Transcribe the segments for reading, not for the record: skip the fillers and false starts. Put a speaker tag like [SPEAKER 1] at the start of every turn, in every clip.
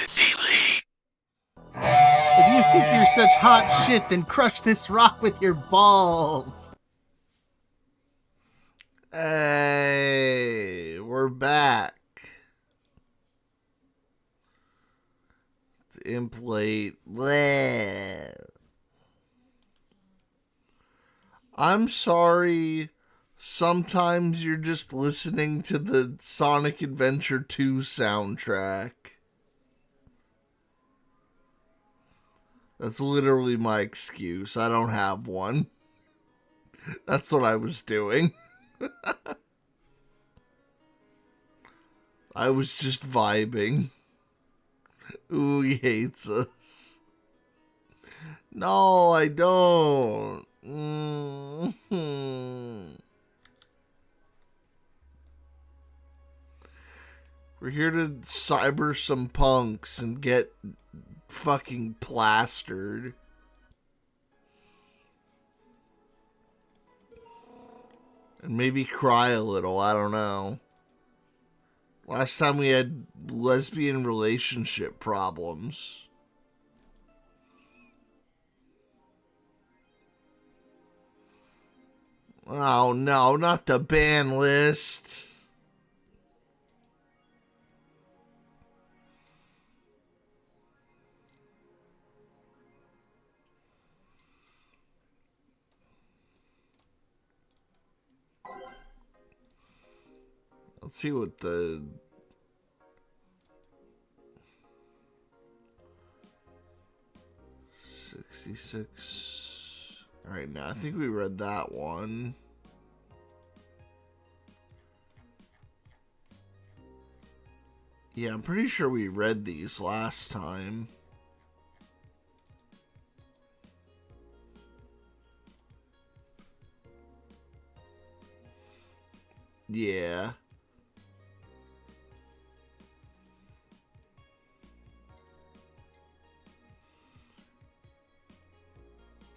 [SPEAKER 1] Seelie.
[SPEAKER 2] If you think you're such hot shit, then crush this rock with your balls.
[SPEAKER 3] Hey, we're back. Implate. Bleh. I'm sorry. Sometimes you're just listening to the Sonic Adventure 2 soundtrack. That's literally my excuse. I don't have one. That's what I was doing. I was just vibing. Ooh, he hates us. No, I don't. We're here to cyber some punks and get fucking plastered. And maybe cry a little, I don't know. Last time we had lesbian relationship problems. Oh no, not the ban list. Let's see what the 66. Alright, now I think we read that one. Yeah, I'm pretty sure we read these last time. Yeah.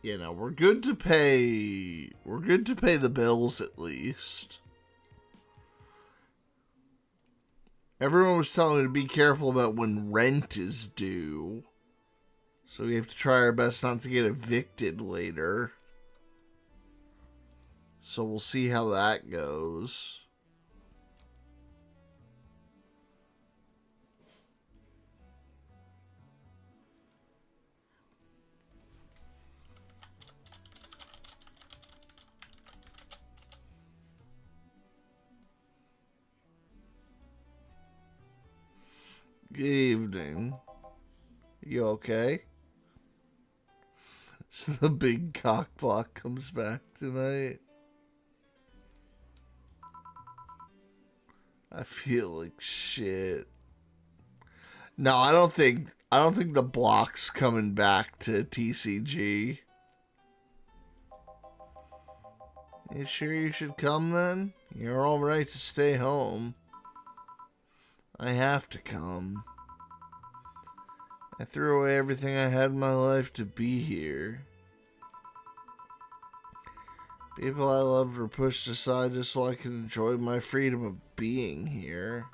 [SPEAKER 3] You know, we're good to pay the bills at least. Everyone was telling me to be careful about when rent is due. So we have to try our best not to get evicted later. So we'll see how that goes. Good evening. You okay? So the big cock block comes back tonight. I feel like shit. No, I don't think the block's coming back to TCG. You sure you should come then? You're all right to stay home. I have to come. I threw away everything I had in my life to be here. People I loved were pushed aside just so I could enjoy my freedom of being here.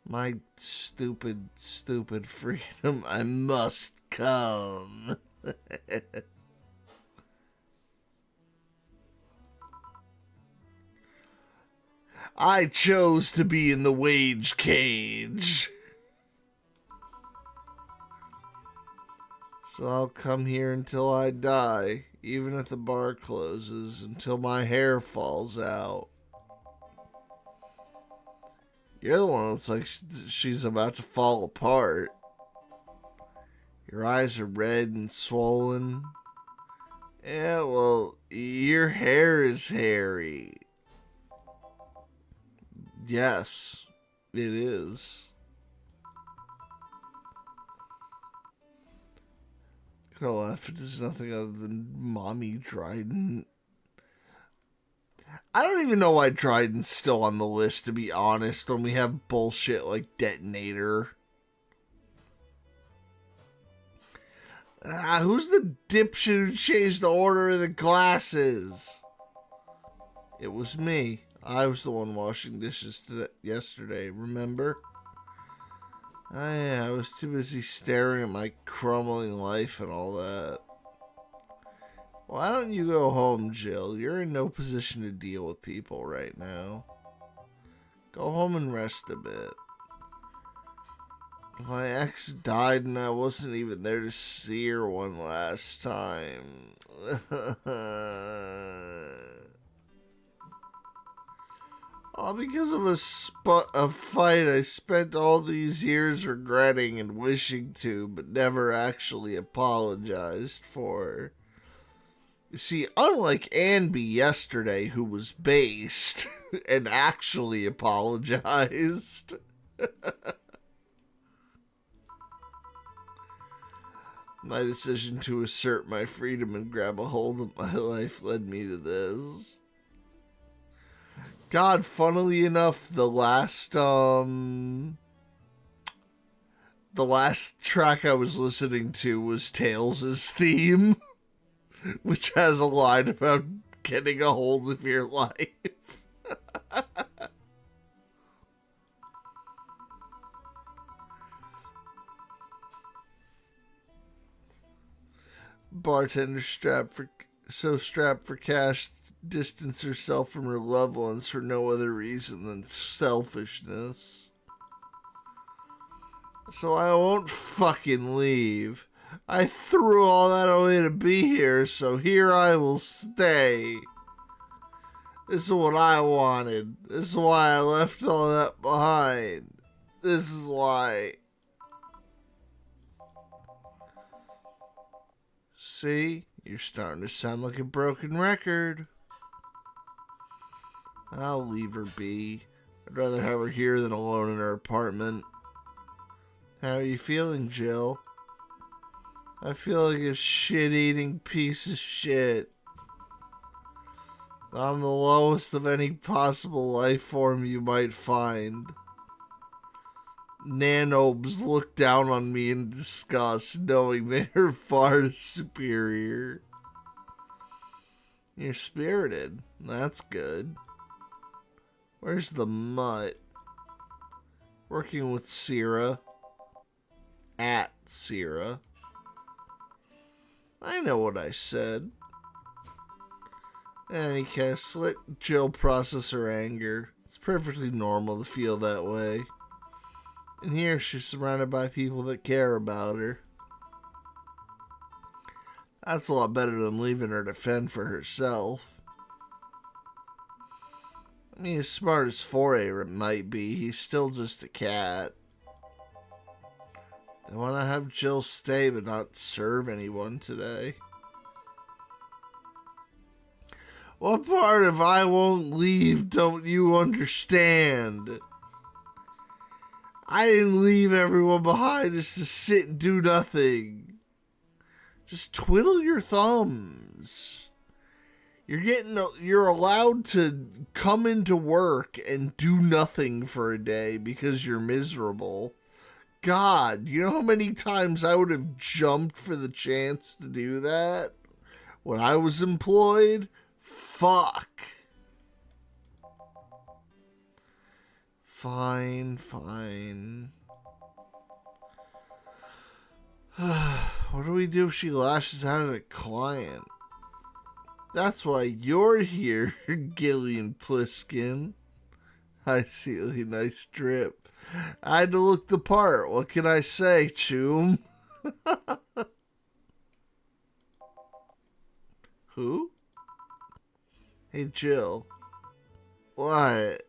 [SPEAKER 3] My stupid, stupid freedom. I must come. I chose to be in the wage cage. So I'll come here until I die, even if the bar closes, until my hair falls out. You're the one that looks like she's about to fall apart. Your eyes are red and swollen. Yeah, well, your hair is hairy. Yes, it is. Girl F is nothing other than Mommy Trident. I don't even know why Trident's still on the list, to be honest, when we have bullshit like Detonator. Who's the dipshit who changed the order of the glasses? It was me. I was the one washing dishes yesterday, remember? I was too busy staring at my crumbling life and all that. Why don't you go home, Jill? You're in no position to deal with people right now. Go home and rest a bit. My ex died and I wasn't even there to see her one last time. All because of a fight I spent all these years regretting and wishing to, but never actually apologized for. You see, unlike Anby yesterday, who was based and actually apologized. My decision to assert my freedom and grab a hold of my life led me to this. God, funnily enough, the last track I was listening to was Tails' theme, which has a line about getting a hold of your life. Bartender strapped for cash, distance herself from her loved ones for no other reason than selfishness. So I won't fucking leave. I threw all that away to be here, so here I will stay. This is what I wanted. This is why I left all that behind. This is why. See? You're starting to sound like a broken record. I'll leave her be. I'd rather have her here than alone in her apartment. How are you feeling, Jill? I feel like a shit-eating piece of shit. I'm the lowest of any possible life form you might find. Nanobes look down on me in disgust, knowing they are far superior. You're spirited. That's good. Where's the mutt? Working with Sierra. At Sierra. I know what I said. In any case, let Jill process her anger. It's perfectly normal to feel that way. And here she's surrounded by people that care about her. That's a lot better than leaving her to fend for herself. I mean, as smart as Foray might be, he's still just a cat. They want to have Jill stay but not serve anyone today. What part of I won't leave don't you understand? I didn't leave everyone behind just to sit and do nothing. Just twiddle your thumbs. You're allowed to come into work and do nothing for a day because you're miserable. God, you know how many times I would have jumped for the chance to do that when I was employed? Fuck. Fine. What do we do if she lashes out at a client? That's why you're here, Gillian Pliskin. Hi, Seelie. Nice drip. I had to look the part. What can I say, Choom? Who? Hey, Jill. What?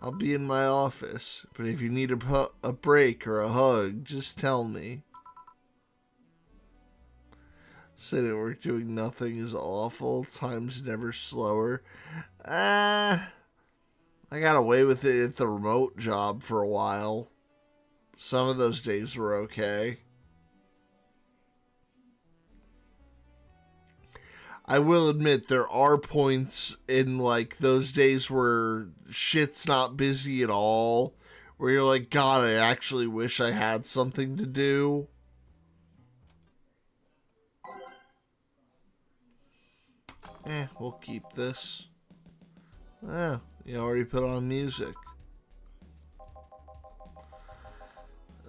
[SPEAKER 3] I'll be in my office, but if you need a break or a hug, just tell me. Sitting at work doing nothing is awful. Time's never slower. I got away with it at the remote job for a while. Some of those days were okay. I will admit there are points in like those days where shit's not busy at all, where you're like, God, I actually wish I had something to do. We'll keep this. You already put on music.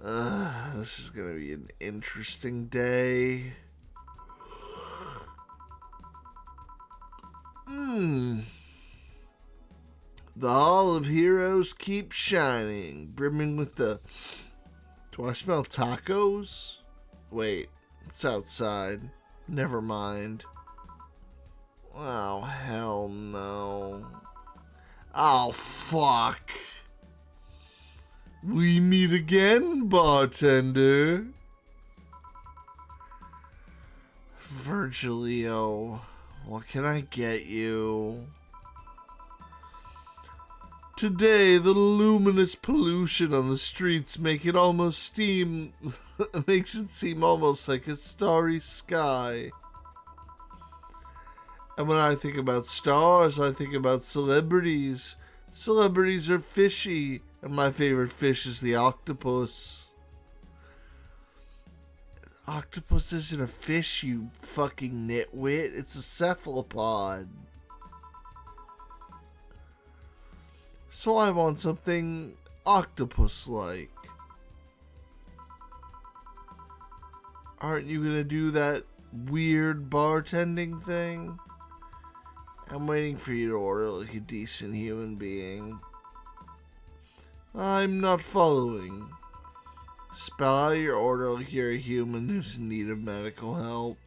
[SPEAKER 3] This is gonna be an interesting day. The Hall of Heroes keeps shining, brimming with the... Do I smell tacos? Wait, it's outside. Never mind. Oh, hell no. Oh, fuck. We meet again, bartender. Virgilio, what can I get you? Today, the luminous pollution on the streets makes it seem almost like a starry sky. And when I think about stars, I think about celebrities. Celebrities are fishy, and my favorite fish is the octopus. Octopus isn't a fish, you fucking nitwit. It's a cephalopod. So I want something octopus-like. Aren't you gonna do that weird bartending thing? I'm waiting for you to order like a decent human being. I'm not following. Spell out your order like you're a human who's in need of medical help.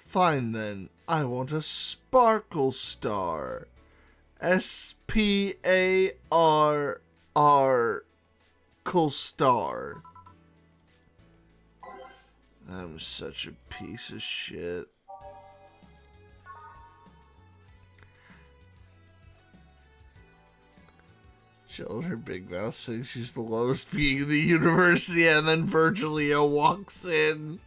[SPEAKER 3] Fine then. I want a sparkle star. S-P-A-R-R star. I'm such a piece of shit. She'll her big mouth thinks she's the lowest being in the universe, yeah, and then Virgilio walks in.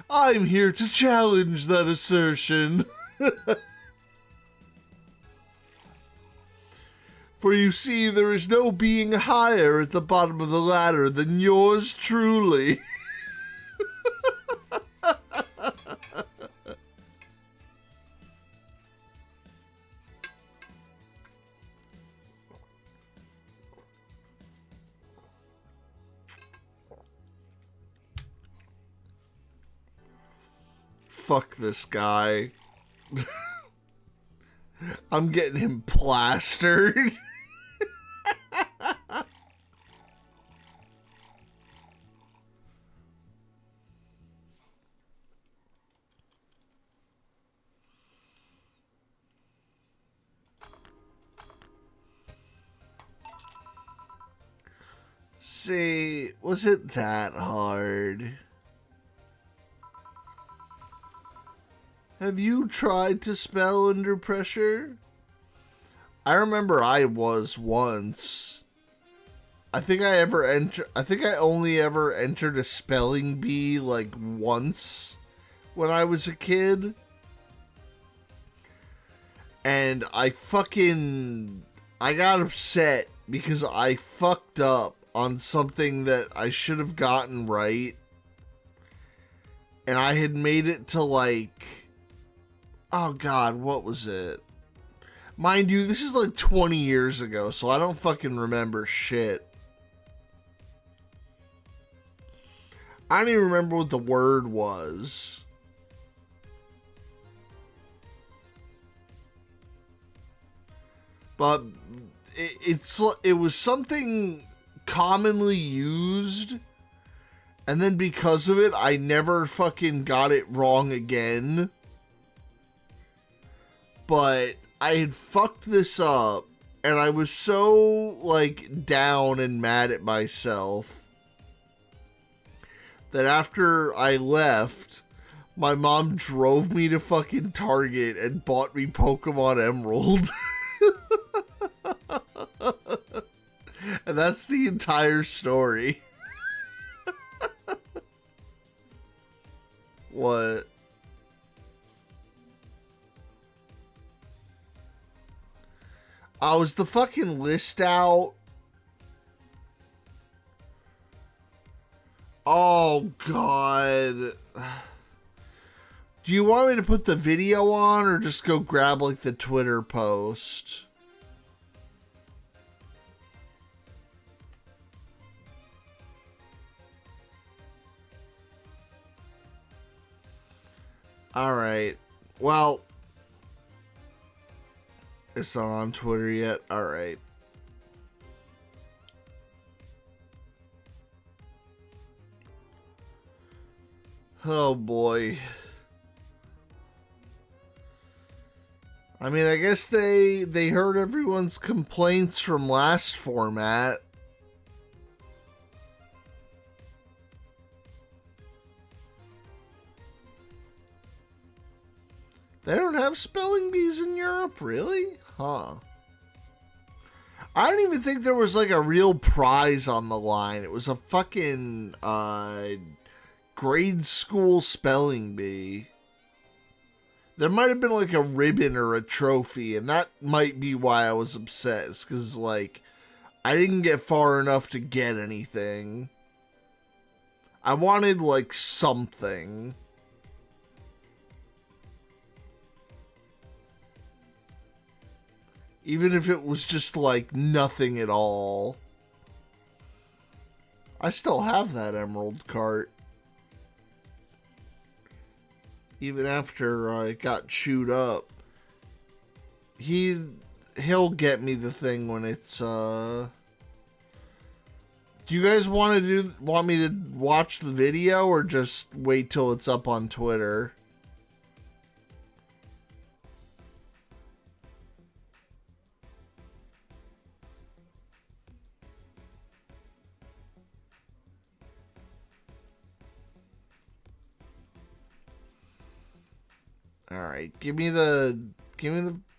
[SPEAKER 3] I'm here to challenge that assertion. For you see, there is no being higher at the bottom of the ladder than yours truly. Fuck this guy. I'm getting him plastered. See, was it that hard? Have you tried to spell under pressure? I remember I was once. I think I only ever entered a spelling bee like once when I was a kid. And I got upset because I fucked up on something that I should have gotten right. And I had made it to like, oh God, what was it? Mind you, this is like 20 years ago, so I don't fucking remember shit. I don't even remember what the word was. But it was something commonly used, and then because of it, I never fucking got it wrong again. But I had fucked this up, and I was so, like, down and mad at myself that after I left, my mom drove me to fucking Target and bought me Pokemon Emerald. And that's the entire story. What? Was the fucking list out? Oh, God. Do you want me to put the video on or just go grab, like, the Twitter post? Alright. Well, it's not on Twitter yet. Alright. Oh boy. I mean, I guess they heard everyone's complaints from last format. They don't have spelling bees in Europe, really? Huh. I don't even think there was like a real prize on the line. It was a fucking grade school spelling bee. There might have been like a ribbon or a trophy, and that might be why I was upset. Because, like, I didn't get far enough to get anything. I wanted, like, something. Even if it was just, like, nothing at all. I still have that emerald cart. Even after it got chewed up. He'll get me the thing when it's Do you guys want me to watch the video or just wait till it's up on Twitter? Alright, give me the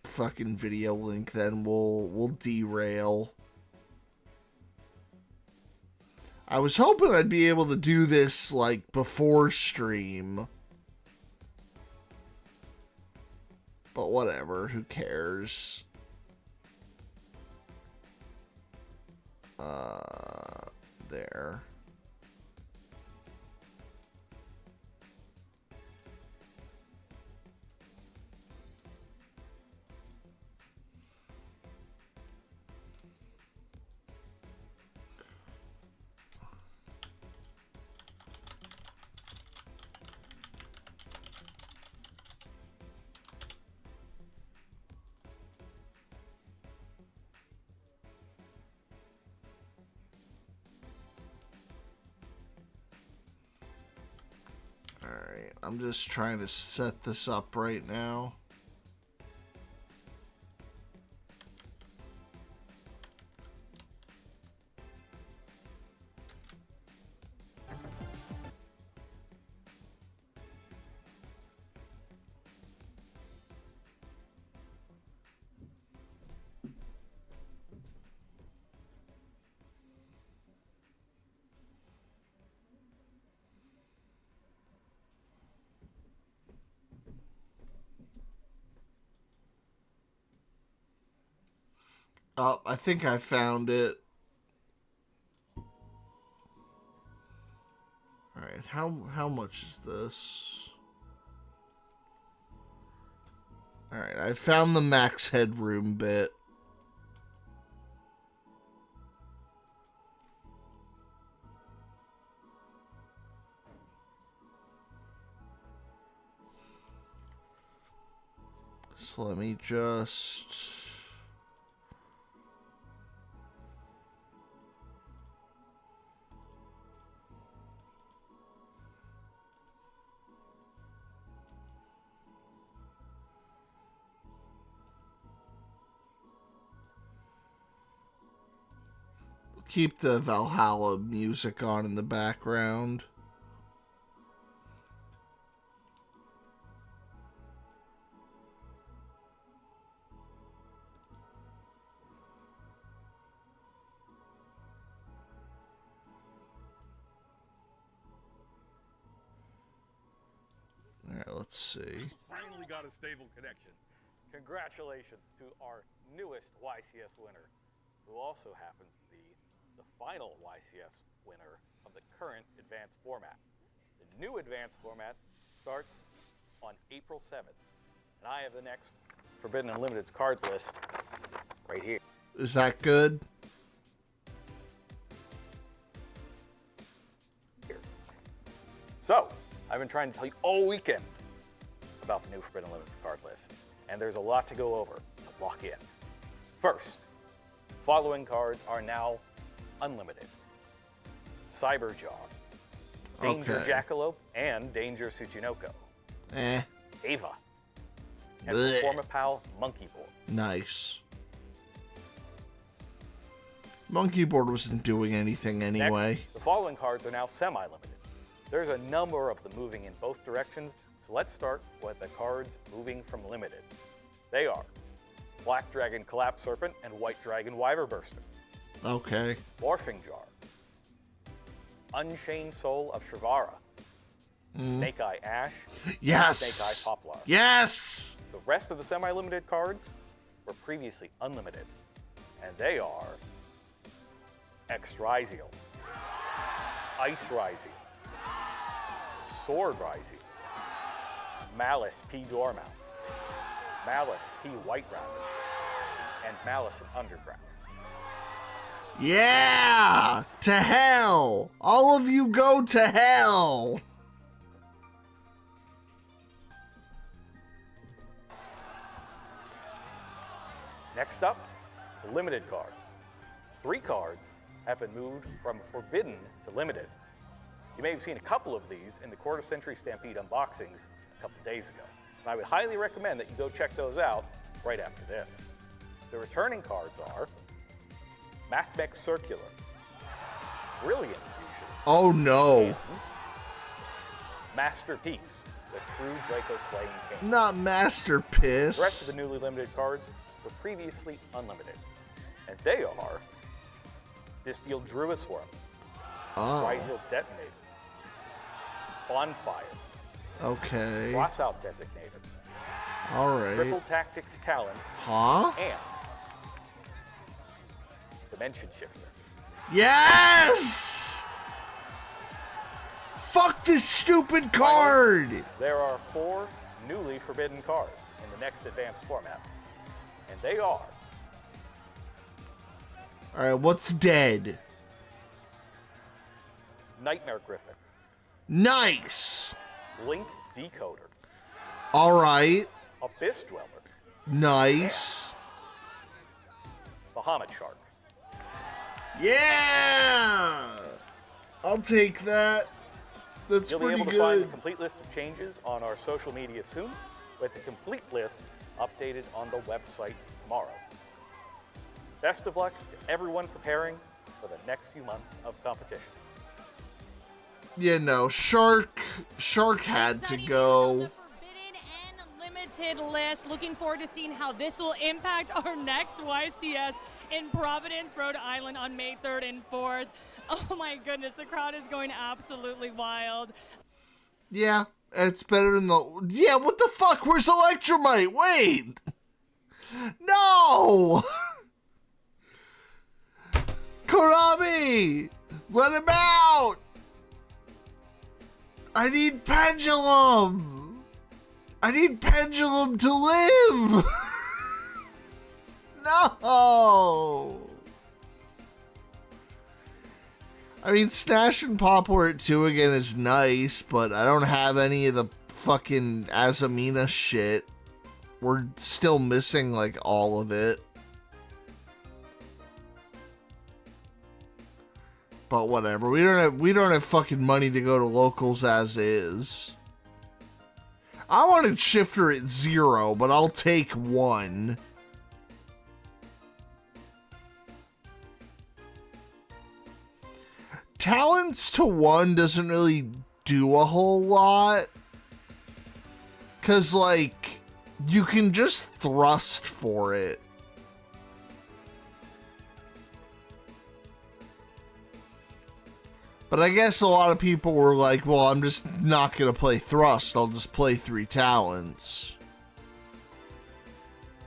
[SPEAKER 3] fucking video link, then we'll derail. I was hoping I'd be able to do this like before stream. But whatever, who cares? There. Alright, I'm just trying to set this up right now. Oh, I think I found it. Alright, how much is this? Alright, I found the max headroom bit. So let me just... keep the Valhalla music on in the background. Alright, let's see.
[SPEAKER 1] Finally got a stable connection. Congratulations to our newest YCS winner, who also happens to be the final YCS winner of the current advanced format. The new advanced format starts on April 7th, and I have the next Forbidden Unlimited's cards list right here.
[SPEAKER 3] Is that good?
[SPEAKER 1] So, I've been trying to tell you all weekend about the new Forbidden Limited card list, and there's a lot to go over, so lock in. First, following cards are now unlimited. Cyberjaw, Danger
[SPEAKER 3] Okay.
[SPEAKER 1] Jackalope, and Danger Tsuchinoko.
[SPEAKER 3] Eh.
[SPEAKER 1] Ava, and
[SPEAKER 3] Blech.
[SPEAKER 1] Performapal Monkey Board.
[SPEAKER 3] Nice. Monkey board wasn't doing anything anyway.
[SPEAKER 1] Next, the following cards are now semi-limited. There's a number of them moving in both directions, so let's start with the cards moving from limited. They are Black Dragon Collapse Serpent and White Dragon Wyver Burster.
[SPEAKER 3] Okay.
[SPEAKER 1] Morphing Jar, Unchained Soul of Shrivara, Snake Eye Ash,
[SPEAKER 3] Yes.
[SPEAKER 1] Snake Eye Poplar.
[SPEAKER 3] Yes.
[SPEAKER 1] The rest of the semi-limited cards were previously unlimited, and they are X-Ryziel, Ice Ryziel, Sword Ryziel, Malice P. Dormouse, Malice P. White Rabbit, and Malice in Underground.
[SPEAKER 3] Yeah. To hell. All of you go to hell.
[SPEAKER 1] Next up, the limited cards. 3 cards have been moved from forbidden to limited. You may have seen a couple of these in the Quarter Century Stampede unboxings a couple days ago, and I would highly recommend that you go check those out right after this. The returning cards are Macmec Circular, Brilliant Fusion,
[SPEAKER 3] Oh no.
[SPEAKER 1] Masterpiece, the true Draco Slaying King.
[SPEAKER 3] Not Master Piss.
[SPEAKER 1] The rest of the newly limited cards were previously unlimited, and they are Distiel Druisworm,
[SPEAKER 3] Oh.
[SPEAKER 1] Ryziel Detonator, Bonfire,
[SPEAKER 3] Okay.
[SPEAKER 1] Crossout Designator,
[SPEAKER 3] All right.
[SPEAKER 1] Triple Tactics Talent,
[SPEAKER 3] Huh?
[SPEAKER 1] and Dimension Shifter.
[SPEAKER 3] Yes! Fuck this stupid card!
[SPEAKER 1] There are 4 newly forbidden cards in the next advanced format, and they are
[SPEAKER 3] Alright, what's dead?
[SPEAKER 1] Nightmare Griffin,
[SPEAKER 3] Nice!
[SPEAKER 1] Link Decoder,
[SPEAKER 3] Alright.
[SPEAKER 1] Abyss Dweller,
[SPEAKER 3] Nice.
[SPEAKER 1] Bahamut Shark.
[SPEAKER 3] Yeah! I'll take that. That's
[SPEAKER 1] You'll be
[SPEAKER 3] pretty
[SPEAKER 1] able to find the
[SPEAKER 3] good.
[SPEAKER 1] complete list of changes on our social media soon, with the complete list updated on the website tomorrow. Best of luck to everyone preparing for the next few months of competition.
[SPEAKER 3] Yeah, no, Shark had to
[SPEAKER 4] Exciting news on
[SPEAKER 3] go.
[SPEAKER 4] the forbidden and limited list. Looking forward to seeing how this will impact our next YCS in Providence, Rhode Island on May 3rd and 4th. Oh my goodness, the crowd is going absolutely wild.
[SPEAKER 3] Yeah, it's better than the... Yeah, what the fuck? Where's Electromite? Wait! No! Kurami! Let him out! I need Pendulum! I need Pendulum to live! No! I mean, Snash and Poplar at 2 again is nice, but I don't have any of the fucking Azamina shit. We're still missing, like, all of it. But whatever. We don't have fucking money to go to locals as is. I wanted Shifter at 0, but I'll take 1. Talents to 1 doesn't really do a whole lot. 'Cause, like, you can just thrust for it. But I guess a lot of people were like, well, I'm just not going to play thrust. I'll just play 3 talents.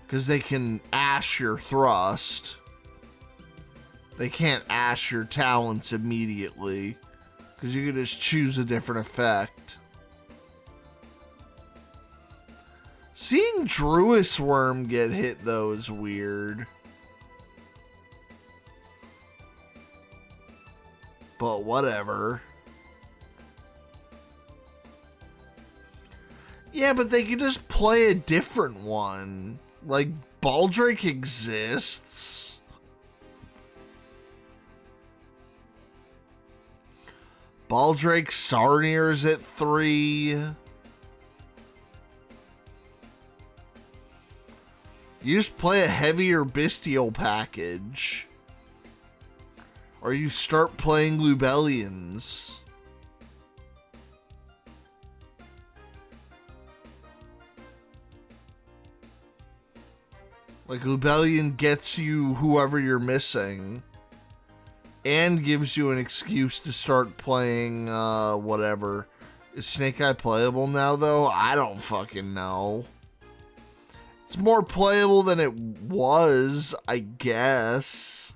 [SPEAKER 3] Because they can ash your thrust. They can't ash your talents immediately. Because you can just choose a different effect. Seeing Druisworm get hit, though, is weird. But whatever. Yeah, but they could just play a different one. Like, Baldrake exists. Baldrake Sarnier's at 3. You just play a heavier bestial package. Or you start playing Lubellians. Like, Lubellian gets you whoever you're missing. And gives you an excuse to start playing, whatever. Is Snake Eye playable now, though? I don't fucking know. It's more playable than it was, I guess.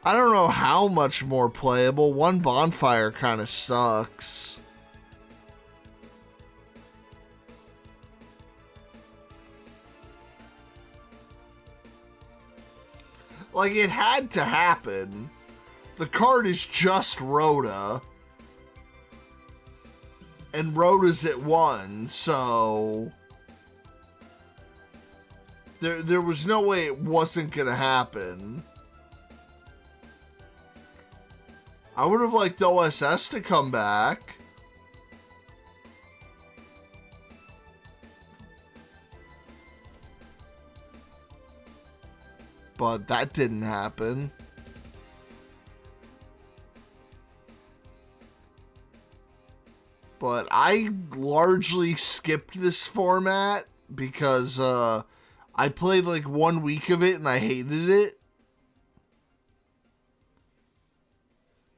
[SPEAKER 3] I don't know how much more playable. One bonfire kind of sucks. Like, it had to happen. The card is just Rhoda. And Rhoda's at 1, so... There was no way it wasn't gonna happen. I would have liked OSS to come back. But that didn't happen. But I largely skipped this format because I played like 1 week of it and I hated it.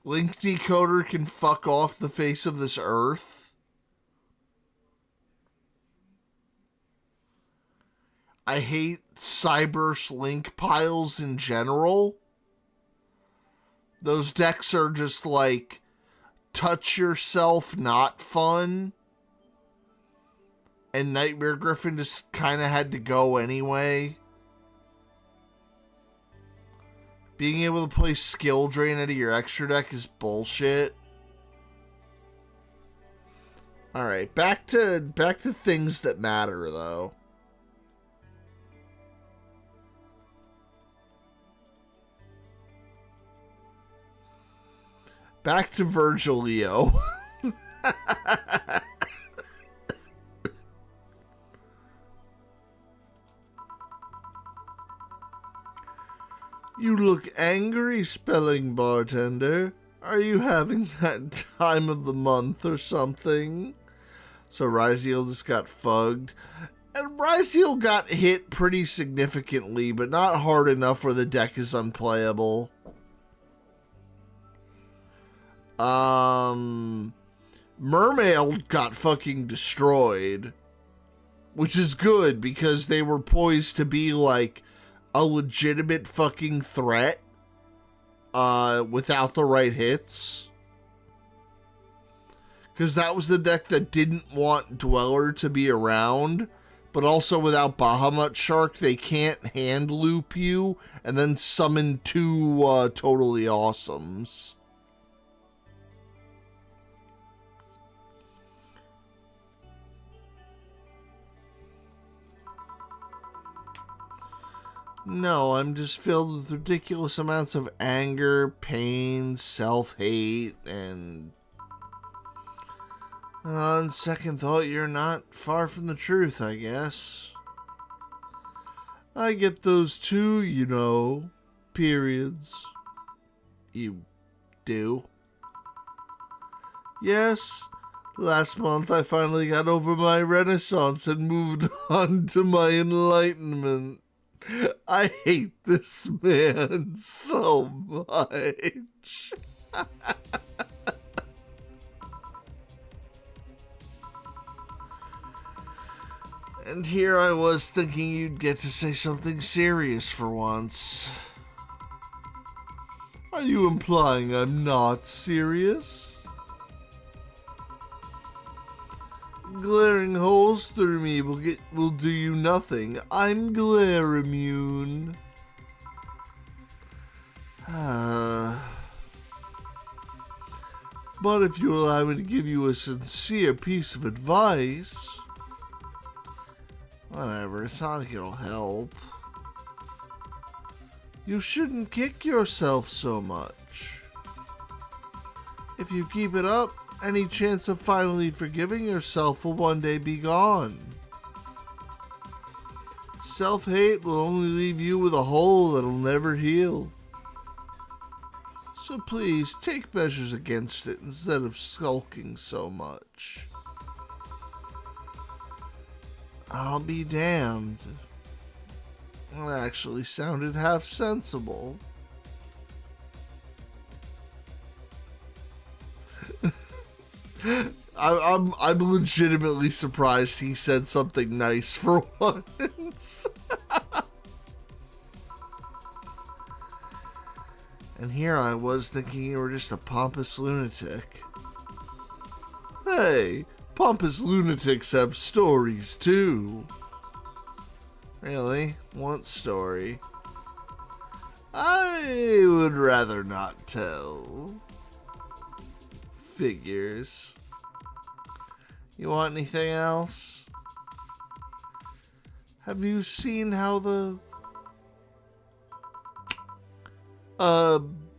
[SPEAKER 3] Link Decoder can fuck off the face of this earth. I hate Cyberse Link piles in general. Those decks are just like touch yourself, not fun. And Nightmare Griffin just kind of had to go anyway. Being able to play Skill Drain out of your extra deck is bullshit. Alright, back to things that matter, though. Back to Virgilio. You look angry, spelling bartender. Are you having that time of the month or something? So Ryziel just got fugged. And Ryziel got hit pretty significantly, but not hard enough where the deck is unplayable. Mermail got fucking destroyed, which is good because they were poised to be like a legitimate fucking threat without the right hits. Because that was the deck that didn't want Dweller to be around, but also without Bahamut Shark they can't hand loop you and then summon 2 totally awesomes. No, I'm just filled with ridiculous amounts of anger, pain, self-hate, and... on second thought, you're not far from the truth, I guess. I get those too, you know. Periods. You do. Yes, last month I finally got over my renaissance and moved on to my enlightenment. I hate this man so much. And here I was thinking you'd get to say something serious for once. Are you implying I'm not serious? Glaring holes through me will do you nothing. I'm glare immune. But if you allow me to give you a sincere piece of advice... Whatever, it's not like it'll help. You shouldn't kick yourself so much. If you keep it up, any chance of finally forgiving yourself will one day be gone. Self-hate will only leave you with a hole that'll never heal. So please, take measures against it instead of sulking so much. I'll be damned. That actually sounded half sensible. I'm legitimately surprised he said something nice for once. And here I was thinking you were just a pompous lunatic. Hey, pompous lunatics have stories too. Really? What story? I would rather not tell. Figures. You want anything else? Have you seen how the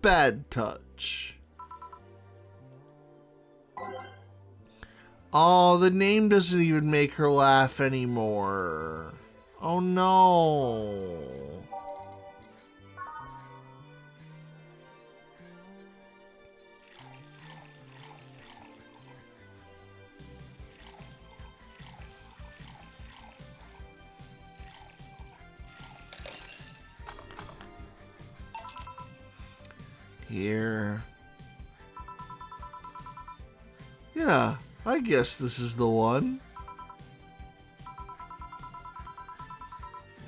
[SPEAKER 3] bad touch? Oh, the name doesn't even make her laugh anymore. Oh no. Here. Yeah, I guess this is the one.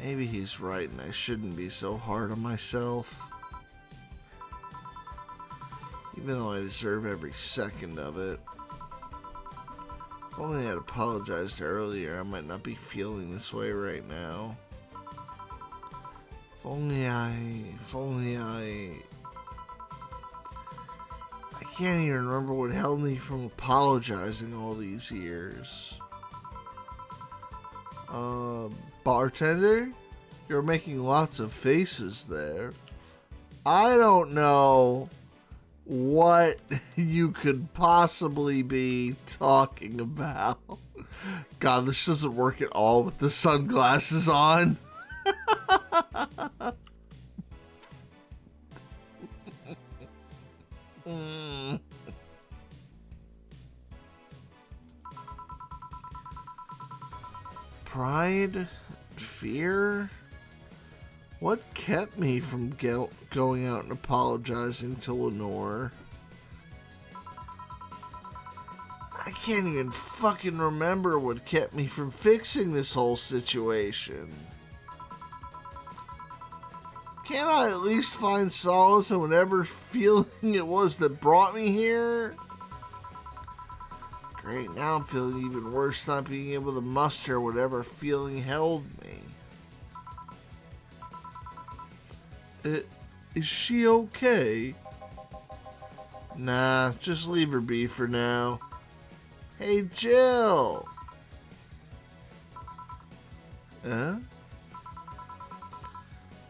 [SPEAKER 3] Maybe he's right and I shouldn't be so hard on myself. Even though I deserve every second of it. If only I had apologized earlier, I might not be feeling this way right now. If only I can't even remember what held me from apologizing all these years. Bartender? You're making lots of faces there. I don't know what you could possibly be talking about. God, this doesn't work at all with the sunglasses on. Pride? Fear? What kept me from going out and apologizing to Lenore? I can't even fucking remember what kept me from fixing this whole situation. Can't I at least find solace in whatever feeling it was that brought me here? Great, now I'm feeling even worse not being able to muster whatever feeling held me. Is she okay? Nah, just leave her be for now. Hey, Jill! Huh?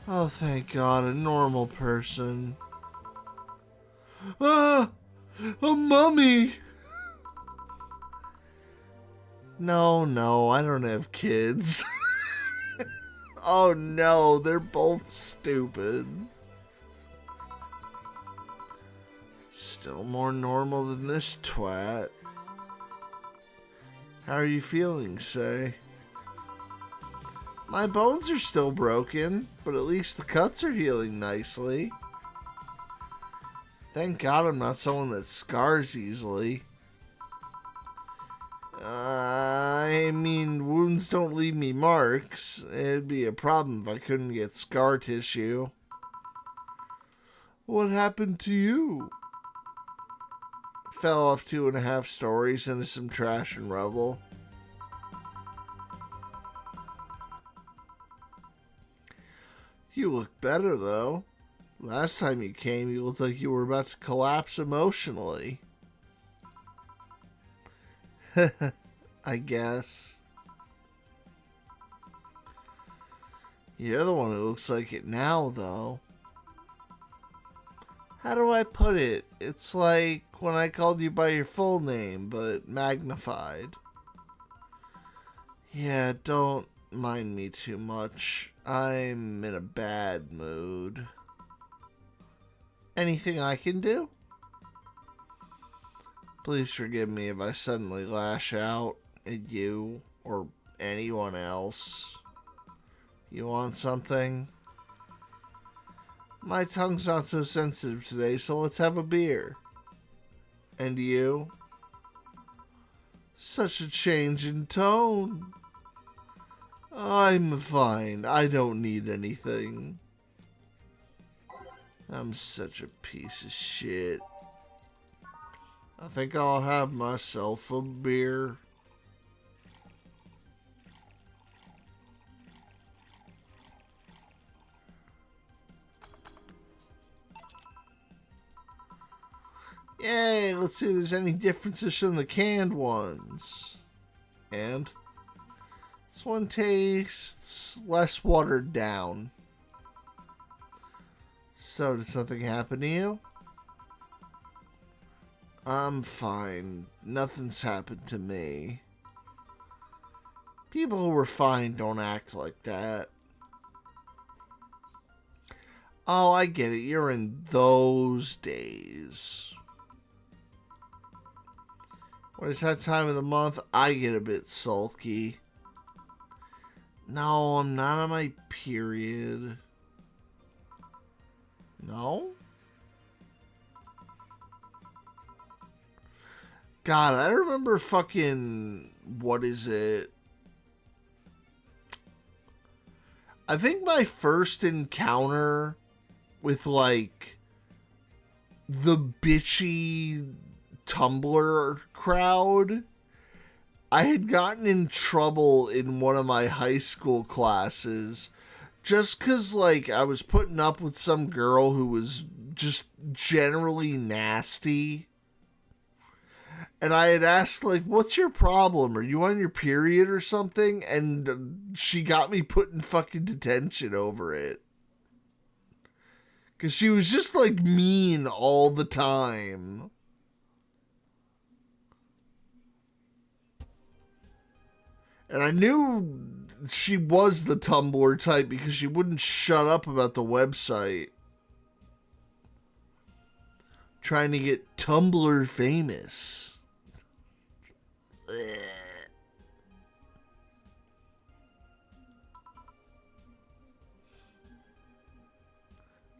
[SPEAKER 3] Oh, thank God, a normal person. Ah! A mummy! No, I don't have kids. Oh no, they're both stupid. Still more normal than this twat. How are you feeling, Say? My bones are still broken, but at least the cuts are healing nicely. Thank God I'm not someone that scars easily. I mean, wounds don't leave me marks. It'd be a problem if I couldn't get scar tissue. What happened to you? Fell off 2.5 stories into some trash and rubble. You look better, though. Last time you came, you looked like you were about to collapse emotionally. I guess. You're the one who looks like it now, though. How do I put it? It's like when I called you by your full name, but magnified. Yeah, don't mind me too much. I'm in a bad mood. Anything I can do? Please forgive me if I suddenly lash out at you or anyone else. You want something? My tongue's not so sensitive today, so let's have a beer. And you? Such a change in tone. I'm fine. I don't need anything. I'm such a piece of shit. I think I'll have myself a beer. Yay, let's see if there's any differences from the canned ones. And this one tastes less watered down. So, did something happen to you? I'm fine. Nothing's happened to me. People who were fine don't act like that. Oh, I get it. You're in those days. When it's that time of the month, I get a bit sulky. No, I'm not on my period. No? God, I remember fucking... What is it? I think my first encounter with, like, the bitchy Tumblr crowd, I had gotten in trouble in one of my high school classes just because, like, I was putting up with some girl who was just generally nasty. And I had asked, like, what's your problem? Are you on your period or something? And she got me put in fucking detention over it. Because she was just, like, mean all the time. And I knew she was the Tumblr type because she wouldn't shut up about the website. Trying to get Tumblr famous. Ugh.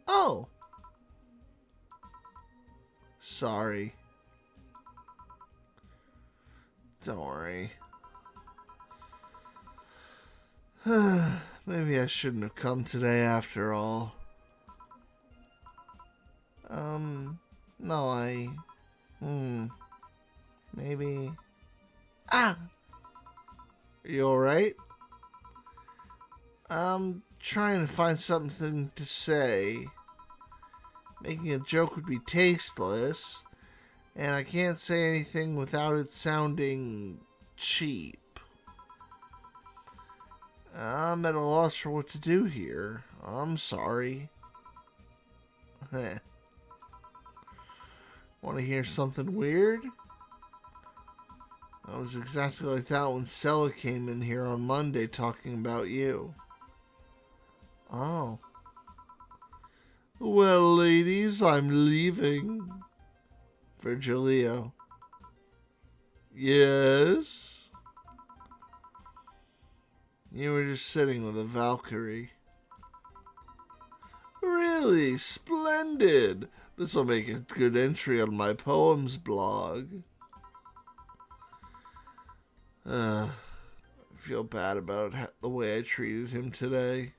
[SPEAKER 3] Oh. Sorry. Don't worry. Maybe I shouldn't have come today after all. No, maybe... Ah! Are you alright? I'm trying to find something to say. Making a joke would be tasteless, and I can't say anything without it sounding cheap. I'm at a loss for what to do here. I'm sorry. Want to hear something weird? I was exactly like that when Stella came in here on Monday talking about you. Oh. Well, ladies, I'm leaving. Virgilio. Yes? You were just sitting with a Valkyrie. Really? Splendid! This'll make a good entry on my poems blog. I feel bad about the way I treated him today.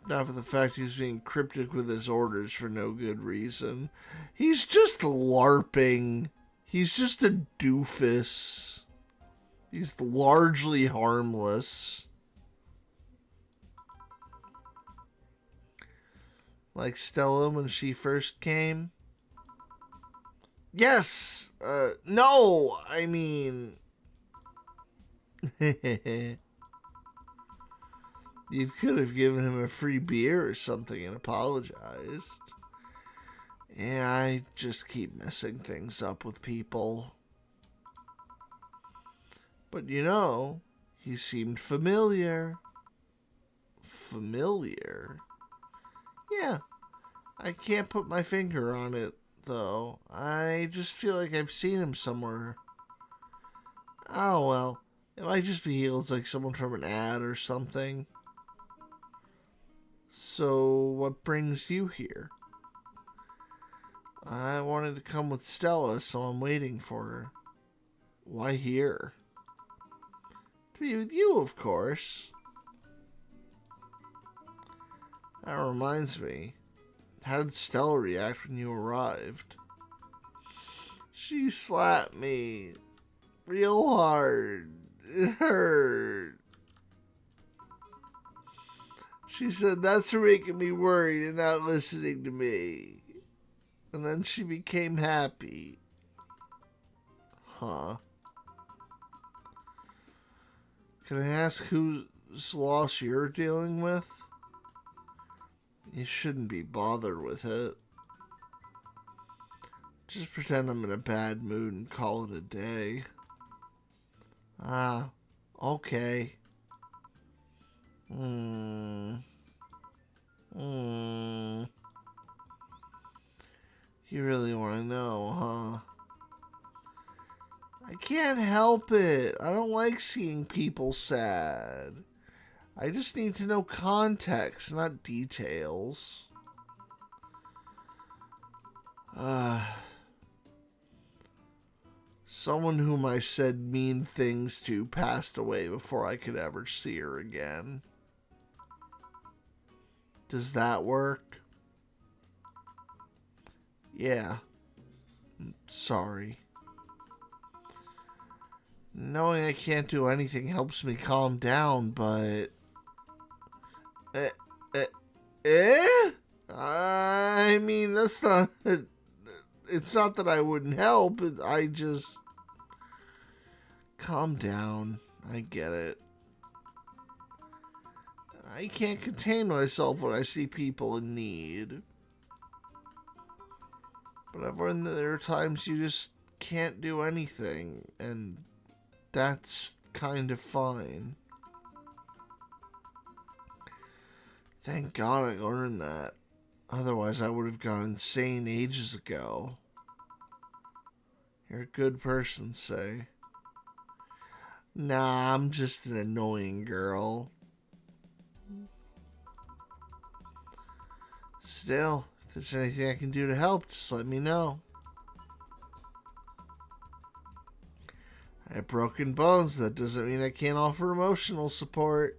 [SPEAKER 3] Not for the fact he's being cryptic with his orders for no good reason. He's just LARPing. He's just a doofus. He's largely harmless. Like Stella when she first came. Yes. No. I mean... You could have given him a free beer or something and apologized. Yeah, I just keep messing things up with people. But you know, he seemed familiar. Familiar? Yeah, I can't put my finger on it, though. I just feel like I've seen him somewhere. Oh, well. It might just be he looks like someone from an ad or something. So, what brings you here? I wanted to come with Stella, so I'm waiting for her. Why here? To be with you, of course. That reminds me. How did Stella react when you arrived? She slapped me. Real hard. It hurt. She said, that's for making me worried and not listening to me. And then she became happy. Huh. Can I ask whose loss you're dealing with? You shouldn't be bothered with it. Just pretend I'm in a bad mood and call it a day. Ah, okay. You really want to know, huh? I can't help it. I don't like seeing people sad. I just need to know context, not details. Someone whom I said mean things to passed away before I could ever see her again. Does that work? Yeah. Sorry. Knowing I can't do anything helps me calm down, but... I mean, that's not... It's not that I wouldn't help. I just... Calm down. I get it. I can't contain myself when I see people in need. But I've learned that there are times you just can't do anything, and that's kind of fine. Thank God I learned that. Otherwise, I would have gone insane ages ago. You're a good person, Say. Nah, I'm just an annoying girl. Still, if there's anything I can do to help, just let me know. I have broken bones. That doesn't mean I can't offer emotional support.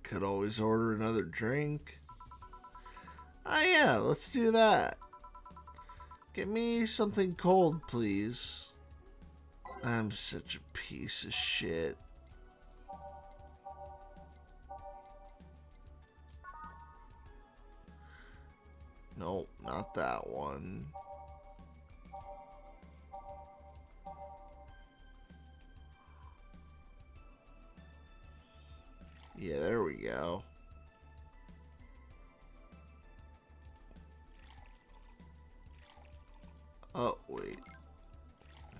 [SPEAKER 3] Could always order another drink. Oh yeah, let's do that. Get me something cold, please. I'm such a piece of shit. Nope, not that one. Yeah, there we go. Oh, wait.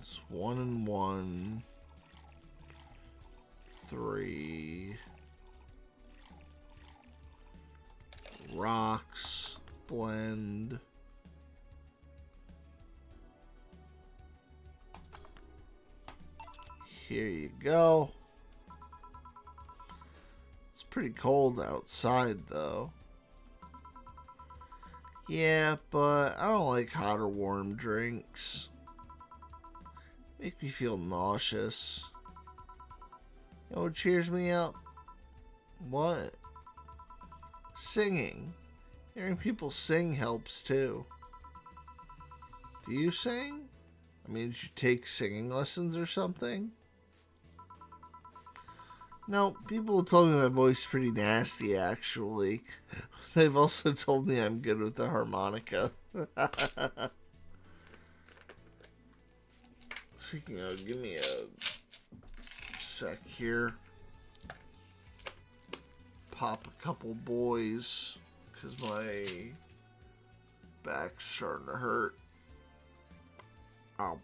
[SPEAKER 3] It's 1 and 1. 3. Rocks. Blend. Here you go. It's pretty cold outside, though. Yeah, but I don't like hot or warm drinks. Make me feel nauseous. You know what cheers me up? What? Singing. Hearing people sing helps too. Do you sing? I mean, did you take singing lessons or something? No, people have told me my voice is pretty nasty, actually. They've also told me I'm good with the harmonica. Speaking of, give me a sec here. Pop a couple boys, because my back's starting to hurt. Ow.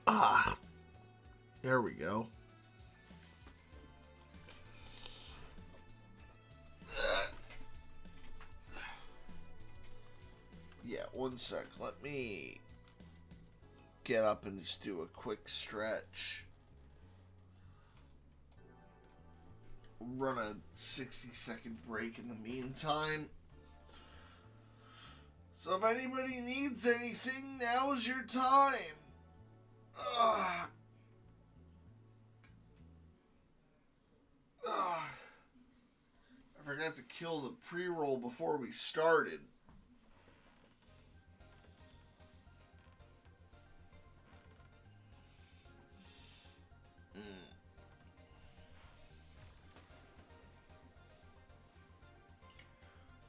[SPEAKER 3] Ah, there we go. Yeah, one sec. Let me get up and just do a quick stretch. Run a 60-second break in the meantime. So if anybody needs anything, now's your time. Ugh. Ugh. I forgot to kill the pre-roll before we started.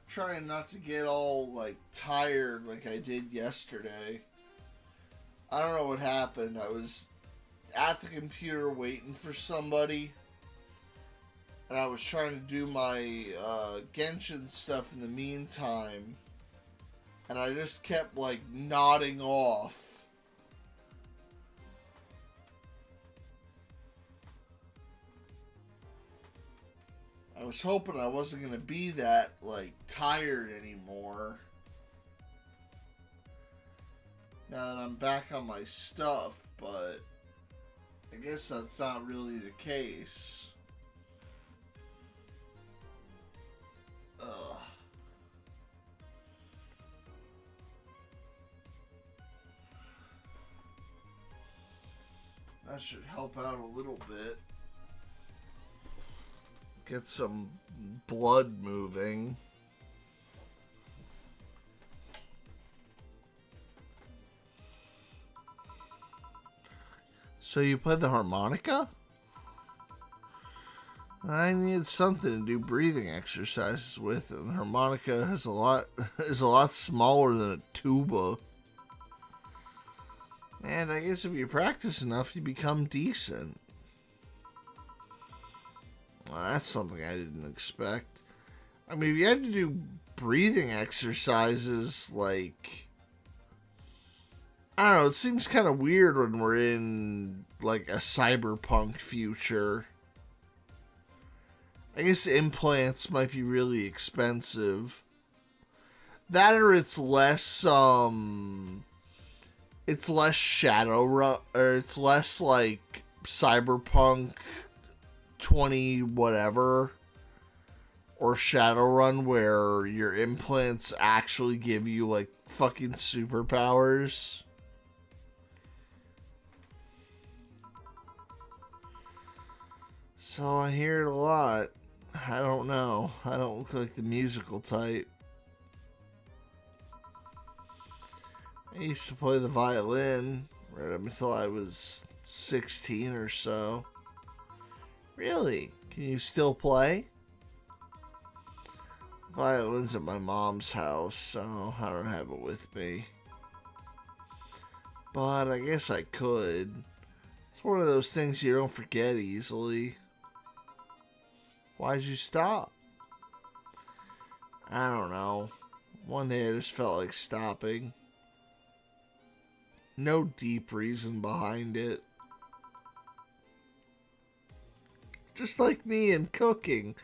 [SPEAKER 3] Trying not to get all like tired like I did yesterday. I don't know what happened. I was at the computer waiting for somebody, and I was trying to do my Genshin stuff in the meantime, and I just kept like nodding off. I was hoping I wasn't going to be that, like, tired anymore. Now that I'm back on my stuff, but I guess that's not really the case. Ugh. That should help out a little bit. Get some blood moving. So you play the harmonica? I need something to do breathing exercises with, and the harmonica is a lot smaller than a tuba. And I guess if you practice enough, you become decent. Well, that's something I didn't expect. I mean, if you had to do breathing exercises, like, I don't know, it seems kind of weird when we're in, like, a cyberpunk future. I guess implants might be really expensive. That or it's less Shadowrun, or it's less, like, cyberpunk 20 whatever or Shadowrun, where your implants actually give you like fucking superpowers. So I hear it a lot. I don't know. I don't look like the musical type. I used to play the violin right up until I was 16 or so. Really? Can you still play? Violin's at my mom's house, so I don't have it with me. But I guess I could. It's one of those things you don't forget easily. Why'd you stop? I don't know. One day I just felt like stopping. No deep reason behind it. Just like me and cooking.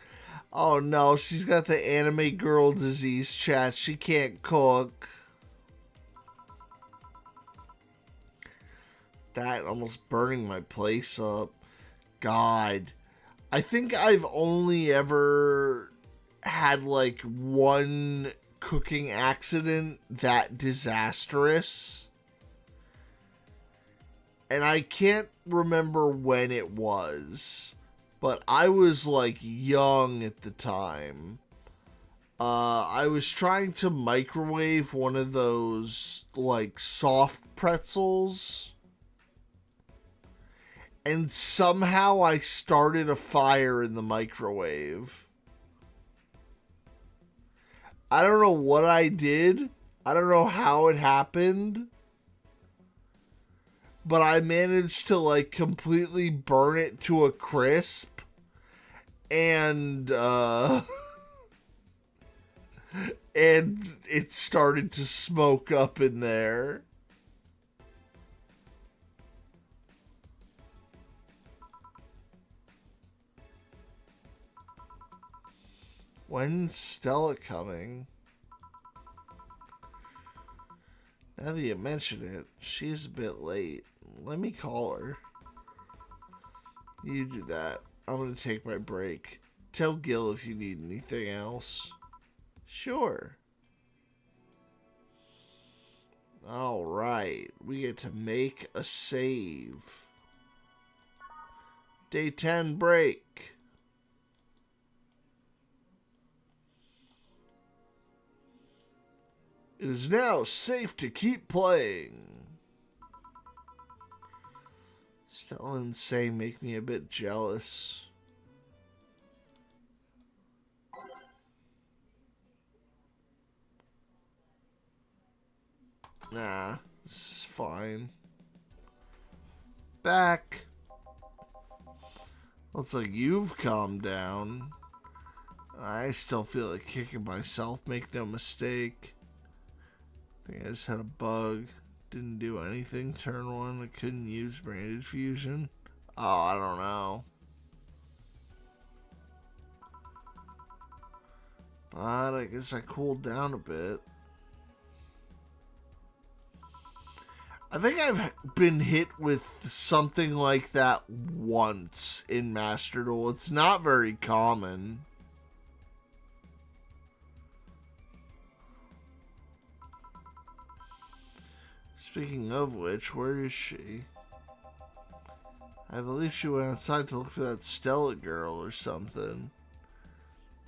[SPEAKER 3] Oh no, she's got the anime girl disease, chat. She can't cook. That almost burning my place up. God. I think I've only ever had like one cooking accident that disastrous. And I can't remember when it was. but I was like young at the time. I was trying to microwave one of those like soft pretzels, and somehow I started a fire in the microwave. I don't know what I did. I don't know how it happened. But I managed to like completely burn it to a crisp. And and it started to smoke up in there. When's Stella coming? Now that you mention it, she's a bit late. Let me call her. You do that. I'm gonna take my break. Tell Gil if you need anything else. Sure. Alright, we get to make a save. Day 10 break. It is now safe to keep playing. Stella and Say make me a bit jealous. Nah, this is fine. Back. Looks like you've calmed down. I still feel like kicking myself, make no mistake. I think I just had a bug. Didn't do anything. Turn 1. I couldn't use branded fusion. Oh, I don't know. But I guess I cooled down a bit. I think I've been hit with something like that once in Master Duel. It's not very common. Speaking of which, where is she? I believe she went outside to look for that Stella girl or something.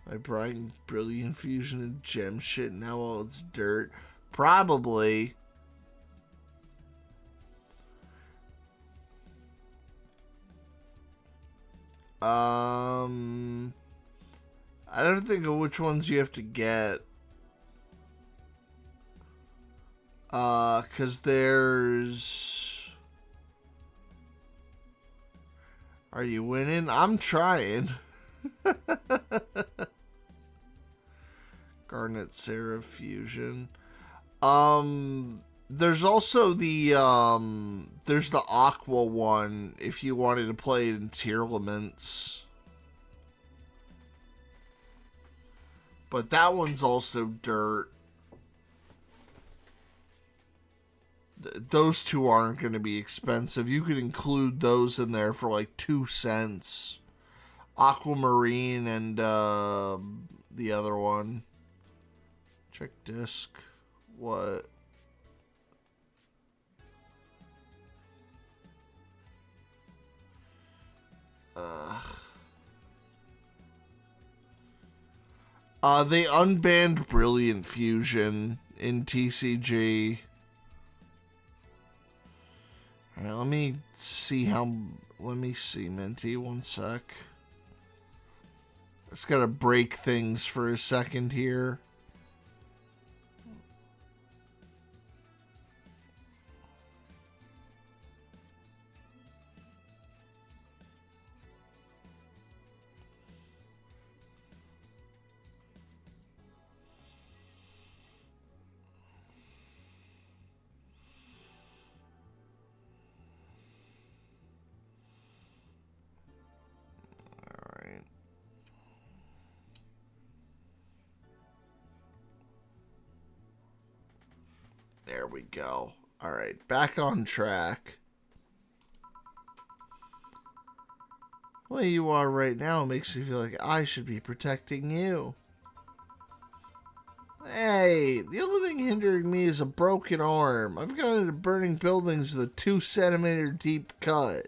[SPEAKER 3] My bright and brilliant fusion and gem shit, now all it's dirt. Probably. I don't think of which ones you have to get. 'Cause there's... Are you winning? I'm trying. Garnet Sarah fusion. There's also the, there's the Aqua one if you wanted to play it in Tearlaments. But that one's also dirt. Those two aren't going to be expensive. You could include those in there for like 2 cents. Aquamarine and the other one. Check disc. What? They unbanned Brilliant Fusion in TCG. Alright, let me see, Minty, one sec. Just gotta break things for a second here. There we go. Alright, back on track. The way you are right now makes me feel like I should be protecting you. Hey, the only thing hindering me is a broken arm. I've gone into burning buildings with a 2 centimeter deep cut.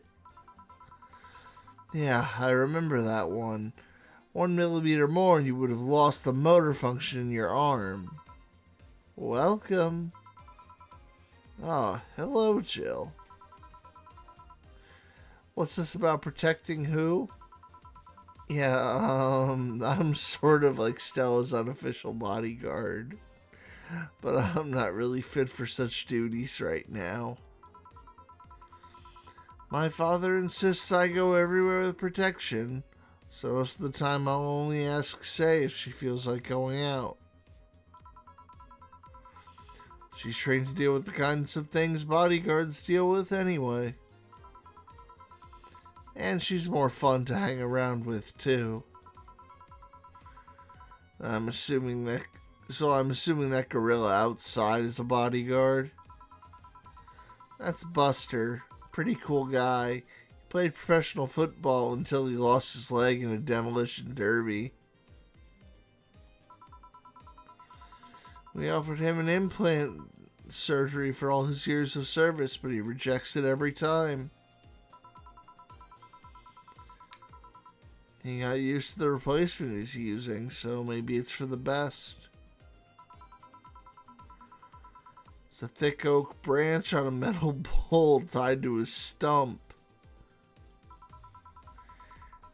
[SPEAKER 3] Yeah, I remember that one. 1 millimeter more and you would have lost the motor function in your arm. Welcome. Oh, hello, Jill. What's this about protecting who? Yeah, I'm sort of like Stella's unofficial bodyguard. But I'm not really fit for such duties right now. My father insists I go everywhere with protection, so most of the time I'll only ask Say if she feels like going out. She's trained to deal with the kinds of things bodyguards deal with anyway. And she's more fun to hang around with, too. I'm assuming that gorilla outside is a bodyguard. That's Buster. Pretty cool guy. He played professional football until he lost his leg in a demolition derby. We offered him an implant surgery for all his years of service, but he rejects it every time. He got used to the replacement he's using, so maybe it's for the best. It's a thick oak branch on a metal pole tied to his stump.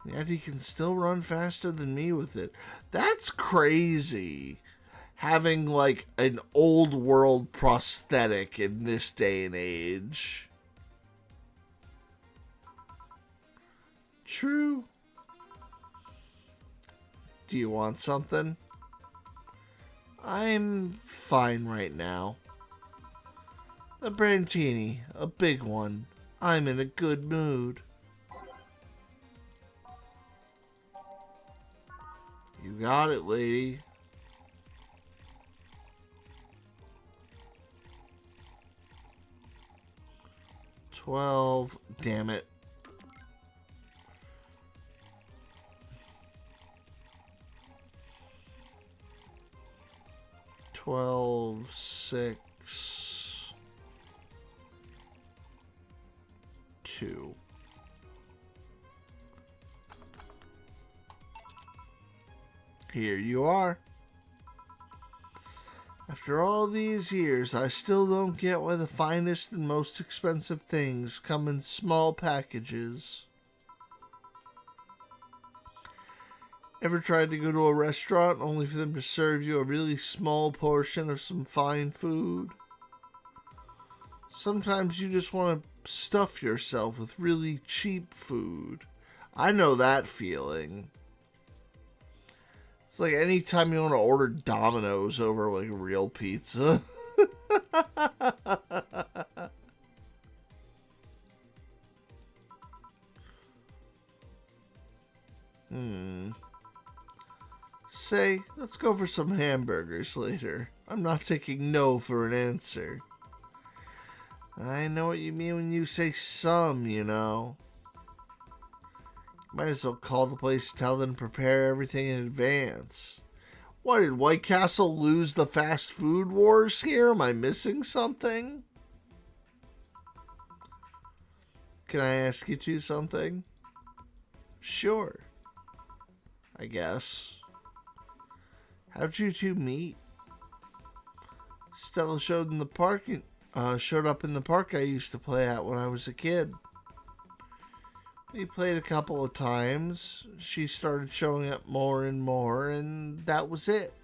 [SPEAKER 3] Yet he can still run faster than me with it. That's crazy. Having like an old world prosthetic in this day and age. True. Do you want something? I'm fine right now. A Brantini, a big one. I'm in a good mood. You got it, lady. $12. Damn it. $12.6. 2. Here you are. After all these years, I still don't get why the finest and most expensive things come in small packages. Ever tried to go to a restaurant only for them to serve you a really small portion of some fine food? Sometimes you just want to stuff yourself with really cheap food. I know that feeling. It's like anytime you want to order Domino's over like real pizza. Say, let's go for some hamburgers later. I'm not taking no for an answer. I know what you mean when you say some, you know. Might as well call the place and tell them to prepare everything in advance. What, did White Castle lose the fast food wars here? Am I missing something? Can I ask you two something? Sure. I guess. How'd you two meet? Stella showed up in the park I used to play at when I was a kid. We played a couple of times. She started showing up more and more, and that was it.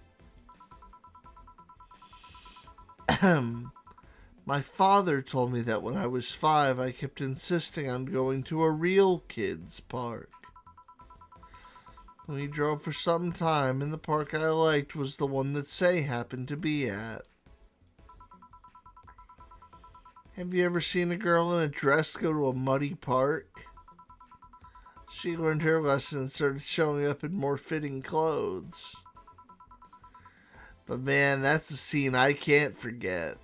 [SPEAKER 3] My father told me that when I was 5, I kept insisting on going to a real kids' park. We drove for some time, and the park I liked was the one that Say happened to be at. Have you ever seen a girl in a dress go to a muddy park? She learned her lesson and started showing up in more fitting clothes. But man, that's a scene I can't forget.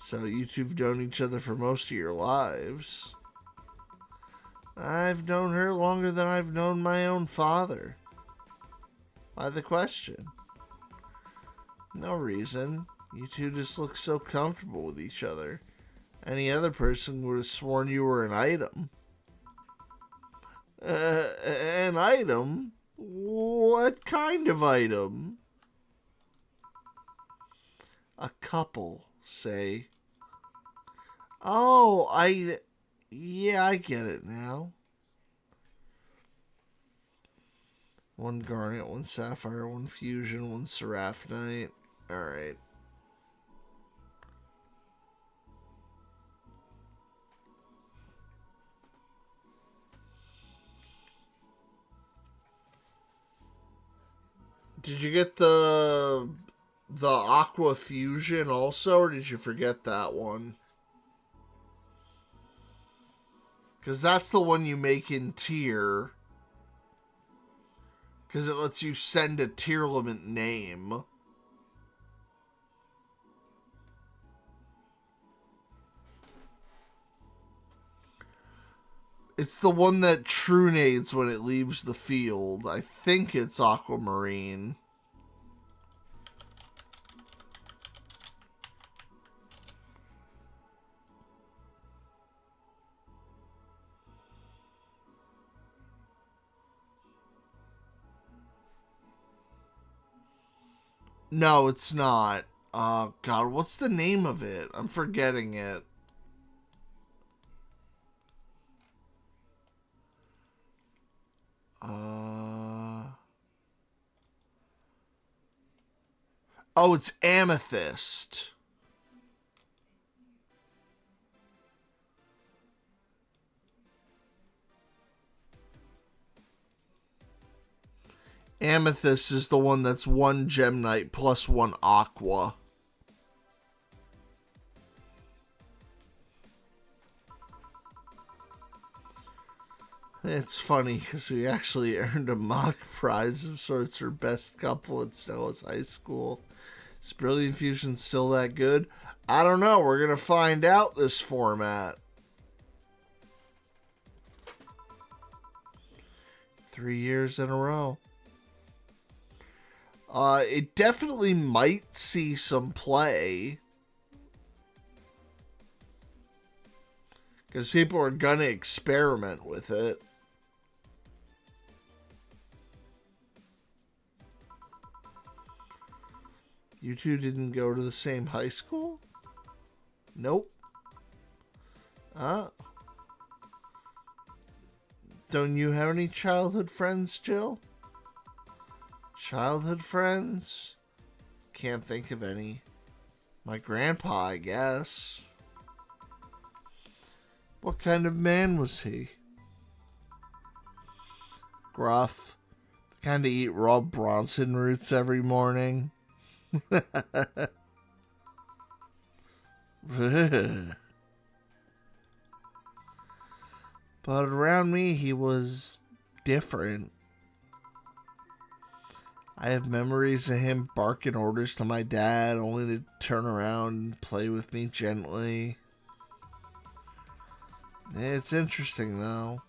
[SPEAKER 3] So you two've known each other for most of your lives. I've known her longer than I've known my own father. Why the question? No reason. You two just look so comfortable with each other. Any other person would have sworn you were an item. An item? What kind of item? A couple, say. Oh, yeah, I get it now. One garnet, one sapphire, one fusion, one seraphonite. Alright. Did you get the aqua fusion also, or did you forget that one? Because that's the one you make in tier. Because it lets you send a tier limit name. It's the one that trunades when it leaves the field. I think it's aquamarine. No, it's not. Oh, God, what's the name of it? I'm forgetting it. Oh, it's amethyst. Amethyst is the one that's one gemnite plus one aqua. It's funny because we actually earned a mock prize of sorts for best couple at Stella's high school. Is Brilliant Fusion still that good? I don't know. We're going to find out this format. 3 years in a row. It definitely might see some play. Because people are going to experiment with it. You two didn't go to the same high school? Nope. Don't you have any childhood friends, Jill? Childhood friends? Can't think of any. My grandpa, I guess. What kind of man was he? Gruff. The kind to eat raw Bronson roots every morning. But around me, he was different. I have memories of him barking orders to my dad, only to turn around and play with me gently. It's interesting, though.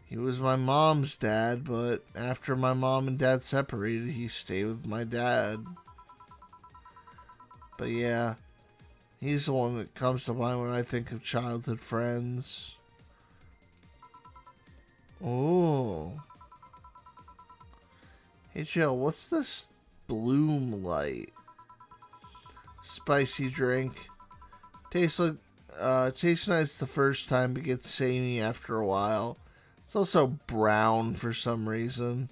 [SPEAKER 3] He was my mom's dad, but after my mom and dad separated, he stayed with my dad. But yeah, he's the one that comes to mind when I think of childhood friends. Oh. Hey Jill, what's this bloom light? Spicy drink. Tastes nice the first time, but gets samey after a while. It's also brown for some reason.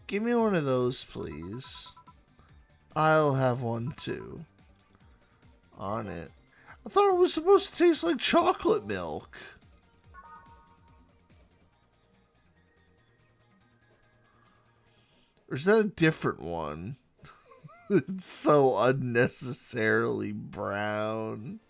[SPEAKER 3] Give me one of those, please. I'll have one too. On it. I thought it was supposed to taste like chocolate milk. Or is that a different one? It's so unnecessarily brown.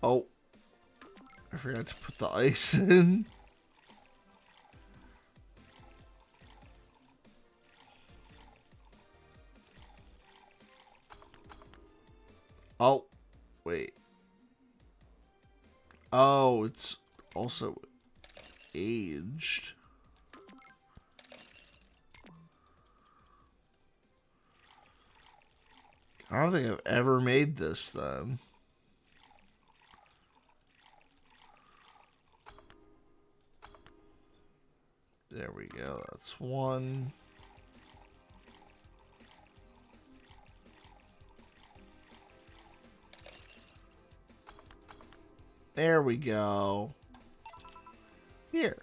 [SPEAKER 3] Oh, I forgot to put the ice in. Oh, wait. Oh, it's also aged. I don't think I've ever made this then. There we go. That's one. There we go. Here.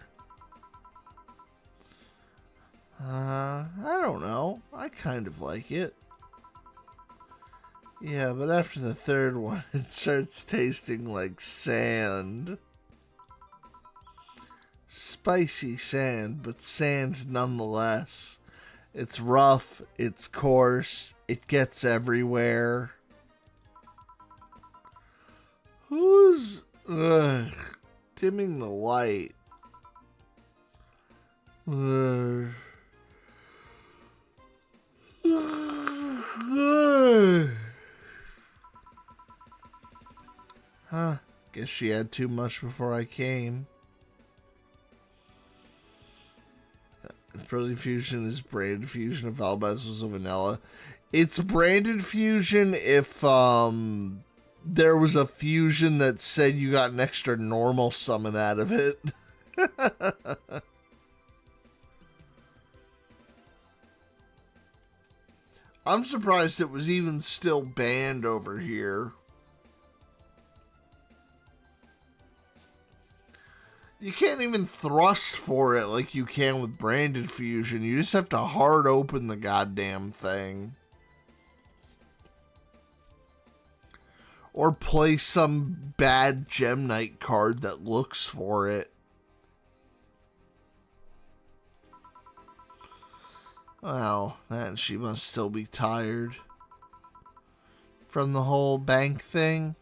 [SPEAKER 3] I don't know. I kind of like it. Yeah, but after the third one, it starts tasting like sand. Spicy sand, but sand nonetheless. It's rough, it's coarse, it gets everywhere. Who's dimming the light? Huh, guess she had too much before I came. Protein fusion is branded fusion. If Albaz was a vanilla, it's branded fusion if there was a fusion that said you got an extra normal summon out of it. I'm surprised it was even still banned over here. You can't even thrust for it like you can with branded fusion. You just have to hard open the goddamn thing. Or play some bad Gem Knight card that looks for it. Well, that she must still be tired from the whole bank thing.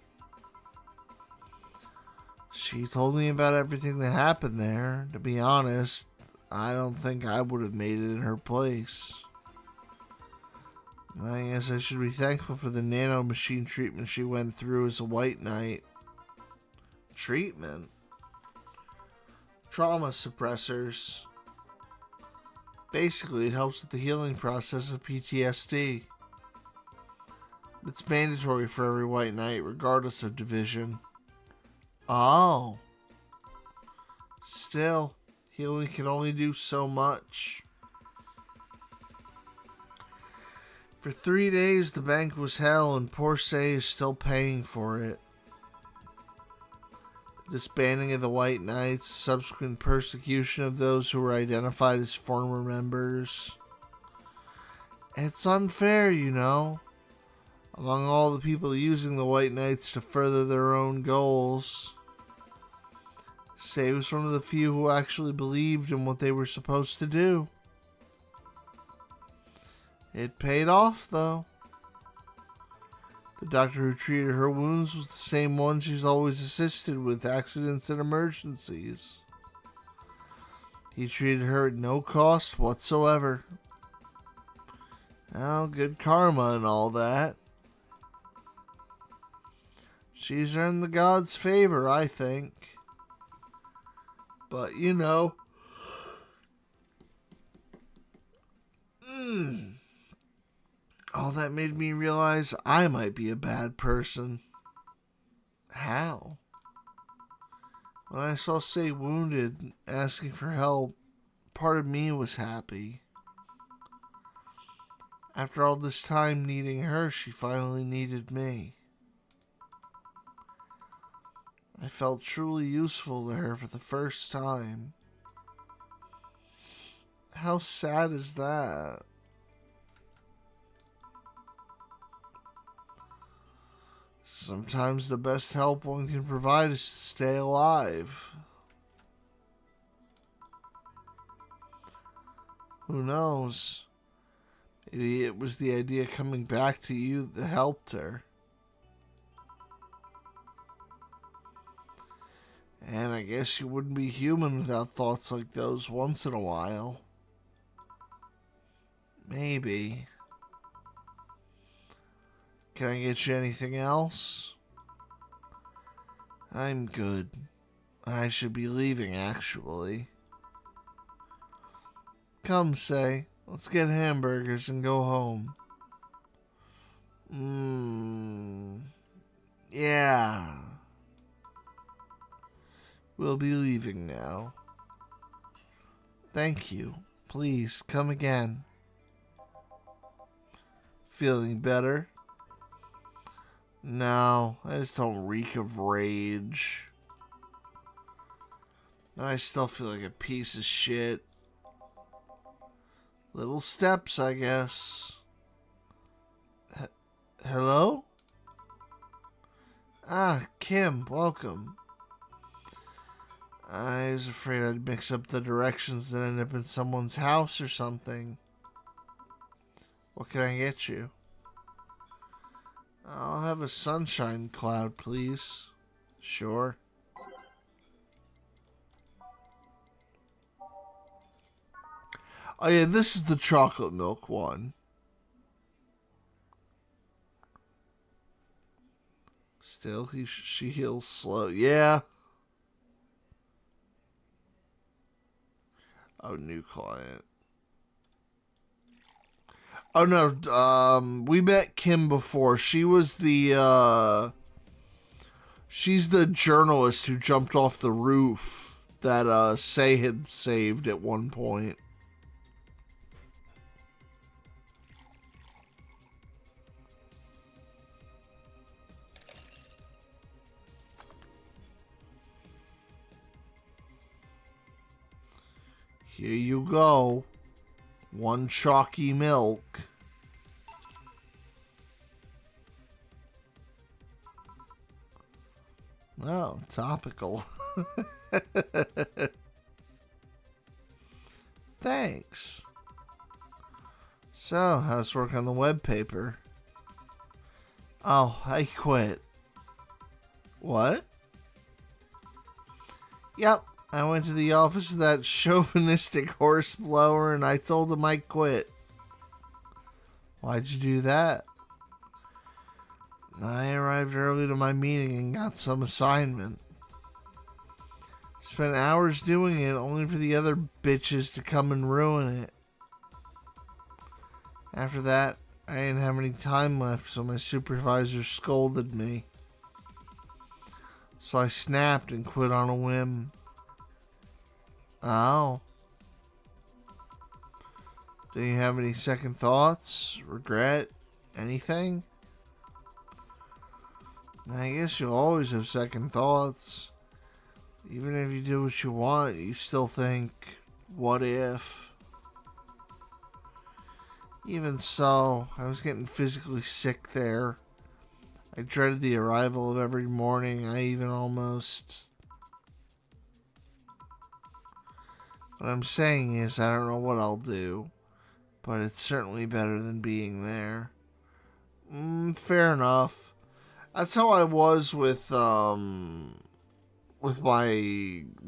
[SPEAKER 3] She told me about everything that happened there. To be honest, I don't think I would have made it in her place. I guess I should be thankful for the nano machine treatment she went through as a white knight. Treatment? Trauma suppressors. Basically, it helps with the healing process of PTSD. It's mandatory for every white knight, regardless of division. Oh. Still, healing can only do so much. For 3 days, the bank was hell, and poor Say is still paying for it. Disbanding of the White Knights, subsequent persecution of those who were identified as former members. It's unfair, you know. Among all the people using the White Knights to further their own goals, Say was one of the few who actually believed in what they were supposed to do. It paid off, though. The doctor who treated her wounds was the same one she's always assisted with accidents and emergencies. He treated her at no cost whatsoever. Well, good karma and all that. She's earned the gods' favor, I think. But, you know. All that made me realize I might be a bad person. How? When I saw Say wounded, asking for help, part of me was happy. After all this time needing her, she finally needed me. I felt truly useful to her for the first time. How sad is that? Sometimes the best help one can provide is to stay alive. Who knows? Maybe it was the idea coming back to you that helped her. And I guess you wouldn't be human without thoughts like those once in a while. Maybe. Can I get you anything else? I'm good. I should be leaving, actually. Come, Say. Let's get hamburgers and go home. Yeah. We'll be leaving now. Thank you. Please, come again. Feeling better? No, I just don't reek of rage. But I still feel like a piece of shit. Little steps, I guess. Hello? Ah, Kim, welcome. I was afraid I'd mix up the directions and end up in someone's house or something. What can I get you? I'll have a sunshine cloud, please. Sure. Oh yeah, this is the chocolate milk one. Still, she heals slow. Yeah. Oh, new client. Oh no, we met Kim before. She was she's the journalist who jumped off the roof that Say had saved at one point. Here you go. One chalky milk. Oh, topical. Thanks. So, how's work on the web paper? Oh, I quit. What? Yep. I went to the office of that chauvinistic horseblower and I told him I quit. Why'd you do that? I arrived early to my meeting and got some assignment. Spent hours doing it only for the other bitches to come and ruin it. After that, I didn't have any time left, so my supervisor scolded me. So I snapped and quit on a whim. Oh. Do you have any second thoughts? Regret? Anything? I guess you'll always have second thoughts. Even if you do what you want, you still think, what if? Even so, I was getting physically sick there. I dreaded the arrival of every morning. I even almost... What I'm saying is, I don't know what I'll do, but it's certainly better than being there. Fair enough. That's how I was with my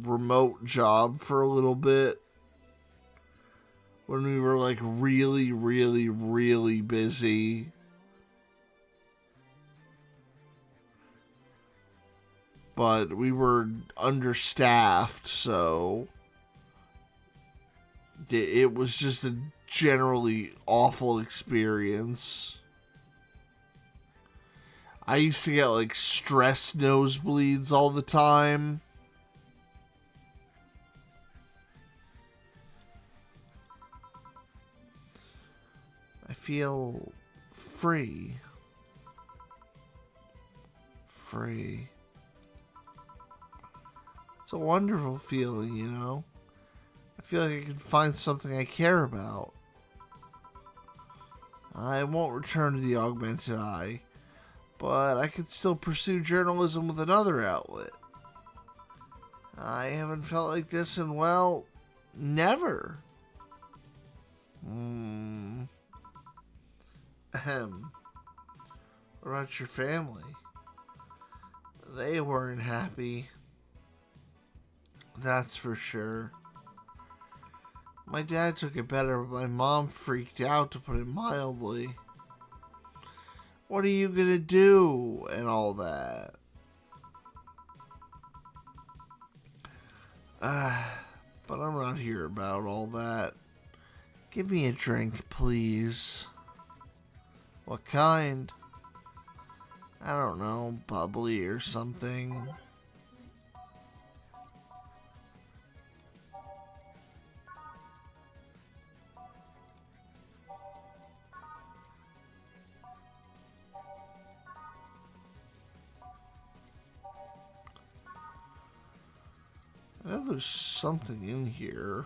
[SPEAKER 3] remote job for a little bit. When we were like really, really, really busy. But we were understaffed, so it was just a generally awful experience. I used to get like stress nosebleeds all the time. I feel free. Free. It's a wonderful feeling, you know? I feel like I can find something I care about. I won't return to the augmented eye, but I could still pursue journalism with another outlet. I haven't felt like this in, well, never. Ahem. What about your family? They weren't happy. That's for sure. My dad took it better, but my mom freaked out, to put it mildly. What are you gonna do? And all that. But I'm not here about all that. Give me a drink, please. What kind? I don't know, bubbly or something. I know there's something in here.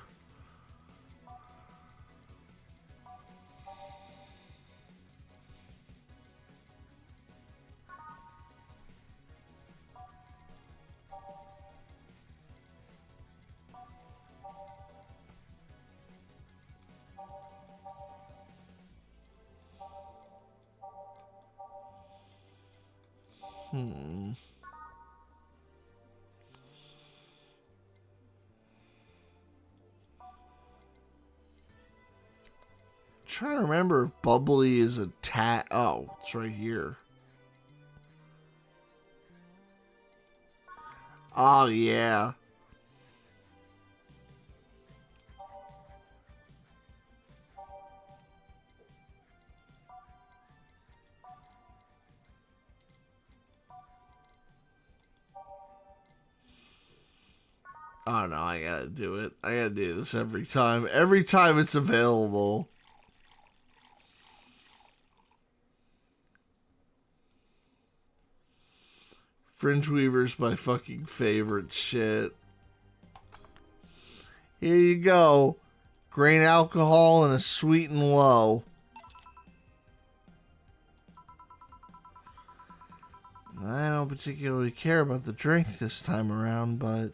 [SPEAKER 3] Trying to remember if bubbly is a tat. Oh, it's right here. Oh, yeah. Oh, no, I gotta do it. I gotta do this every time. Every time it's available. Fringe Weaver's my fucking favorite shit. Here you go. Grain alcohol and a sweet and low. I don't particularly care about the drink this time around, but...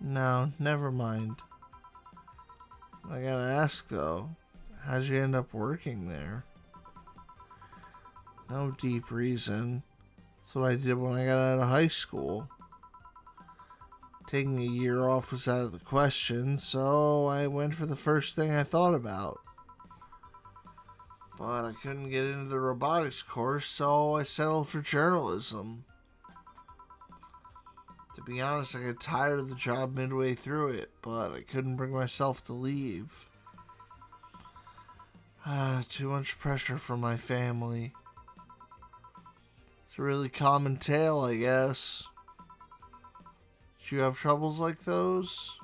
[SPEAKER 3] No, never mind. I gotta ask, though. How'd you end up working there? No deep reason. That's what I did when I got out of high school. Taking a year off was out of the question, so I went for the first thing I thought about. But I couldn't get into the robotics course, so I settled for journalism. To be honest, I got tired of the job midway through it, but I couldn't bring myself to leave. Too much pressure from my family. It's a really common tale, I guess. Did you have troubles like those?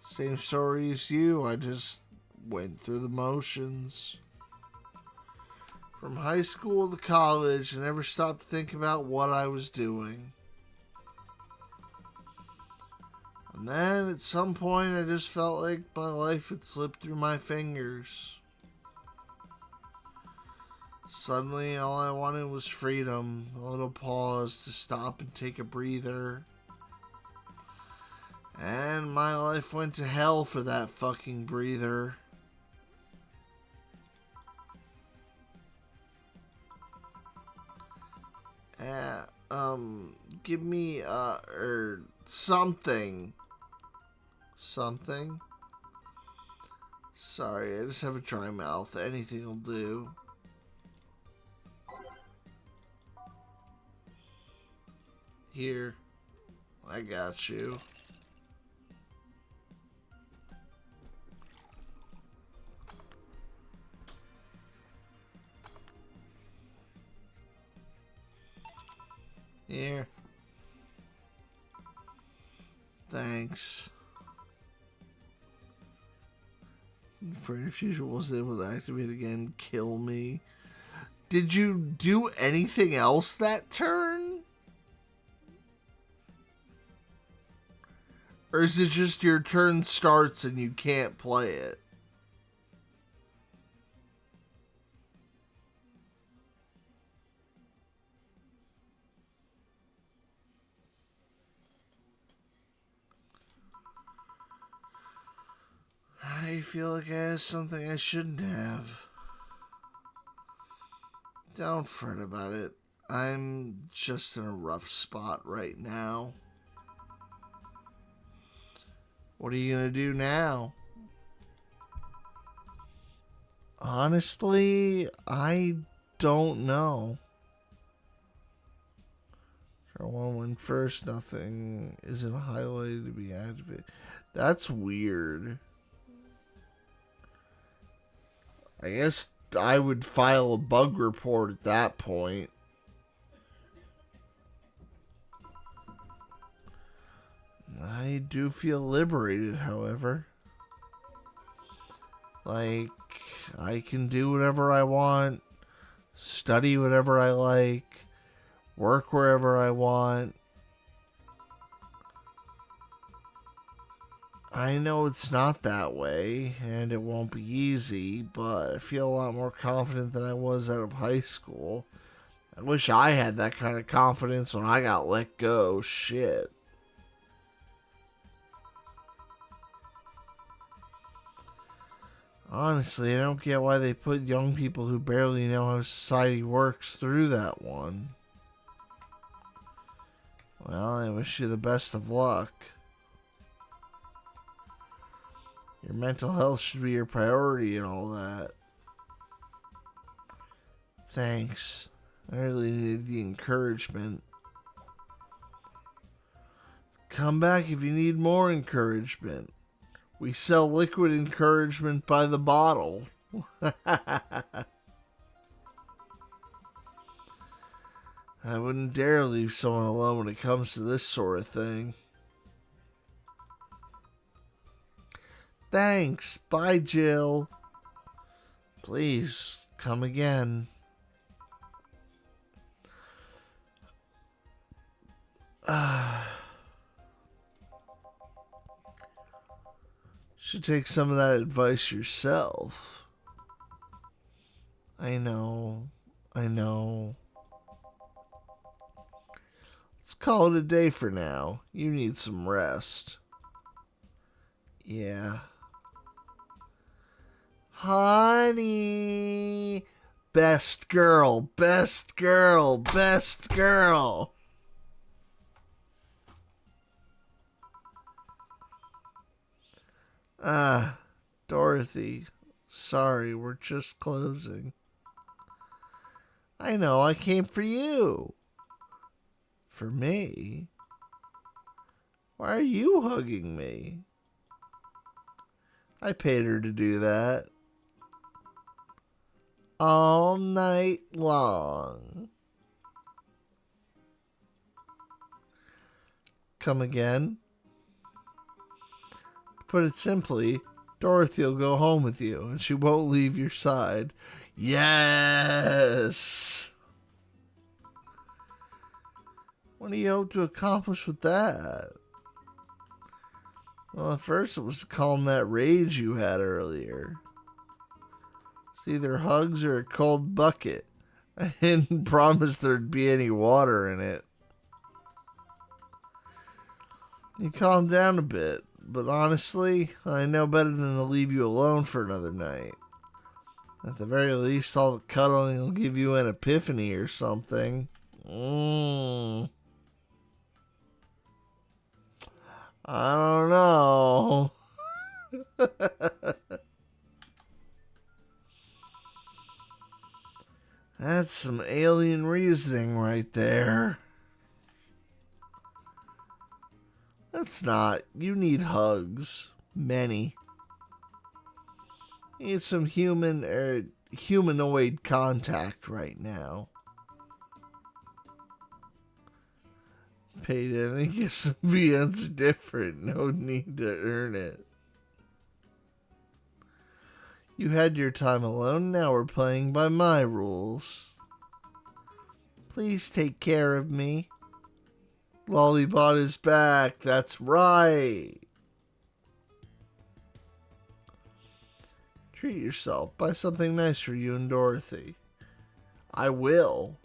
[SPEAKER 3] Same story as you, I just went through the motions. From high school to college, I never stopped to think about what I was doing. And then at some point I just felt like my life had slipped through my fingers. Suddenly all I wanted was freedom, a little pause to stop and take a breather. And my life went to hell for that fucking breather. Give me, something. Something? Sorry, I just have a dry mouth. Anything will do. Here. I got you. Here. Thanks. Afraid if Fusion wasn't able to activate again, kill me. Did you do anything else that turn? Or is it just your turn starts and you can't play it? I feel like I have something I shouldn't have. Don't fret about it. I'm just in a rough spot right now. What are you gonna do now? Honestly, I don't know. Or one went first, nothing isn't highlighted to be activated. That's weird. I guess I would file a bug report at that point. I do feel liberated, however. Like, I can do whatever I want, study whatever I like, work wherever I want. I know it's not that way, and it won't be easy, but I feel a lot more confident than I was out of high school. I wish I had that kind of confidence when I got let go. Shit. Honestly, I don't get why they put young people who barely know how society works through that one. Well, I wish you the best of luck. Your mental health should be your priority and all that. Thanks. I really needed the encouragement. Come back if you need more encouragement. We sell liquid encouragement by the bottle. I wouldn't dare leave someone alone when it comes to this sort of thing. Thanks. Bye, Jill. Please, come again. Should take some of that advice yourself. I know. Let's call it a day for now. You need some rest. Yeah. Honey. Best girl. Dorothy. Sorry, we're just closing. I know, I came for you. For me? Why are you hugging me? I paid her to do that. All night long. Come again? Put it simply, Dorothy will go home with you, and she won't leave your side. Yes! What do you hope to accomplish with that? Well, at first it was to calm that rage you had earlier. It's either hugs or a cold bucket. I didn't promise there'd be any water in it. You calmed down a bit, but honestly, I know better than to leave you alone for another night. At the very least, all the cuddling will give you an epiphany or something. I don't know. That's some alien reasoning right there. That's not. You need hugs. Many. You need some humanoid contact right now. Paid in. I guess VNs are different. No need to earn it. You had your time alone. Now we're playing by my rules. Please take care of me. Lollybot is back. That's right. Treat yourself. Buy something nice for you and Dorothy. I will.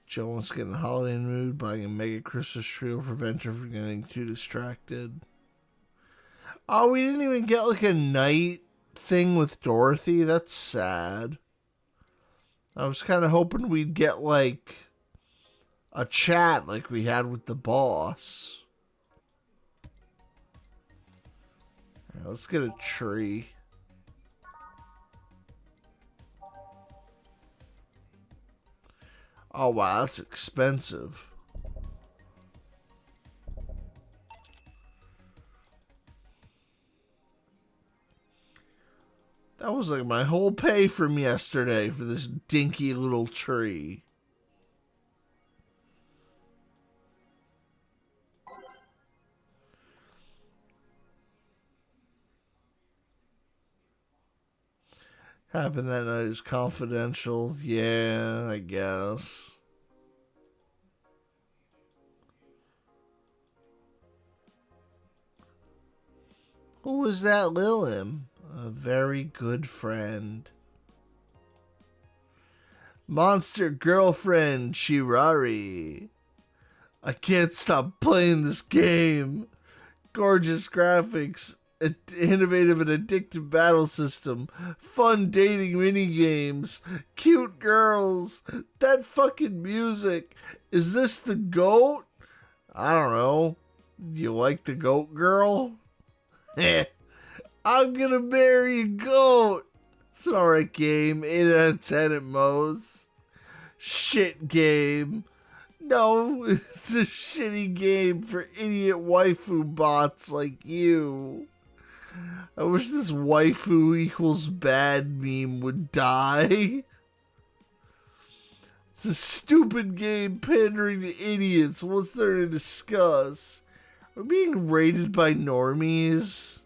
[SPEAKER 3] Jill wants to get in the holiday mood. Buying a mega Christmas tree will prevent her from getting too distracted. Oh, we didn't even get like a night thing with Dorothy. That's sad. I was kind of hoping we'd get like a chat like we had with the boss. All right, let's get a tree. Oh, wow, that's expensive. That was like my whole pay from yesterday for this dinky little tree. Happened that night is confidential. Yeah, I guess. Who was that, Lilim? A very good friend. Monster girlfriend, Shirari. I can't stop playing this game. Gorgeous graphics, innovative and addictive battle system, fun dating minigames, cute girls, that fucking music. Is this the GOAT? I don't know. You like the GOAT girl? I'm gonna marry a GOAT. It's an alright game. 8 out of 10 at most. Shit game. No, it's a shitty game for idiot waifu bots like you. I wish this waifu equals bad meme would die. It's a stupid game pandering to idiots. What's there to discuss? We're being raided by normies.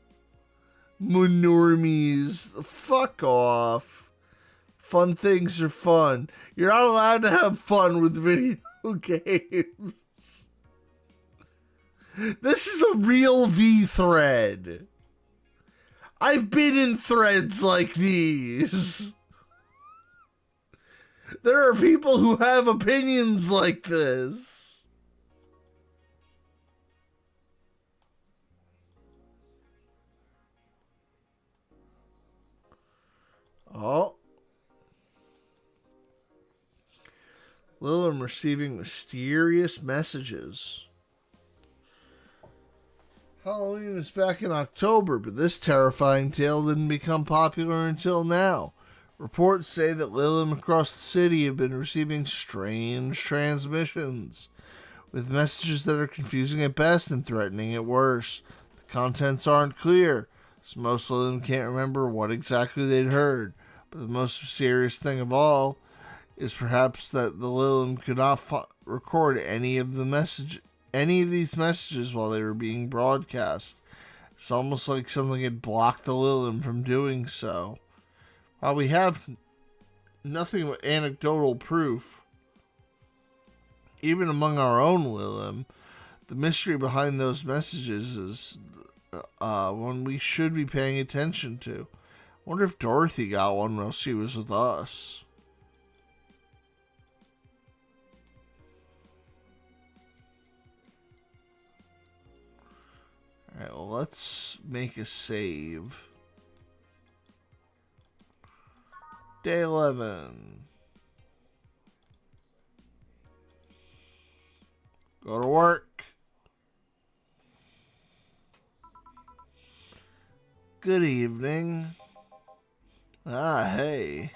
[SPEAKER 3] Normies. Fuck off. Fun things are fun. You're not allowed to have fun with video games. This is a real V thread. I've been in threads like these. There are people who have opinions like this. Oh. Lilim receiving mysterious messages. Halloween is back in October, but this terrifying tale didn't become popular until now. Reports say that Lilim across the city have been receiving strange transmissions, with messages that are confusing at best and threatening at worst. The contents aren't clear, so most Lilim can't remember what exactly they'd heard. But the most serious thing of all is perhaps that the Lilim could not record any of these messages while they were being broadcast. It's almost like something had blocked the Lilim from doing so. While we have nothing but anecdotal proof, even among our own Lilim, the mystery behind those messages is one we should be paying attention to. I wonder if Dorothy got one while she was with us. Alright, well, let's make a save. Day 11. Go to work. Good evening. Ah, hey.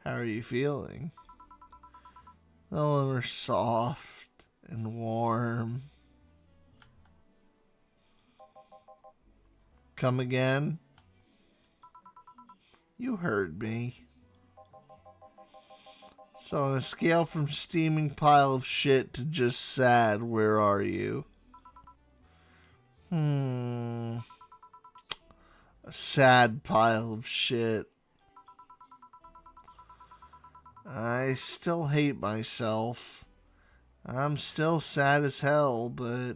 [SPEAKER 3] How are you feeling? All of them are soft and warm. Come again? You heard me. So on a scale from steaming pile of shit to just sad, where are you? A sad pile of shit. I still hate myself. I'm still sad as hell, but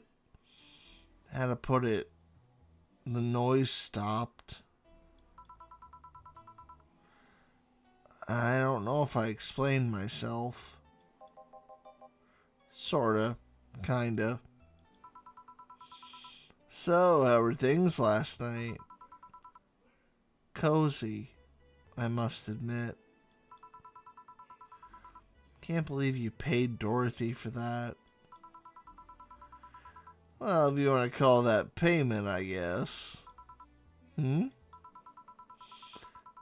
[SPEAKER 3] how to put it? The noise stopped. I don't know if I explained myself. Sorta. Kinda. So, how were things last night? Cozy, I must admit. Can't believe you paid Dorothy for that. Well, if you want to call that payment, I guess.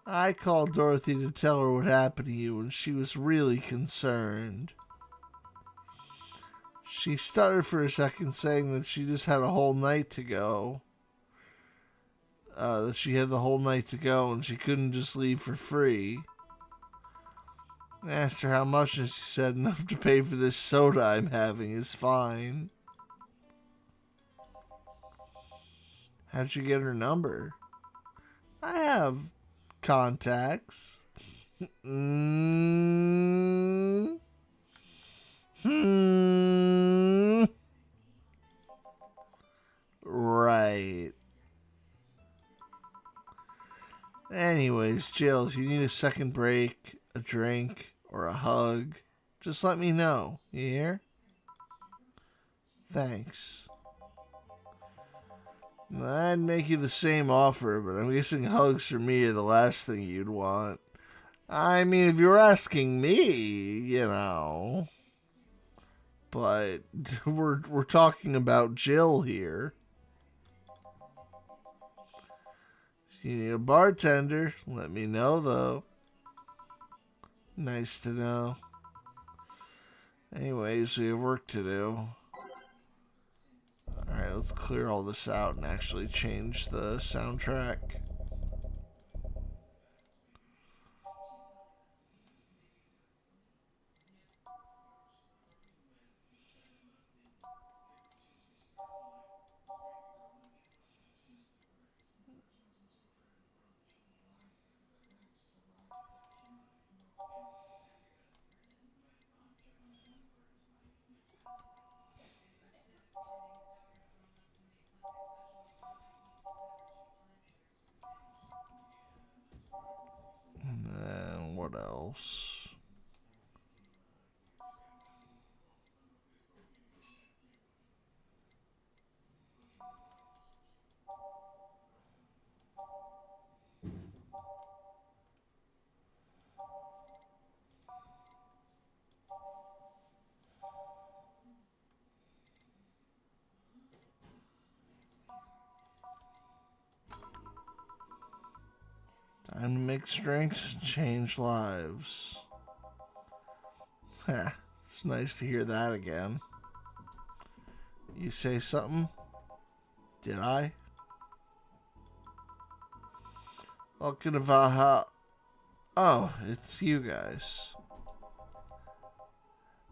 [SPEAKER 3] I called Dorothy to tell her what happened to you, and she was really concerned. She stuttered for a second, saying that she just had a whole night to go. That she had the whole night to go, and she couldn't just leave for free. I asked her how much, and she said enough to pay for this soda I'm having is fine. How'd you get her number? I have contacts. Right. Anyways, Jill, if you need a second break, a drink, or a hug, just let me know. You hear? Thanks. I'd make you the same offer, but I'm guessing hugs for me are the last thing you'd want. I mean, if you're asking me, you know. But we're talking about Jill here. If you need a bartender, let me know, though. Nice to know. Anyways, we have work to do. Alright, let's clear all this out and actually change the soundtrack. And what else? Time to mix drinks and change lives. Heh, it's nice to hear that again. You say something? Did I? Welcome to Valhalla. Oh, it's you guys.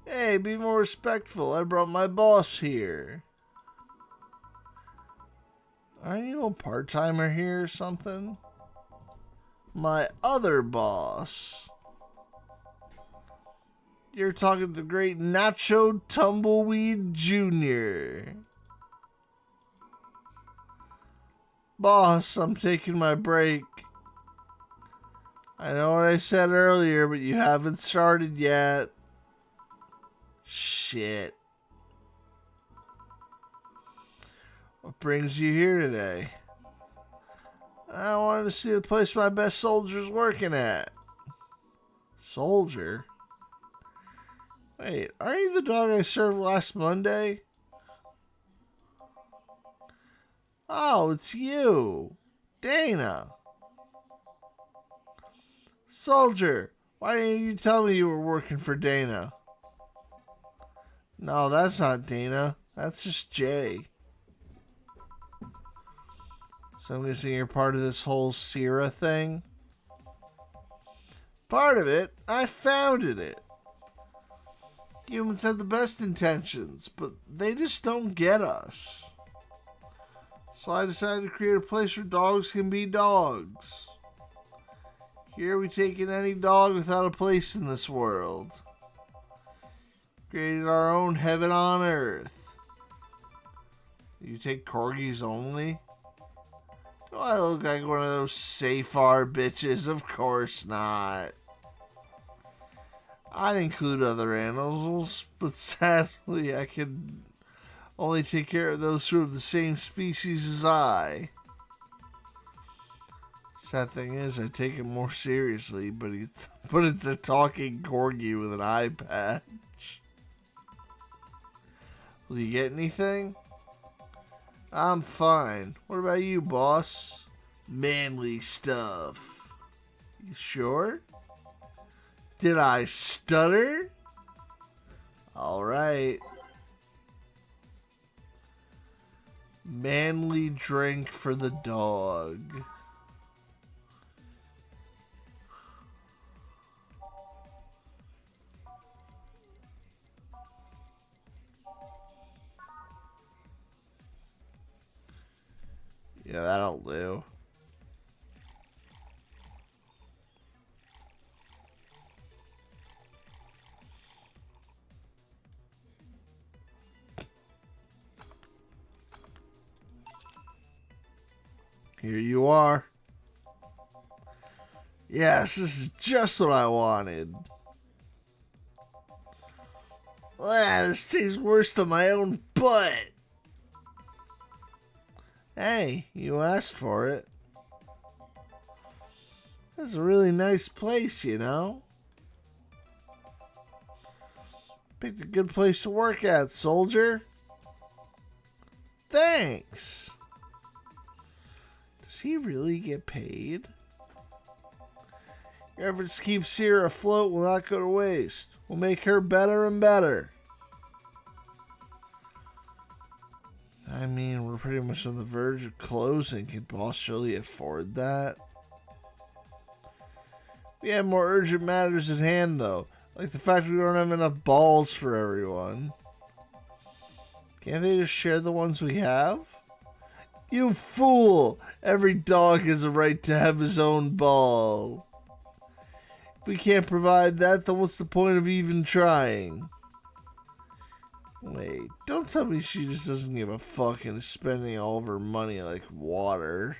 [SPEAKER 3] Hey, be more respectful. I brought my boss here. Aren't you a part-timer here or something? My other boss. You're talking to the great Nacho Tumbleweed Jr. Boss, I'm taking my break. I know what I said earlier, but you haven't started yet. Shit. What brings you here today? I wanted to see the place my best soldier's working at. Soldier? Wait, aren't you the dog I served last Monday? Oh, it's you. Dana. Soldier, why didn't you tell me you were working for Dana? No, that's not Dana. That's just Jay. So I'm guessing you're part of this whole Sierra thing? Part of it? I founded it. Humans have the best intentions, but they just don't get us. So I decided to create a place where dogs can be dogs. Here we take in any dog without a place in this world. Created our own heaven on earth. You take corgis only? Do I look like one of those Safar bitches? Of course not. I'd include other animals, but sadly I can only take care of those who are of the same species as I. Sad thing is, I take it more seriously, but it's a talking corgi with an eye patch. Will you get anything? I'm fine. What about you, boss? Manly stuff. You sure? Did I stutter? All right. Manly drink for the dog. Yeah, that'll do. Here you are. Yes, this is just what I wanted. This tastes worse than my own butt. Hey, you asked for it. That's a really nice place, you know. Picked a good place to work at, soldier. Thanks. Does he really get paid? Your efforts to keep Seelie afloat will not go to waste. We'll make her better and better. I mean, we're pretty much on the verge of closing. Can boss really afford that? We have more urgent matters at hand, though. Like the fact we don't have enough balls for everyone. Can't they just share the ones we have? You fool! Every dog has a right to have his own ball. If we can't provide that, then what's the point of even trying? Wait, don't tell me she just doesn't give a fuck and is spending all of her money like water.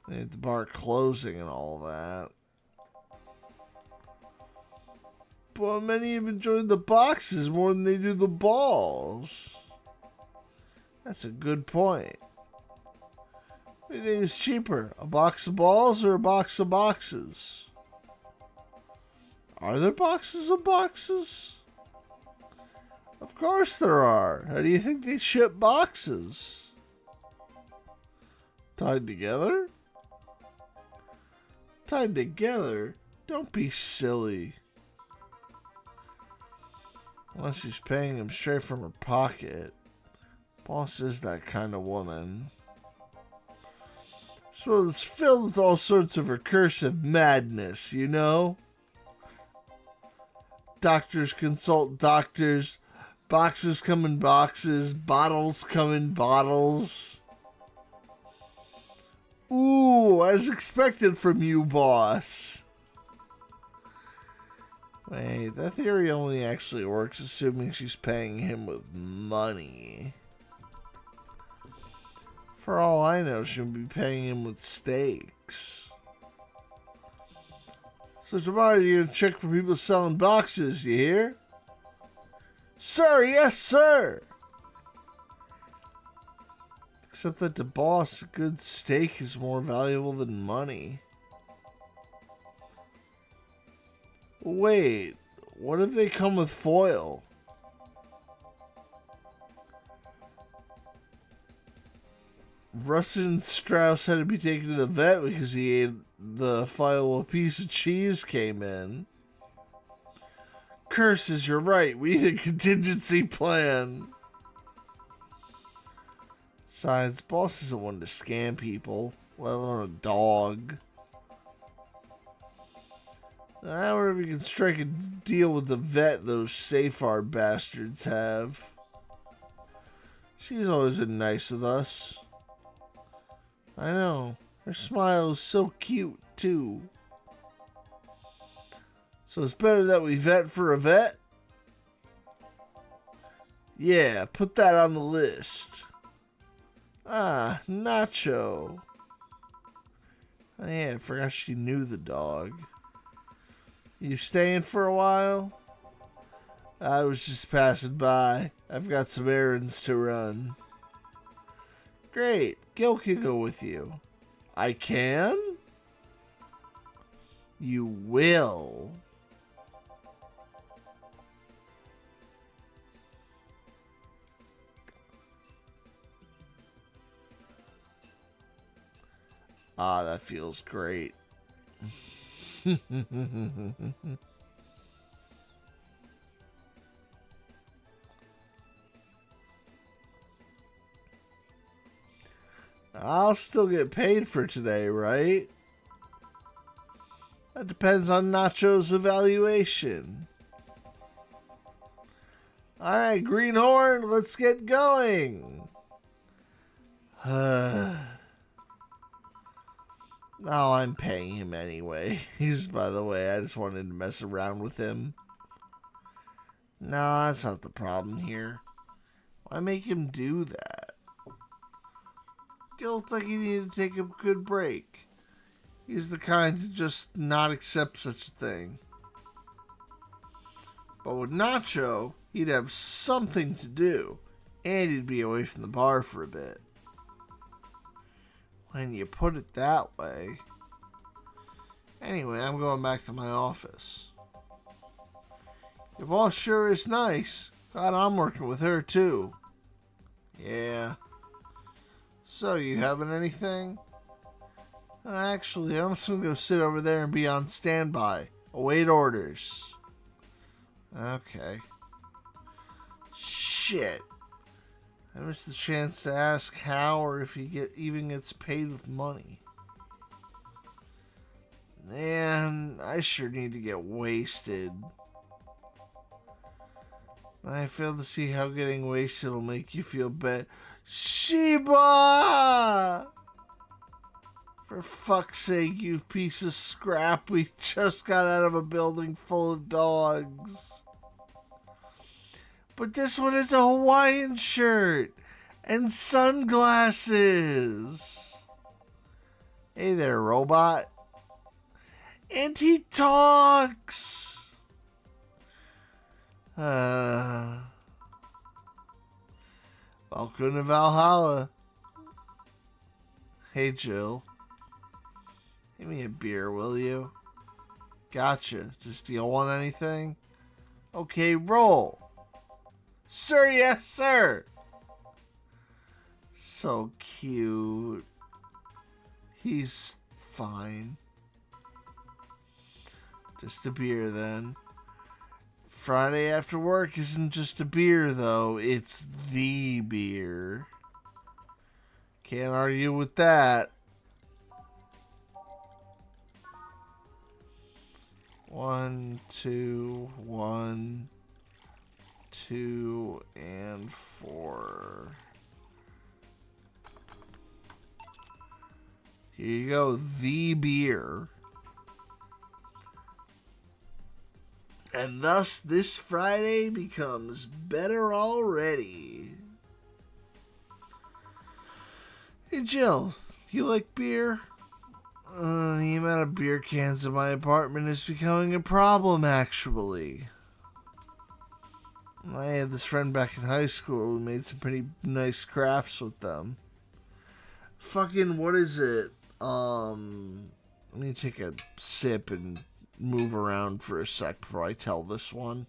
[SPEAKER 3] And the bar closing and all that. But many have enjoyed the boxes more than they do the balls. That's a good point. What do you think is cheaper, a box of balls or a box of boxes? Are there boxes of boxes? Of course there are. How do you think they ship boxes? Tied together? Tied together? Don't be silly. Unless she's paying him straight from her pocket. Boss is that kind of woman. So it's filled with all sorts of recursive madness, you know? Doctors consult doctors. Boxes come in boxes. Bottles come in bottles. Ooh, as expected from you, boss. Wait, that theory only actually works assuming she's paying him with money. For all I know, she'll be paying him with steaks. So tomorrow you're gonna check for people selling boxes, you hear? Sir, yes, sir! Except that to boss, a good steak is more valuable than money. Wait, what if they come with foil? Rustin Strauss had to be taken to the vet because he ate the file a piece of cheese came in. Curses, you're right. We need a contingency plan. Besides, boss isn't one to scam people, let alone a dog. I wonder if we can strike a deal with the vet those Safar bastards have. She's always been nice with us. I know. Her smile is so cute, too. So it's better that we vet for a vet? Yeah, put that on the list. Ah, Nacho. Oh yeah, I forgot she knew the dog. You staying for a while? I was just passing by. I've got some errands to run. Great. Gil can go with you. I can? You will. Ah, that feels great. I'll still get paid for today, right? That depends on Nacho's evaluation. Alright, Greenhorn, let's get going. No, I'm paying him anyway. He's, by the way, I just wanted to mess around with him. No, that's not the problem here. Why make him do that? He looked like he needed to take a good break. He's the kind to just not accept such a thing. But with Nacho, he'd have something to do, and he'd be away from the bar for a bit. When you put it that way. Anyway, I'm going back to my office. Your boss sure is nice. Glad I'm working with her too. Yeah. So, you having anything? Actually, I'm just gonna go sit over there and be on standby. Await orders. Okay. Shit. I missed the chance to ask how or if he even gets paid with money. Man, I sure need to get wasted. I fail to see how getting wasted will make you feel better. Sheba! For fuck's sake, you piece of scrap. We just got out of a building full of dogs. But this one is a Hawaiian shirt and sunglasses. Hey there, robot. And he talks. Welcome to Valhalla. Hey, Jill. Give me a beer, will you? Gotcha. Just do you want anything? Okay, roll. Sir, yes, sir. So cute. He's fine. Just a beer, then. Friday after work isn't just a beer, though. It's the beer. Can't argue with that. 1, 2, 1, 2, and 4. Here you go, the beer. And thus, this Friday becomes better already. Hey, Jill, do you like beer? The amount of beer cans in my apartment is becoming a problem, actually. I had this friend back in high school who made some pretty nice crafts with them. Fucking, what is it? Let me take a sip and move around for a sec before I tell this one.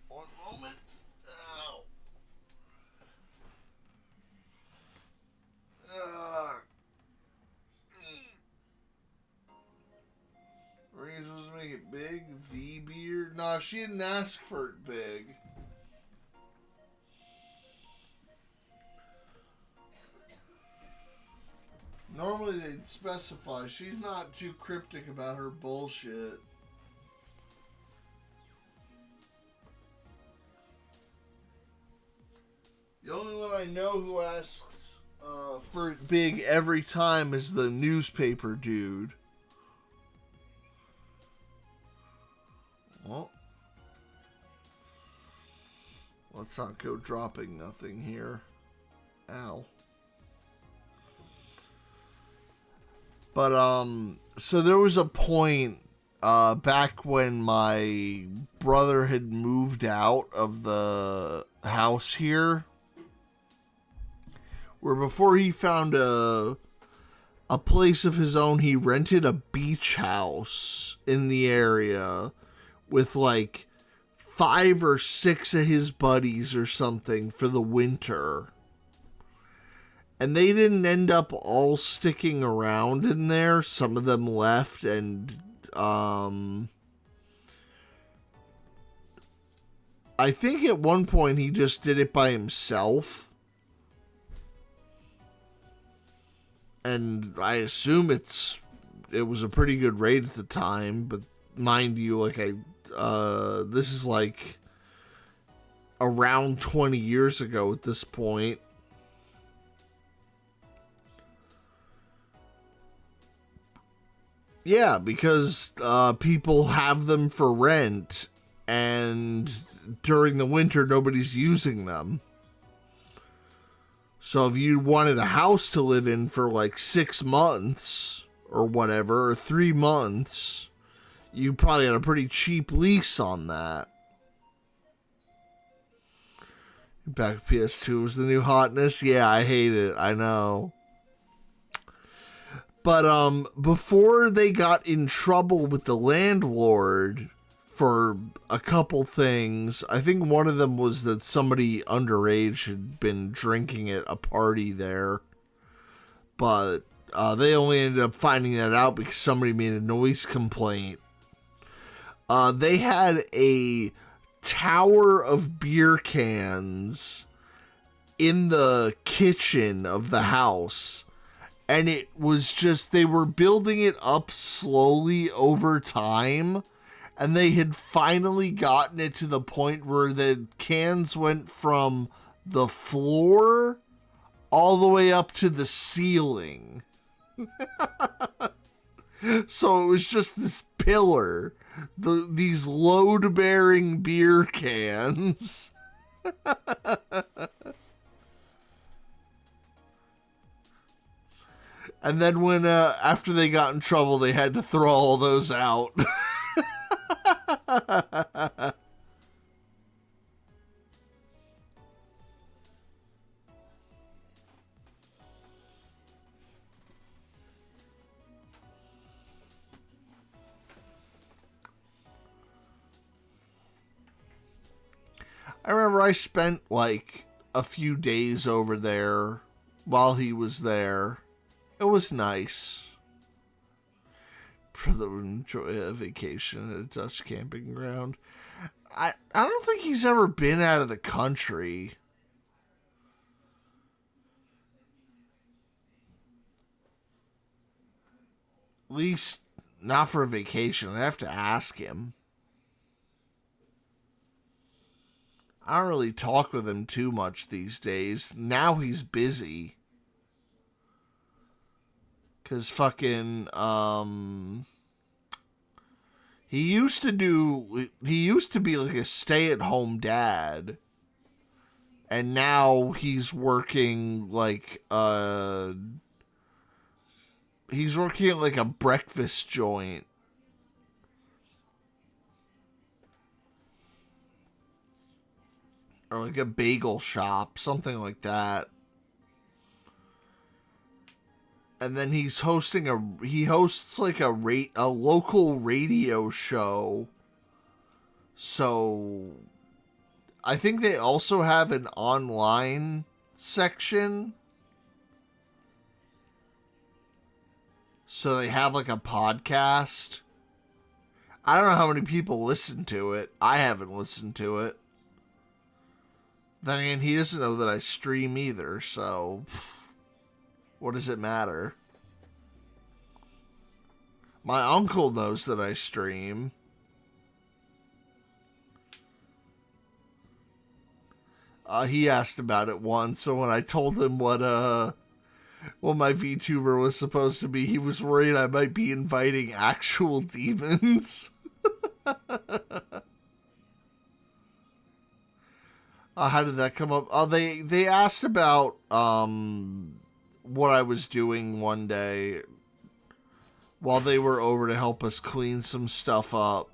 [SPEAKER 3] One moment. Ow. Were you supposed to make it big? The beer? Nah, she didn't ask for it big. Normally they'd specify. She's not too cryptic about her bullshit. The only one I know who asks for it big every time is the newspaper dude. Well, let's not go dropping nothing here. Ow. But, so there was a point, back when my brother had moved out of the house here, where before he found a a place of his own. He rented a beach house in the area with like 5 or 6 of his buddies or something for the winter. And they didn't end up all sticking around in there. Some of them left, and I think at one point he just did it by himself. And I assume it was a pretty good rate at the time, but mind you, like this is like around 20 years ago at this point. Yeah, because people have them for rent, and during the winter nobody's using them. So if you wanted a house to live in for like 6 months or whatever, or 3 months, you probably had a pretty cheap lease on that. Back to PS2 was the new hotness. Yeah, I hate it. I know. But before they got in trouble with the landlord for a couple things, I think one of them was that somebody underage had been drinking at a party there. But they only ended up finding that out because somebody made a noise complaint. They had a tower of beer cans in the kitchen of the house. And it was just, they were building it up slowly over time. And they had finally gotten it to the point where the cans went from the floor all the way up to the ceiling. So it was just this pillar. These load-bearing beer cans. And then when, after they got in trouble, they had to throw all those out. I remember I spent, like, a few days over there while he was there. It was nice. Brother would enjoy a vacation at a Dutch camping ground. I don't think he's ever been out of the country. At least not for a vacation. I have to ask him. I don't really talk with him too much these days. Now he's busy. 'Cause fucking, he used to be like a stay-at-home dad. And now he's working like, he's working at like a breakfast joint. Or like a bagel shop, something like that. And then he hosts like a local radio show. So I think they also have an online section. So they have like a podcast. I don't know how many people listen to it. I haven't listened to it. Then again, he doesn't know that I stream either, so what does it matter? My uncle knows that I stream. He asked about it once, so when I told him what my VTuber was supposed to be, he was worried I might be inviting actual demons. How did that come up? They asked about what I was doing one day while they were over to help us clean some stuff up.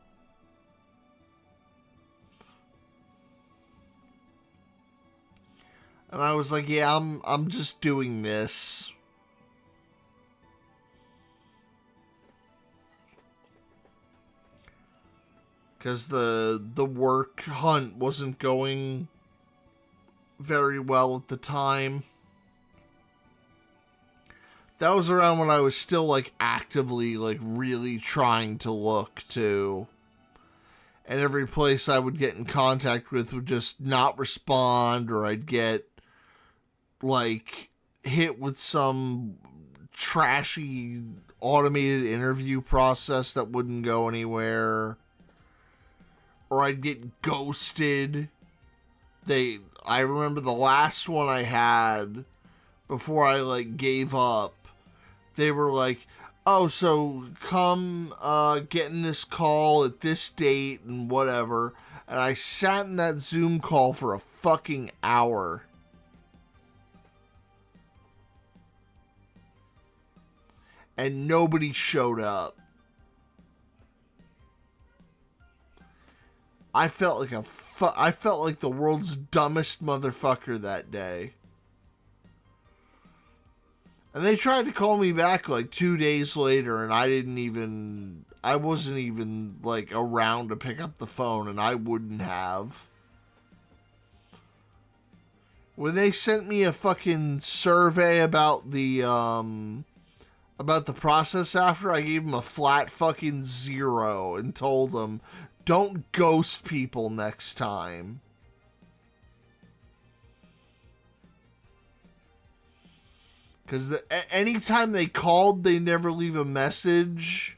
[SPEAKER 3] And I was like, yeah, I'm just doing this. because the work hunt wasn't going very well at the time. That was around when I was still, like, actively, like, really trying to look, too. And every place I would get in contact with would just not respond, or I'd get, like, hit with some trashy automated interview process that wouldn't go anywhere. Or I'd get ghosted. I remember the last one I had before I, like, gave up. They were like, oh, so come get in this call at this date and whatever. And I sat in that Zoom call for a fucking hour. And nobody showed up. I felt like the world's dumbest motherfucker that day. And they tried to call me back like 2 days later, and I wasn't even like around to pick up the phone, and I wouldn't have. When they sent me a fucking survey about the process after, I gave them a flat fucking 0 and told them, don't ghost people next time. Because anytime they called, they never leave a message.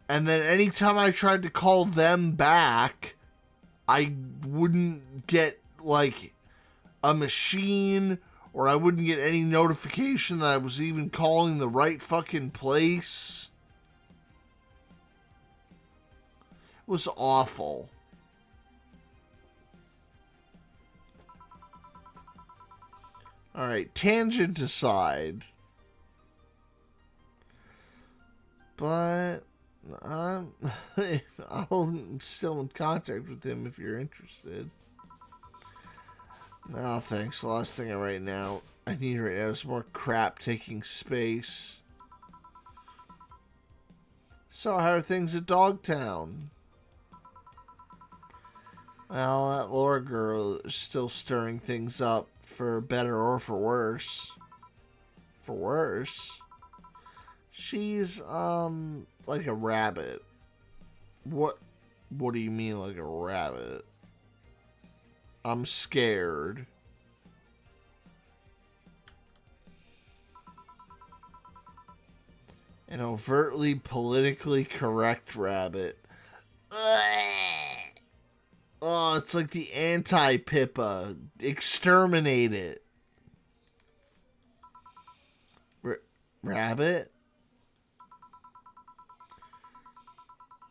[SPEAKER 3] And then anytime I tried to call them back, I wouldn't get, like, a machine, or I wouldn't get any notification that I was even calling the right fucking place. It was awful. Alright, tangent aside. But I'm still in contact with him if you're interested. No, thanks. The last thing I need right now is more crap taking space. So, how are things at Dogtown? Well, that Laura girl is still stirring things up, for better or for worse. For worse? She's, like a rabbit. What do you mean, like a rabbit? I'm scared. An overtly politically correct rabbit. Oh, it's like the anti-Pippa. Exterminate it. Rabbit?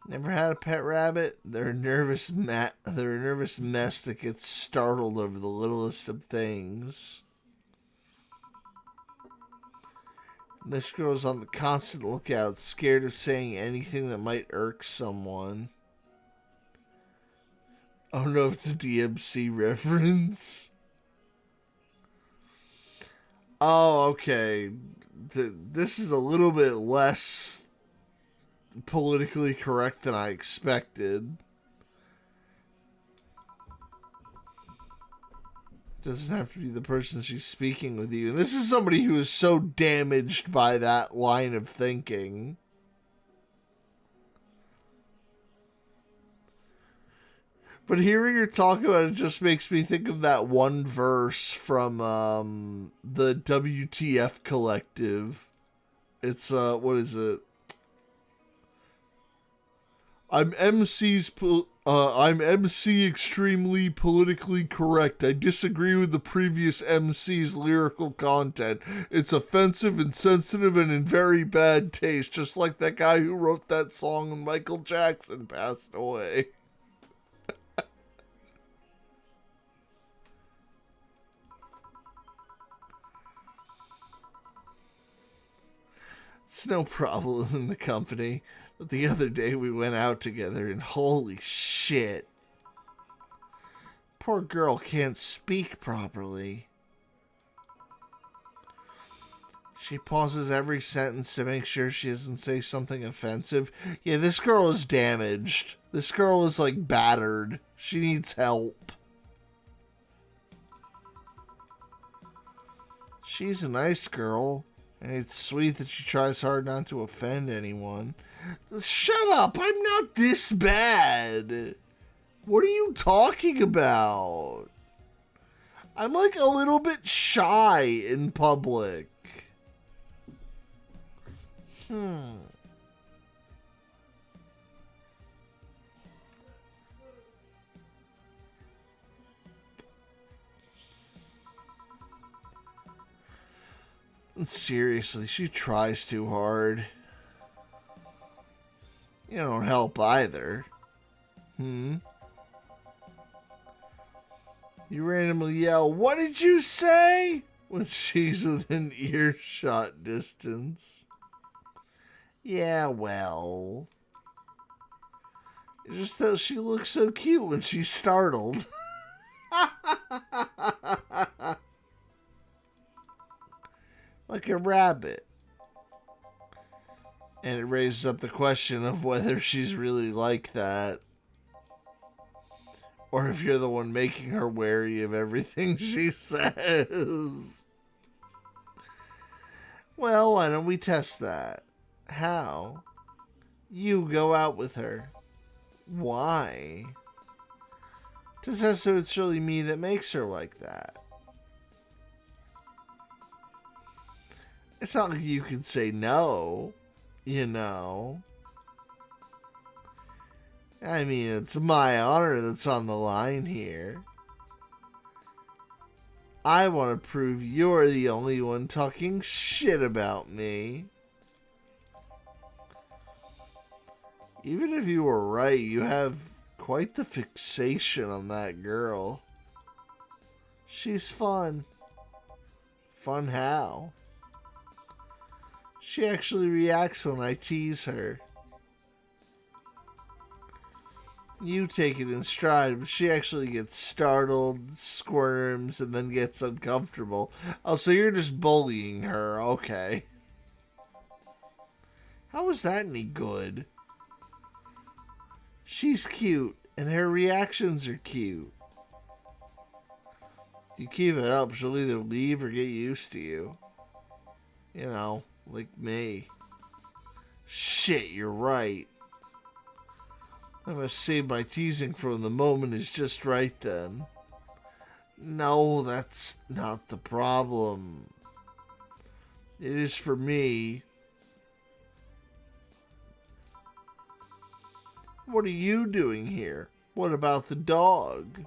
[SPEAKER 3] Never had a pet rabbit? They're a nervous mess that gets startled over the littlest of things. This girl's on the constant lookout, scared of saying anything that might irk someone. Oh no, it's a DMC reference. Oh, okay. This is a little bit less politically correct than I expected. Doesn't have to be the person she's speaking with you. And this is somebody who is so damaged by that line of thinking. But hearing her talk about it just makes me think of that one verse from the WTF Collective. It's, what is it? I'm MC extremely politically correct. I disagree with the previous MC's lyrical content. It's offensive, insensitive, and in very bad taste, just like that guy who wrote that song when Michael Jackson passed away. It's no problem in the company. But the other day we went out together and holy shit. Poor girl can't speak properly. She pauses every sentence to make sure she doesn't say something offensive. Yeah, this girl is damaged. This girl is, like, battered. She needs help. She's a nice girl, and it's sweet that she tries hard not to offend anyone. Shut up! I'm not this bad! What are you talking about? I'm, like, a little bit shy in public. Seriously, she tries too hard. You don't help either. You randomly yell, "What did you say?" when she's within earshot distance. Yeah, well. It's just that she looks so cute when she's startled. Like a rabbit. And it raises up the question of whether she's really like that. Or if you're the one making her wary of everything she says. Well, why don't we test that? How? You go out with her. Why? To test if it's really me that makes her like that. It's not like you can say no, you know. I mean, it's my honor that's on the line here. I want to prove you're the only one talking shit about me. Even if you were right, you have quite the fixation on that girl. She's fun. Fun how? She actually reacts when I tease her. You take it in stride, but she actually gets startled, squirms, and then gets uncomfortable. Oh, so you're just bullying her. Okay. How is that any good? She's cute, and her reactions are cute. If you keep it up, she'll either leave or get used to you. You know, like me. Shit, you're right. I must save my teasing for when the moment is just right then. No, that's not the problem. It is for me. What are you doing here? What about the dog?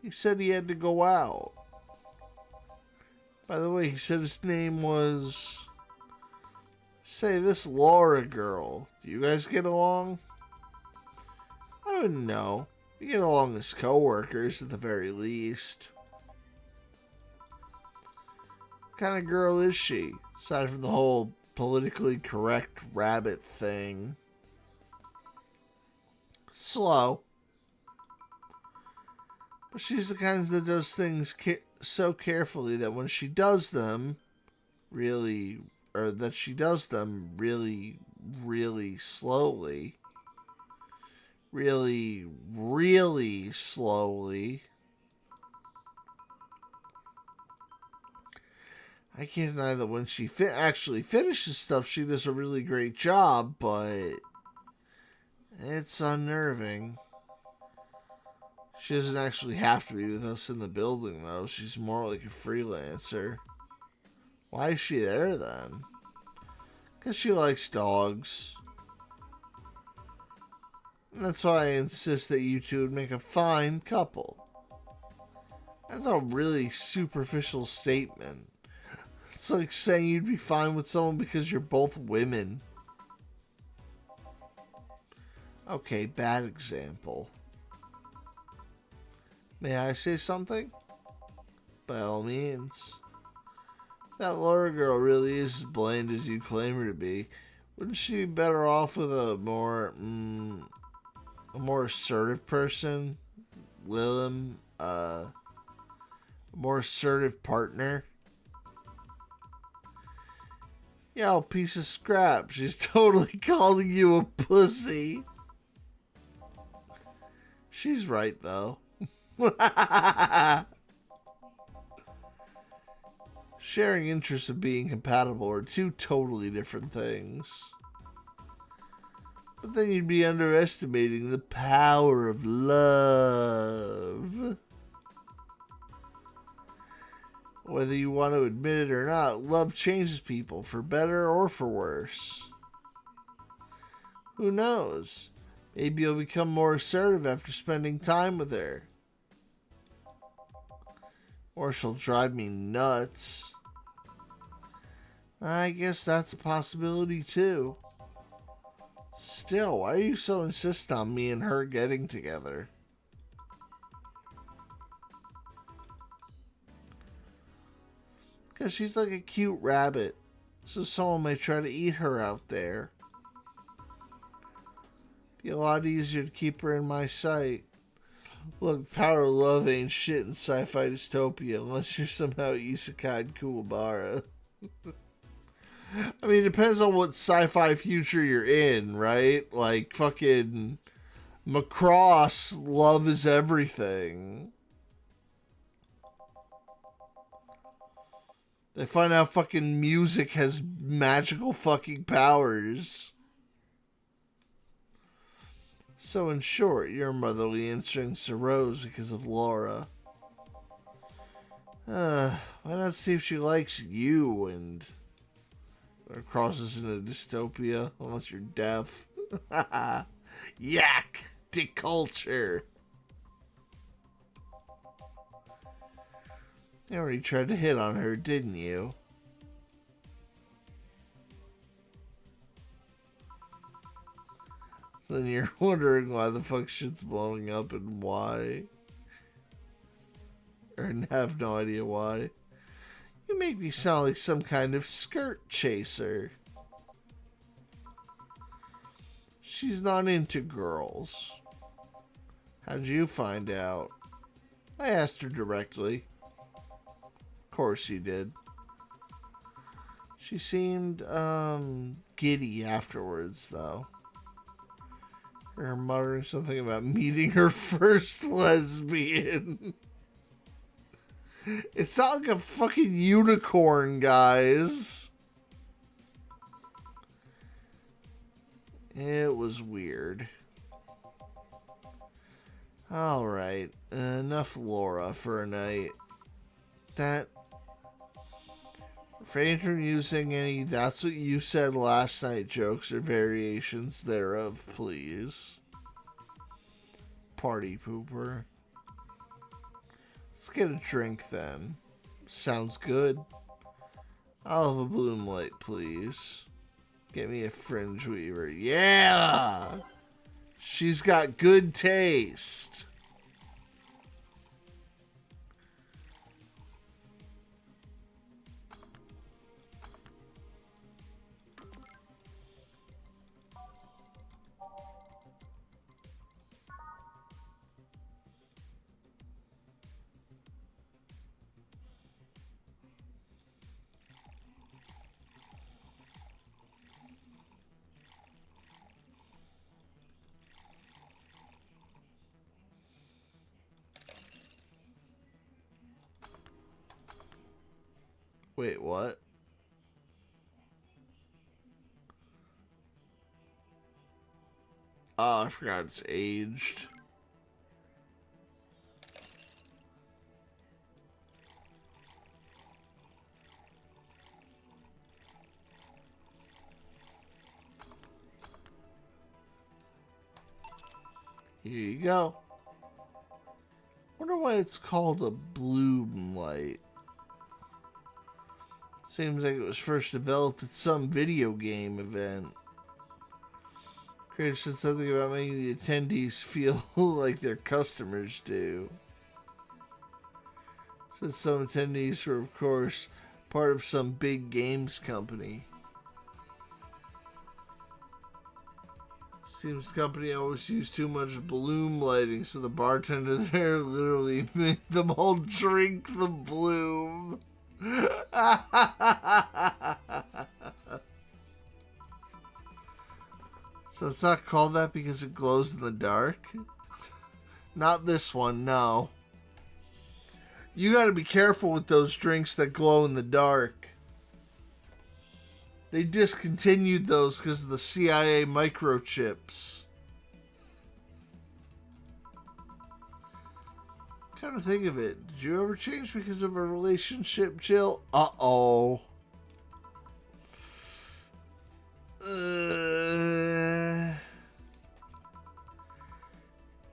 [SPEAKER 3] He said he had to go out. By the way, he said his name was... Say, this Laura girl. Do you guys get along? I wouldn't know. We get along as co-workers at the very least. What kind of girl is she? Aside from the whole politically correct rabbit thing. Slow. But she's the kind that does things so carefully that when she does them, really slowly. Really slowly. I can't deny that when she actually finishes stuff, she does a really great job, but it's unnerving. She doesn't actually have to be with us in the building, though. She's more like a freelancer. Why is she there, then? Because she likes dogs. And that's why I insist that you two would make a fine couple. That's a really superficial statement. It's like saying you'd be fine with someone because you're both women. Okay, bad example. May I say something? By all means. That Laura girl really is as bland as you claim her to be. Wouldn't she be better off with a more assertive person? Willem, a more assertive partner? Yo, piece of scrap. She's totally calling you a pussy. She's right, though. Sharing interests and being compatible are two totally different things. But then you'd be underestimating the power of love. Whether you want to admit it or not, love changes people for better or for worse. Who knows? Maybe you'll become more assertive after spending time with her. Or she'll drive me nuts. I guess that's a possibility too. Still, why are you so insistent on me and her getting together? Because she's like a cute rabbit, so someone might try to eat her out there. Be a lot easier to keep her in my sight. Look, the power of love ain't shit in sci-fi dystopia unless you're somehow Isekai Kuwabara. I mean, it depends on what sci-fi future you're in, right? Like, fucking Macross, love is everything. They find out fucking music has magical fucking powers. So in short, your motherly instincts arose because of Laura. Why not see if she likes you and... or crosses into dystopia, unless you're deaf. Yak! Deculture! You already tried to hit on her, didn't you? Then you're wondering why the fuck shit's blowing up and why. Or have no idea why. You make me sound like some kind of skirt chaser. She's not into girls. How'd you find out? I asked her directly. Of course you did. She seemed, giddy afterwards, though. Her muttering something about meeting her first lesbian. It's not like a fucking unicorn, guys. It was weird. Alright, enough Laura for a night. That... refrain from using any "that's what you said last night" jokes or variations thereof, please. Party pooper. Let's get a drink then. Sounds good. I'll have a bloom light, please. Get me a fringe weaver. Yeah! She's got good taste. Wait, what? Oh, I forgot it's aged. Here you go. Wonder why it's called a bloom light. Seems like it was first developed at some video game event. Creator said something about making the attendees feel like their customers do. Said some attendees were, of course, part of some big games company. Seems the company always used too much bloom lighting, so the bartender there literally made them all drink the bloom. So it's not called that because it glows in the dark? Not this one, no. You gotta be careful with those drinks that glow in the dark. They discontinued those because of the CIA microchips. Kind of think of it. Did you ever change because of a relationship, Jill? Uh-oh.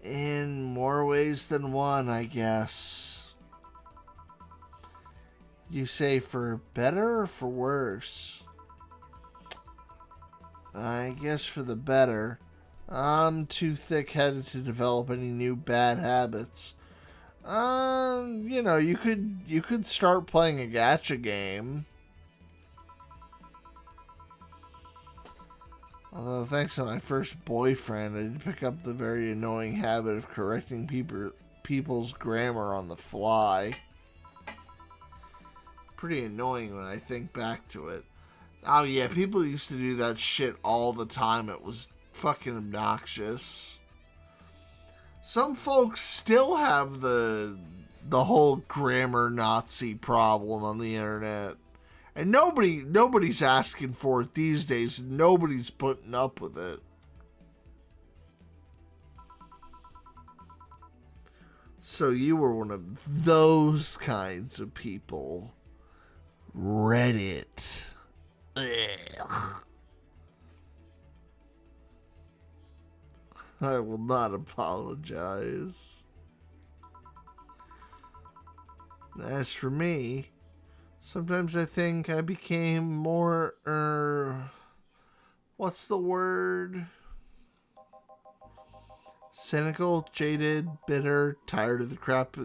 [SPEAKER 3] In more ways than one, I guess. You say for better or for worse? I guess for the better. I'm too thick-headed to develop any new bad habits. You know, you could start playing a gacha game. Although, thanks to my first boyfriend, I did pick up the very annoying habit of correcting people's grammar on the fly. Pretty annoying when I think back to it. Oh yeah, people used to do that shit all the time. It was fucking obnoxious. Some folks still have the whole grammar Nazi problem on the internet. And nobody's asking for it these days. Nobody's putting up with it. So you were one of those kinds of people. Reddit. Ugh. I will not apologize. As for me, sometimes I think I became more, what's the word? Cynical, jaded, bitter, tired of the crap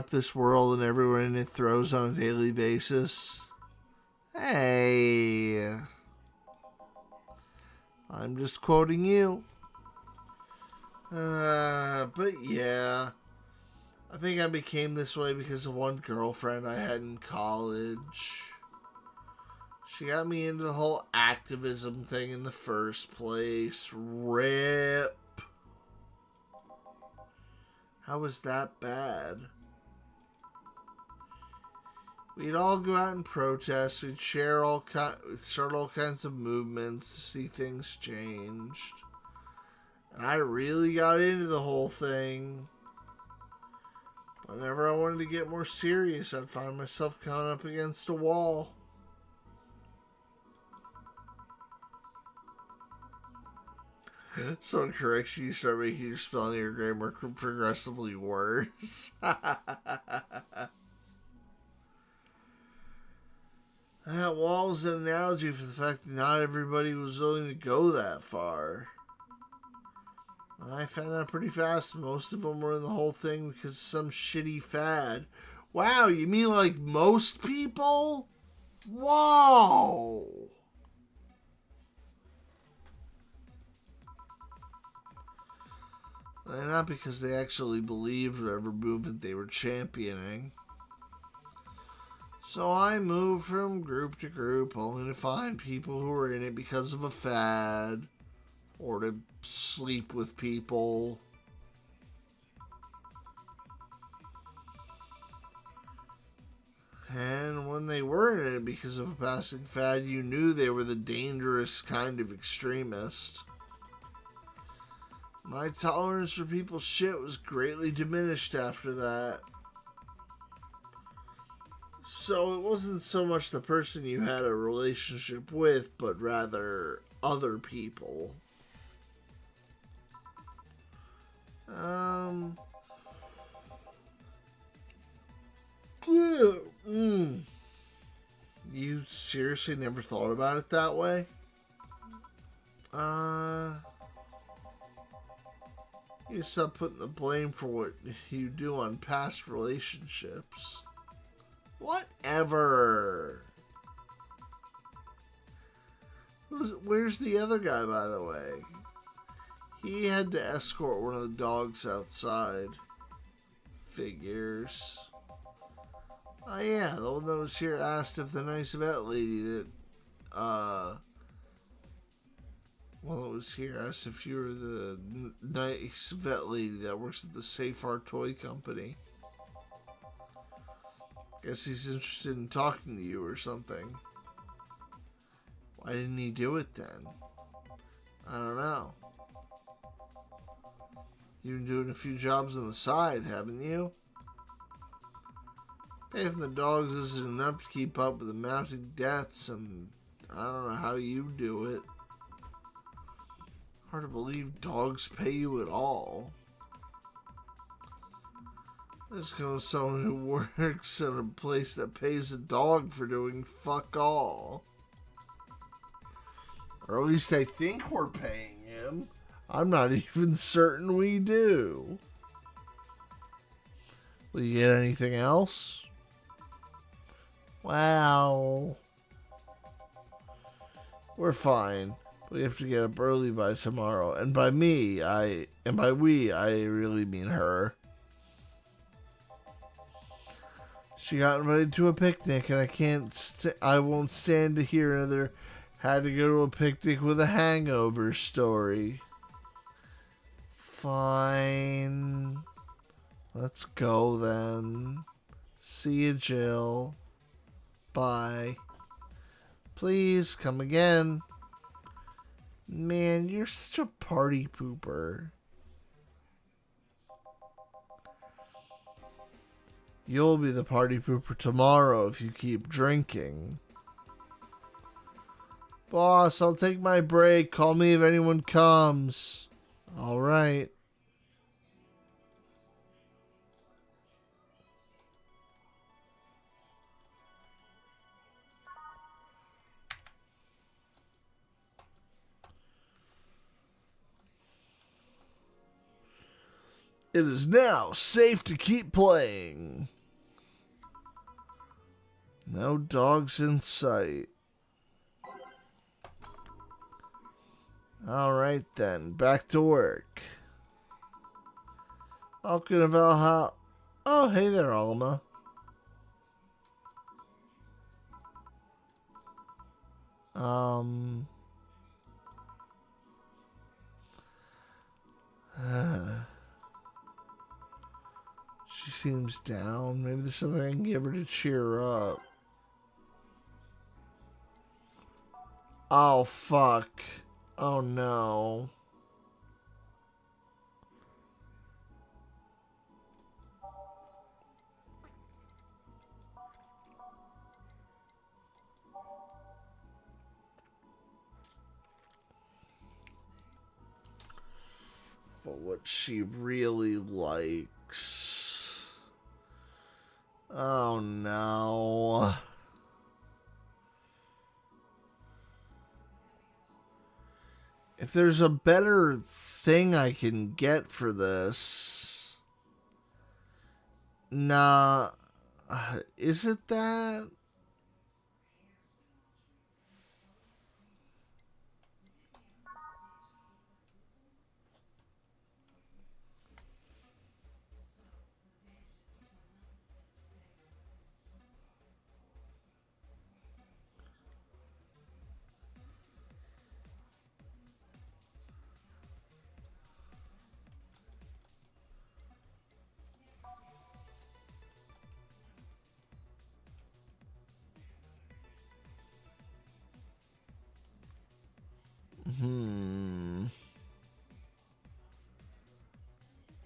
[SPEAKER 3] this world and everyone it throws on a daily basis. Hey, I'm just quoting you. But yeah, I think I became this way because of one girlfriend I had in college. She got me into the whole activism thing in the first place. RIP. How was that bad? We'd all go out and protest. We'd start all kinds of movements to see things changed. And I really got into the whole thing. Whenever I wanted to get more serious, I'd find myself coming up against a wall. Someone corrects you, start making your spelling or grammar progressively worse. That wall is an analogy for the fact that not everybody was willing to go that far. I found out pretty fast most of them were in the whole thing because of some shitty fad. Wow, you mean like most people? Whoa! And not because they actually believed whatever movement they were championing. So I moved from group to group only to find people who were in it because of a fad or to sleep with people. And when they were in it because of a passing fad, you knew they were the dangerous kind of extremist. My tolerance for people's shit was greatly diminished after that. So it wasn't so much the person you had a relationship with, but rather other people. You seriously never thought about it that way? You stop putting the blame for what you do on past relationships. Whatever. Where's the other guy, by the way? He had to escort one of the dogs outside. Figures. Oh yeah, the one that was here asked if the nice vet lady that while I was here, asked if you were the nice vet lady that works at the Safe Art Toy Company. Guess he's interested in talking to you or something. Why didn't he do it then? I don't know. You've been doing a few jobs on the side, haven't you? Pay from the dogs isn't enough to keep up with the mounting debts, and I don't know how you do it. Hard to believe dogs pay you at all. This goes someone who works at a place that pays a dog for doing fuck all. Or at least I think we're paying him. I'm not even certain we do. Will you get anything else? Well, we're fine. We have to get up early by tomorrow. And by we, I really mean her. She got invited to a picnic, and I won't stand to hear another had to go to a picnic with a hangover story. Fine. Let's go then. See you, Jill. Bye. Please come again. Man, you're such a party pooper. You'll be the party pooper tomorrow if you keep drinking. Boss, I'll take my break. Call me if anyone comes. All right. It is now safe to keep playing. No dogs in sight. Alright then, back to work. Welcome to Valhalla. Oh, hey there, Alma. She seems down. Maybe there's something I can give her to cheer her up. Oh, fuck. Oh, no. But what she really likes. Oh, no. If there's a better thing I can get for this... Nah. Is it that?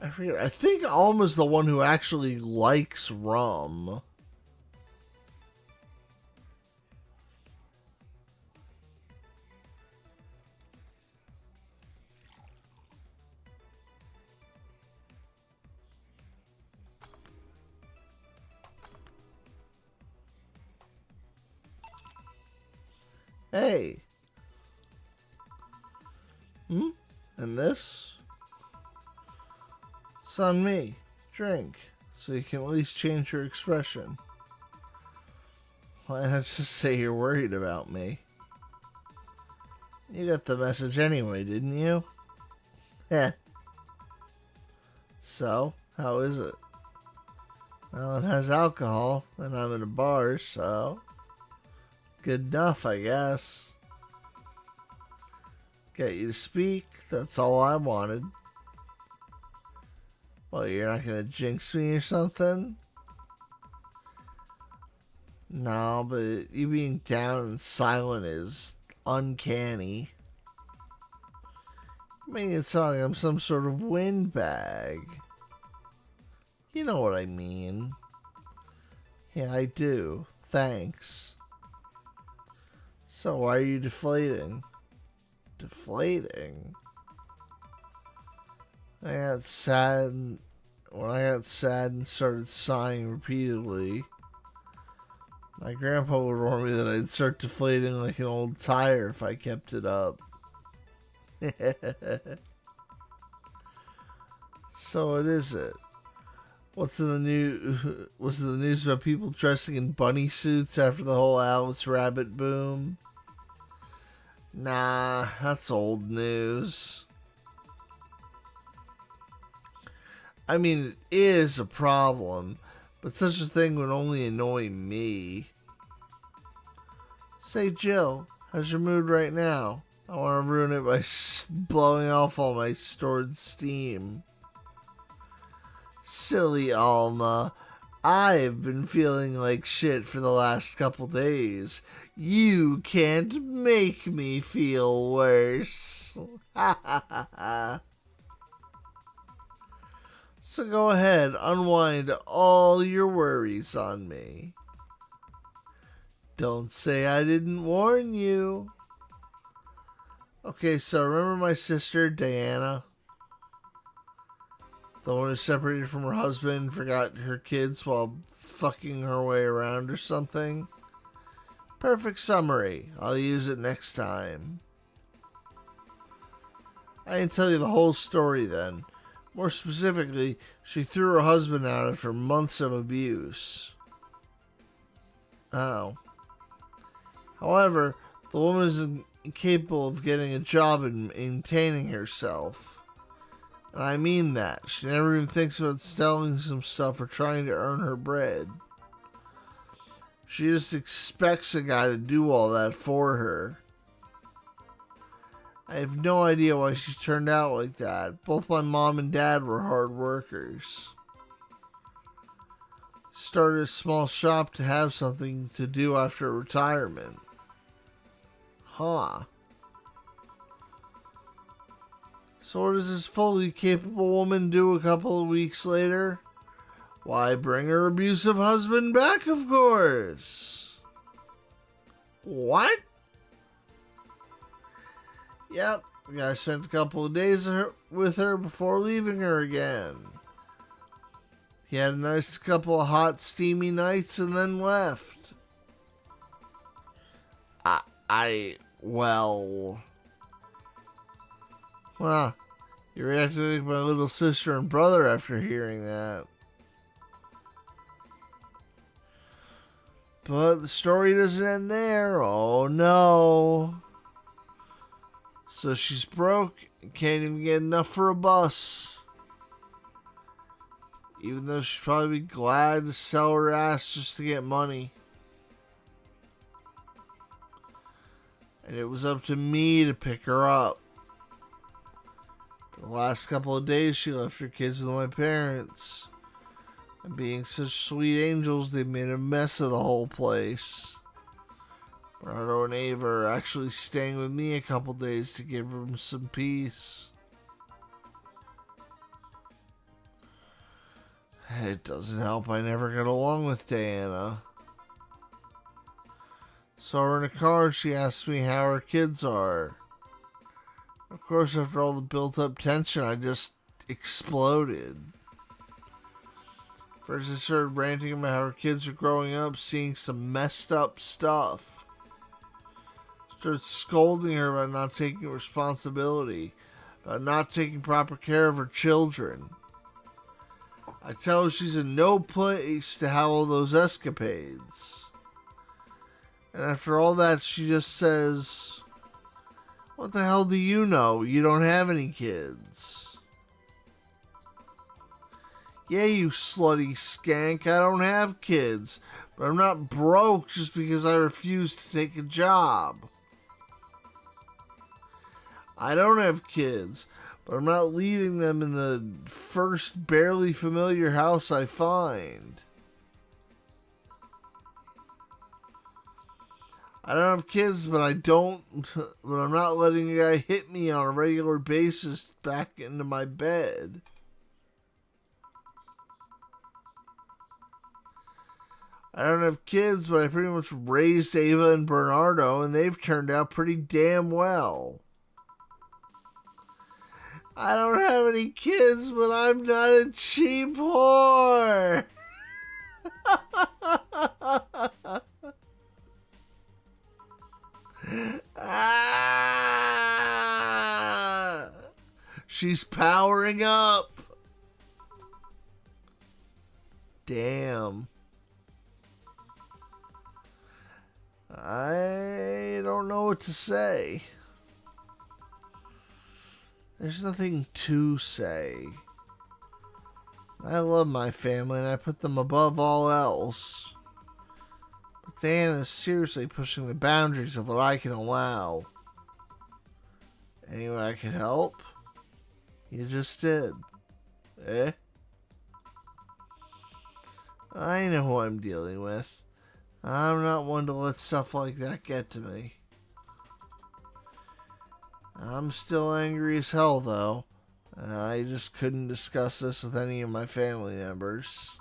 [SPEAKER 3] I forget. I think Alma's the one who actually likes rum. Hey. And this? It's on me. Drink. So you can at least change your expression. Why not just say you're worried about me? You got the message anyway, didn't you? Heh. So, how is it? Well, it has alcohol, and I'm in a bar, so... Good enough, I guess. Get you to speak. That's all I wanted. Well, you're not gonna jinx me or something? No, but you being down and silent is uncanny. Making it sound like I'm some sort of windbag. You know what I mean. Yeah, I do. Thanks. So why are you deflating? Deflating? When I got sad and started sighing repeatedly, my grandpa would warn me that I'd start deflating like an old tire if I kept it up. So what is it? What's in the news about people dressing in bunny suits after the whole Alice Rabbit boom? Nah, that's old news. I mean, it is a problem, but such a thing would only annoy me. Say, Jill, how's your mood right now? I want to ruin it by blowing off all my stored steam. Silly Alma, I've been feeling like shit for the last couple days. You can't make me feel worse. Ha ha ha ha. So go ahead, unwind all your worries on me. Don't say I didn't warn you. Okay, so remember my sister, Diana? The one who separated from her husband, forgot her kids while fucking her way around or something? Perfect summary. I'll use it next time. I can tell you the whole story then. More specifically, she threw her husband out after months of abuse. Oh. However, the woman is incapable of getting a job and maintaining herself. And I mean that. She never even thinks about selling some stuff or trying to earn her bread. She just expects a guy to do all that for her. I have no idea why she turned out like that. Both my mom and dad were hard workers. Started a small shop to have something to do after retirement. Huh. So what does this fully capable woman do a couple of weeks later? Why, bring her abusive husband back, of course. What? Yep, the guy spent a couple of days with her before leaving her again. He had a nice couple of hot, steamy nights and then left. Well, you reacted like my little sister and brother after hearing that. But the story doesn't end there. Oh no. So she's broke and can't even get enough for a bus. Even though she'd probably be glad to sell her ass just to get money. And it was up to me to pick her up. For the last couple of days, she left her kids with my parents. And being such sweet angels, they made a mess of the whole place. Bernardo and Ava are actually staying with me a couple days to give them some peace. It doesn't help I never got along with Diana. Saw her in a car, she asked me how her kids are. Of course, after all the built-up tension, I just exploded. First, I started ranting about how her kids are growing up, seeing some messed up stuff. Started scolding her about not taking responsibility, about not taking proper care of her children. I tell her she's in no place to have all those escapades. And after all that, she just says, "What the hell do you know? You don't have any kids." Yeah, you slutty skank, I don't have kids, but I'm not broke just because I refuse to take a job. I don't have kids, but I'm not leaving them in the first barely familiar house I find. I don't have kids, but I'm not letting a guy hit me on a regular basis back into my bed. I don't have kids, but I pretty much raised Ava and Bernardo, and they've turned out pretty damn well. I don't have any kids, but I'm not a cheap whore. Ah, she's powering up. Damn. I don't know what to say. There's nothing to say. I love my family and I put them above all else. But Dan is seriously pushing the boundaries of what I can allow. Any way I can help? You just did. Eh? I know who I'm dealing with. I'm not one to let stuff like that get to me. I'm still angry as hell, though. I just couldn't discuss this with any of my family members.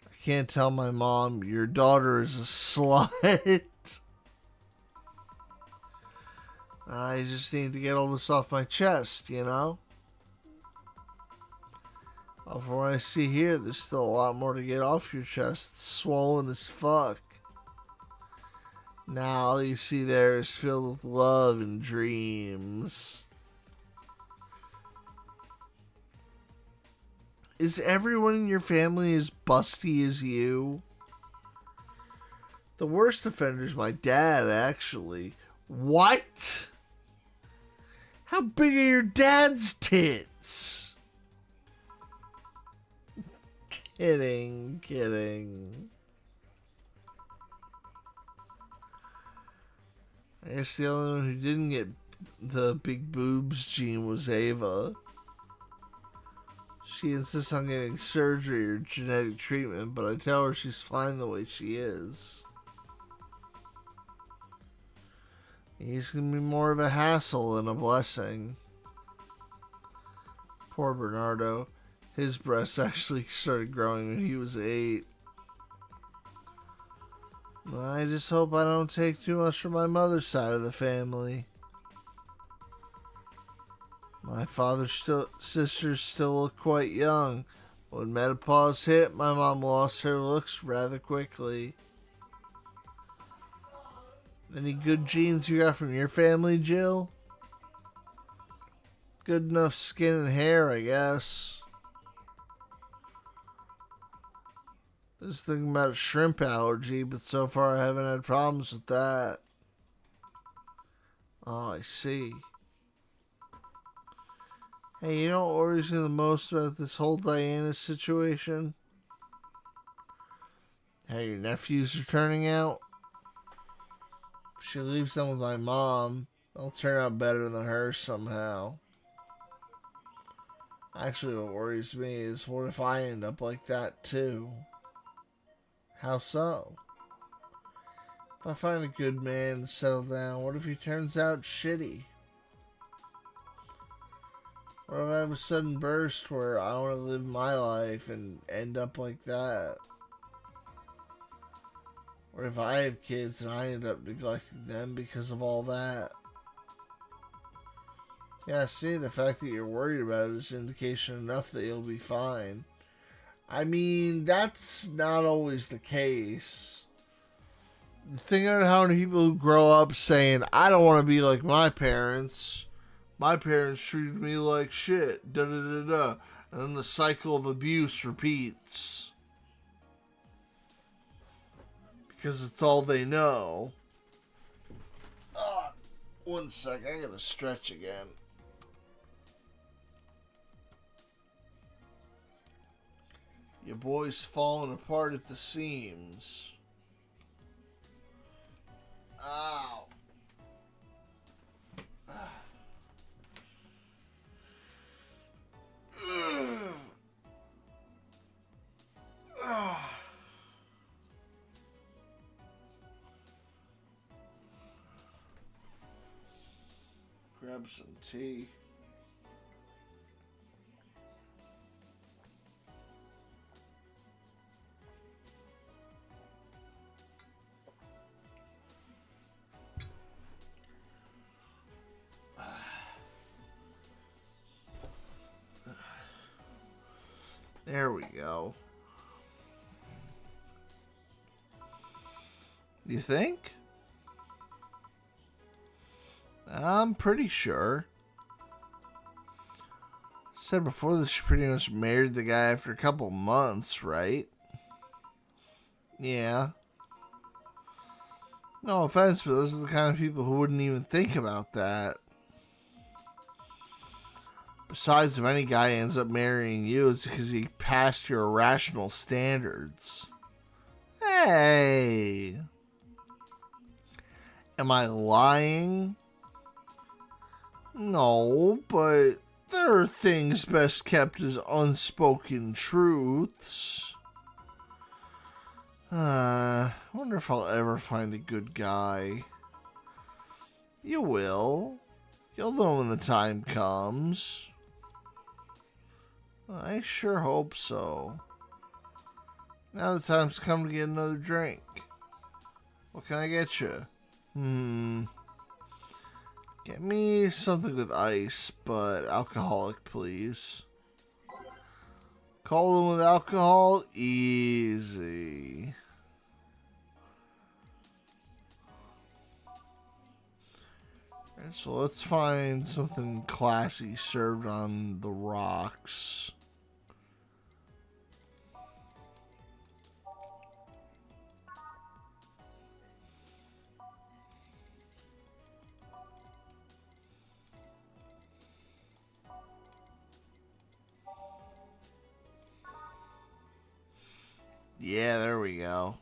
[SPEAKER 3] I can't tell my mom, your daughter is a slut. I just need to get all this off my chest, you know? Well, from what I see here, there's still a lot more to get off your chest. It's swollen as fuck. Now all you see there is filled with love and dreams. Is everyone in your family as busty as you? The worst offender's my dad, actually. What? How big are your dad's tits? Kidding. I guess the only one who didn't get the big boobs gene was Ava. She insists on getting surgery or genetic treatment, but I tell her she's fine the way she is. He's gonna be more of a hassle than a blessing. Poor Bernardo. His breasts actually started growing when he was 8. I just hope I don't take too much from my mother's side of the family. My father's sisters still look quite young. When menopause hit, my mom lost her looks rather quickly. Any good genes you got from your family, Jill? Good enough skin and hair, I guess. I was thinking about a shrimp allergy, but so far I haven't had problems with that. Oh, I see. Hey, you know what worries me the most about this whole Diana situation? How your nephews are turning out. If she leaves them with my mom, they'll turn out better than her somehow. Actually, what worries me is what if I end up like that too? How so? If I find a good man and settle down, what if he turns out shitty? What if I have a sudden burst where I want to live my life and end up like that? What if I have kids and I end up neglecting them because of all that? Yes, to me, the fact that you're worried about it is indication enough that you'll be fine. I mean, that's not always the case. Think about how many people who grow up saying, I don't want to be like my parents. My parents treated me like shit. Da da da da. And then the cycle of abuse repeats. Because it's all they know. One sec, I gotta stretch again. Your boy's falling apart at the seams. Ow. Grab some tea. There we go. You think? I'm pretty sure. Said before that she pretty much married the guy after a couple months, right? Yeah. No offense, but those are the kind of people who wouldn't even think about that. Besides, if any guy ends up marrying you, it's because he passed your irrational standards. Hey! Am I lying? No, but there are things best kept as unspoken truths. I wonder if I'll ever find a good guy. You will. You'll know when the time comes. I sure hope so. Now the time's come to get another drink. What can I get you? Get me something with ice, but alcoholic, please. Cold one with alcohol? Easy. Alright, so let's find something classy served on the rocks. Yeah, there we go.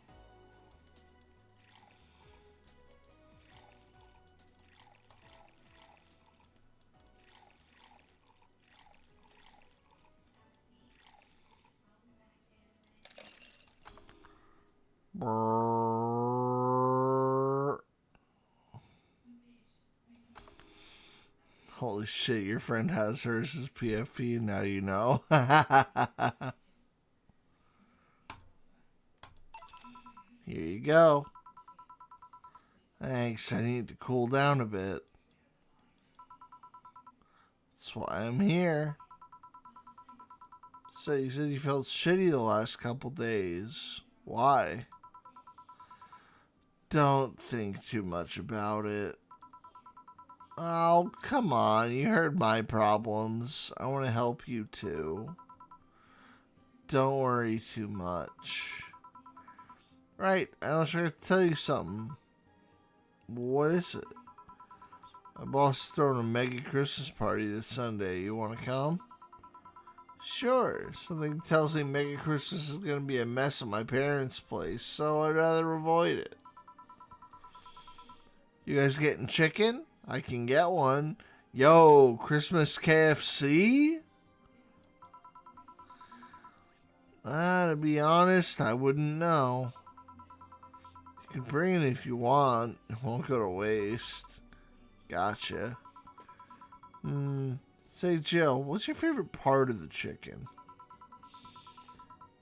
[SPEAKER 3] Brrr. Holy shit, your friend has hers as PFP, now you know. Here you go. Thanks, I need to cool down a bit. That's why I'm here. So you said you felt shitty the last couple days. Why? Don't think too much about it. Oh, come on. You heard my problems. I want to help you too. Don't worry too much. Right, I was going to tell you something. What is it? My boss is throwing a mega Christmas party this Sunday. You want to come? Sure. Something tells me mega Christmas is going to be a mess at my parents' place, so I'd rather avoid it. You guys getting chicken? I can get one. Yo, Christmas KFC? To be honest, I wouldn't know. You can bring it if you want. It won't go to waste. Gotcha. Say, Jill, what's your favorite part of the chicken?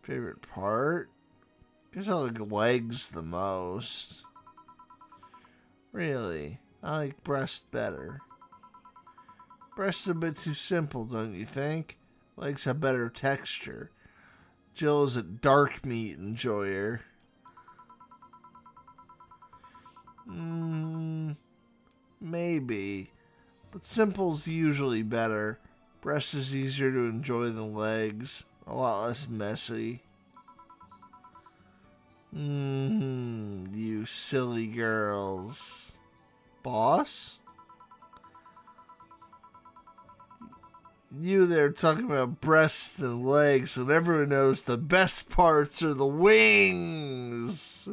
[SPEAKER 3] Favorite part? Guess I like legs the most. Really? I like breast better. Breast's a bit too simple, don't you think? Legs have better texture. Jill is a dark meat enjoyer. Maybe. But simple's usually better. Breast is easier to enjoy than legs. A lot less messy. You silly girls. Boss? You there talking about breasts and legs, and everyone knows the best parts are the wings.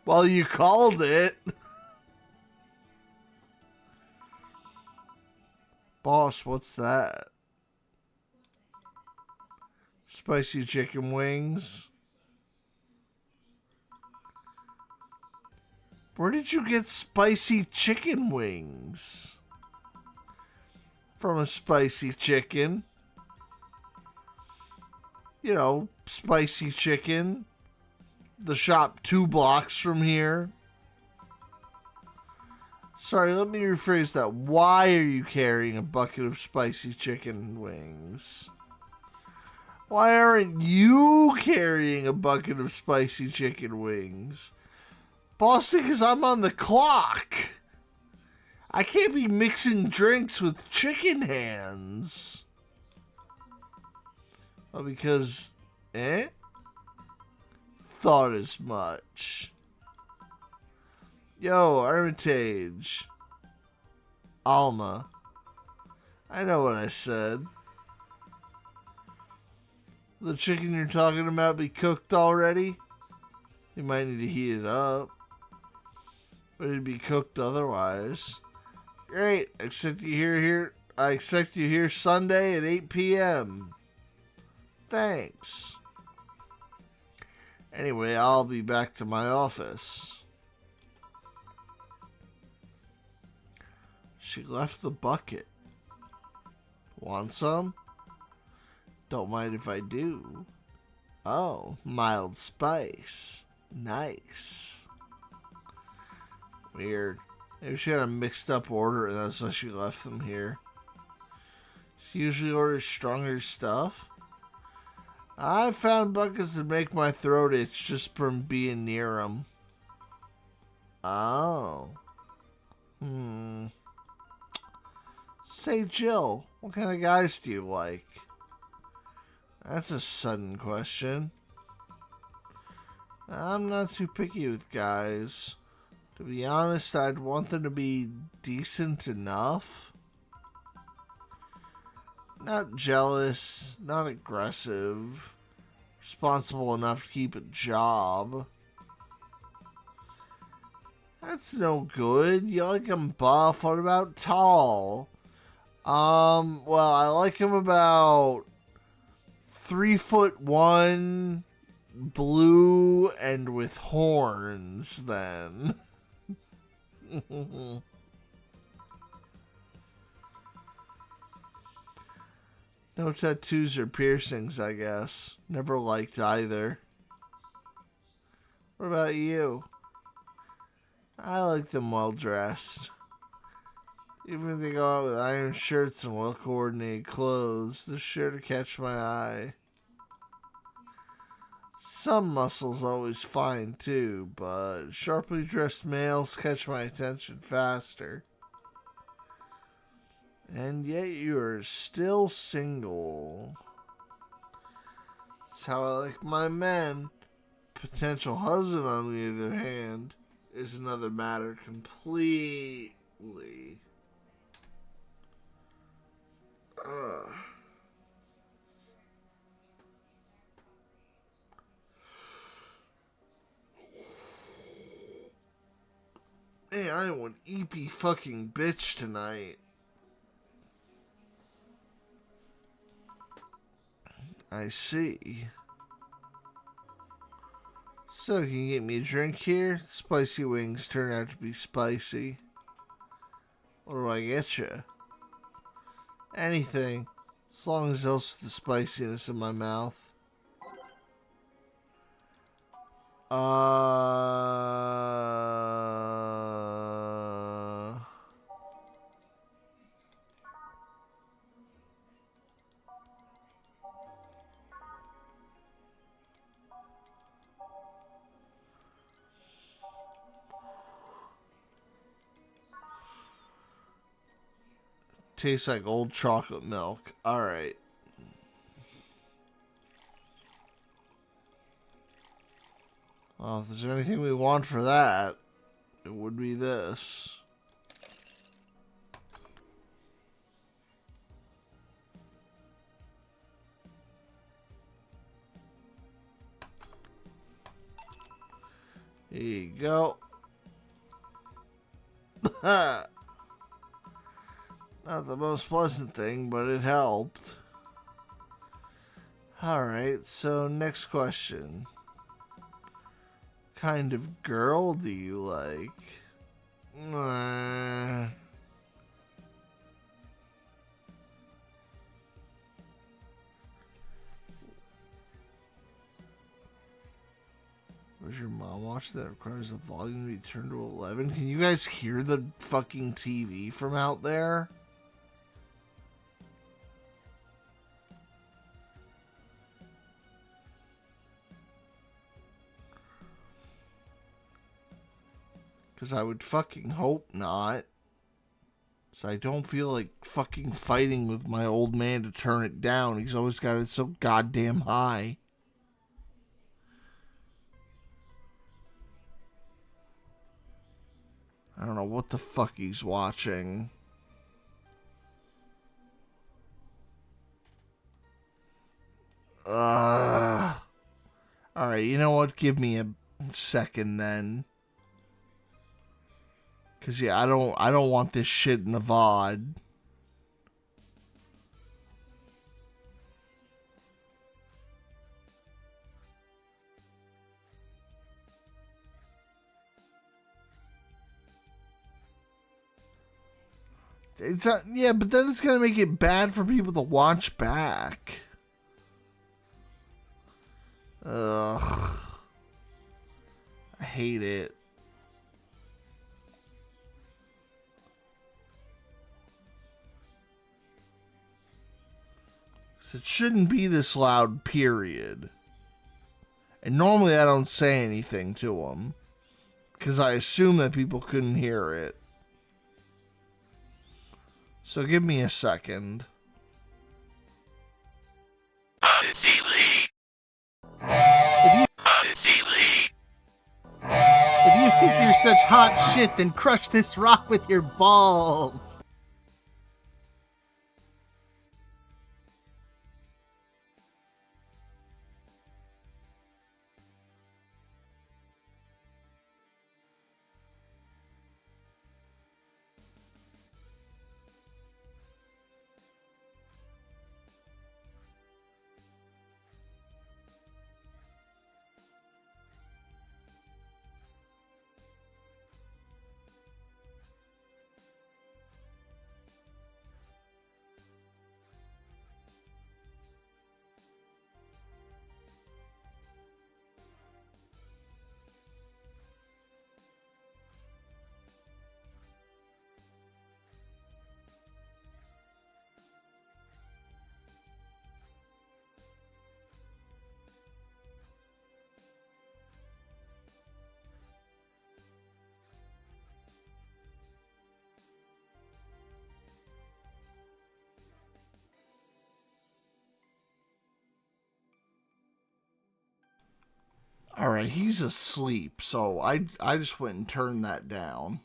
[SPEAKER 3] Well, you called it. Boss, what's that? Spicy chicken wings? Where did you get spicy chicken wings? From a spicy chicken. You know, spicy chicken. The shop 2 blocks from here. Sorry, let me rephrase that. Why are you carrying a bucket of spicy chicken wings? Why aren't you carrying a bucket of spicy chicken wings? Boston, because I'm on the clock. I can't be mixing drinks with chicken hands. Well, because, thought as much. Yo, Armitage. Alma. I know what I said. The chicken you're talking about be cooked already? You might need to heat it up. But it'd be cooked otherwise. Great. I expect you here Sunday at 8 p.m. Thanks. Anyway, I'll be back to my office. She left the bucket. Want some? Don't mind if I do. Oh, mild spice. Nice. Weird. Maybe she had a mixed up order and that's why she left them here. She usually orders stronger stuff. I found buckets that make my throat itch just from being near them. Oh. Say, Jill, what kind of guys do you like? That's a sudden question. I'm not too picky with guys. To be honest, I'd want them to be decent enough. Not jealous, not aggressive. Responsible enough to keep a job. That's no good. You like them buff. What about tall? Well, I like him about 3'1", blue, and with horns, then. No tattoos or piercings, I guess. Never liked either. What about you? I like them well dressed. Even if they go out with iron shirts and well-coordinated clothes, they're sure to catch my eye. Some muscles always fine too, but sharply dressed males catch my attention faster. And yet you are still single. That's how I like my men. Potential husband, on the other hand, is another matter completely. Man, I am one eepy fucking bitch tonight. I see. So, can you get me a drink here? Spicy wings turn out to be spicy. What do I get you? Anything. As long as it helps with the spiciness in my mouth. Tastes like old chocolate milk. Alright. Well, if there's anything we want for that, it would be this. Here you go. Not the most pleasant thing, but it helped. Alright, so next question. kind of girl do you like? Does your mom watch that? Requires the volume to be turned to 11? Can you guys hear the fucking TV from out there? Because I would fucking hope not. So I don't feel like fucking fighting with my old man to turn it down. He's always got it so goddamn high. I don't know what the fuck he's watching. Alright, you know what? Give me a second then. Cause yeah, I don't want this shit in the VOD. It's not, yeah, but then it's gonna make it bad for people to watch back. Ugh. I hate it. So it shouldn't be this loud, period. And normally I don't say anything to them, because I assume that people couldn't hear it. So give me a second.
[SPEAKER 2] Seelie. If you think you're such hot shit, then crush this rock with your balls.
[SPEAKER 3] Alright, he's asleep, so I just went and turned that down.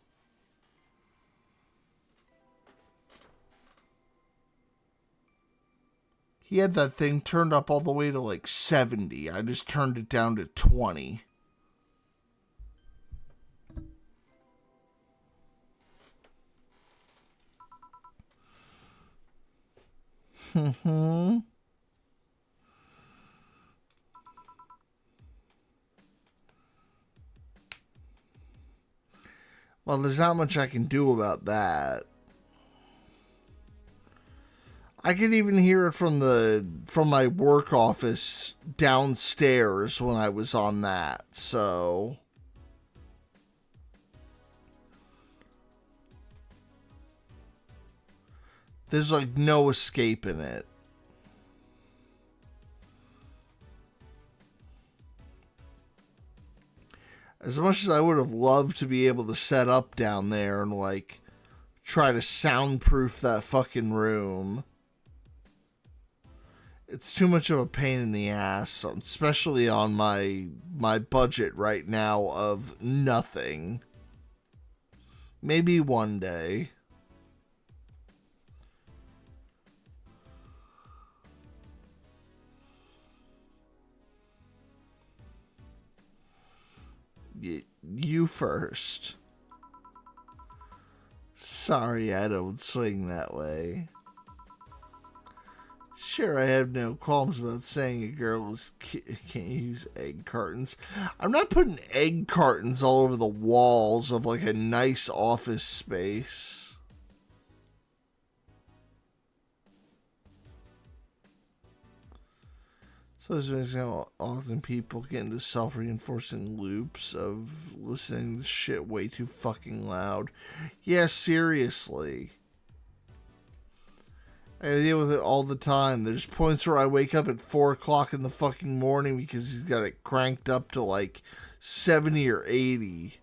[SPEAKER 3] He had that thing turned up all the way to like 70. I just turned it down to 20. Well, there's not much I can do about that. I could even hear it from my work office downstairs when I was on that, so there's like no escaping it. As much as I would have loved to be able to set up down there and like try to soundproof that fucking room, it's too much of a pain in the ass, especially on my budget right now of nothing. Maybe one day. You first. Sorry, I don't swing that way. Sure, I have no qualms about saying a girl can't use egg cartons. I'm not putting egg cartons all over the walls of like a nice office space. So this is how often people get into self-reinforcing loops of listening to shit way too fucking loud. Yeah, seriously. I deal with it all the time. There's points where I wake up at 4 o'clock in the fucking morning because he's got it cranked up to like 70 or 80.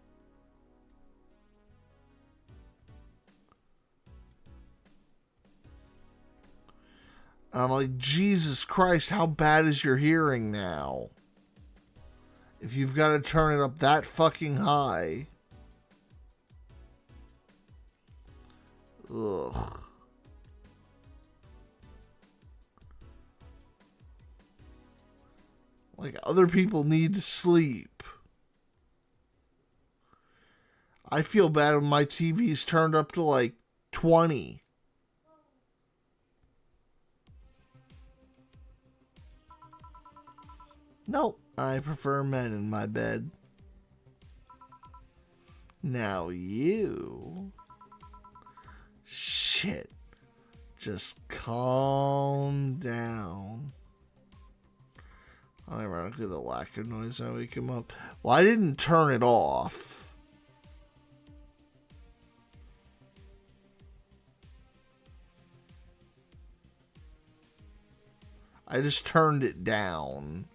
[SPEAKER 3] I'm like, Jesus Christ, how bad is your hearing now? If you've got to turn it up that fucking high. Ugh. Like, other people need to sleep. I feel bad when my TV's turned up to like 20. Nope, I prefer men in my bed. Now you... Shit. Just calm down. Ironically, the lack of noise I wake him up. Well, I didn't turn it off. I just turned it down.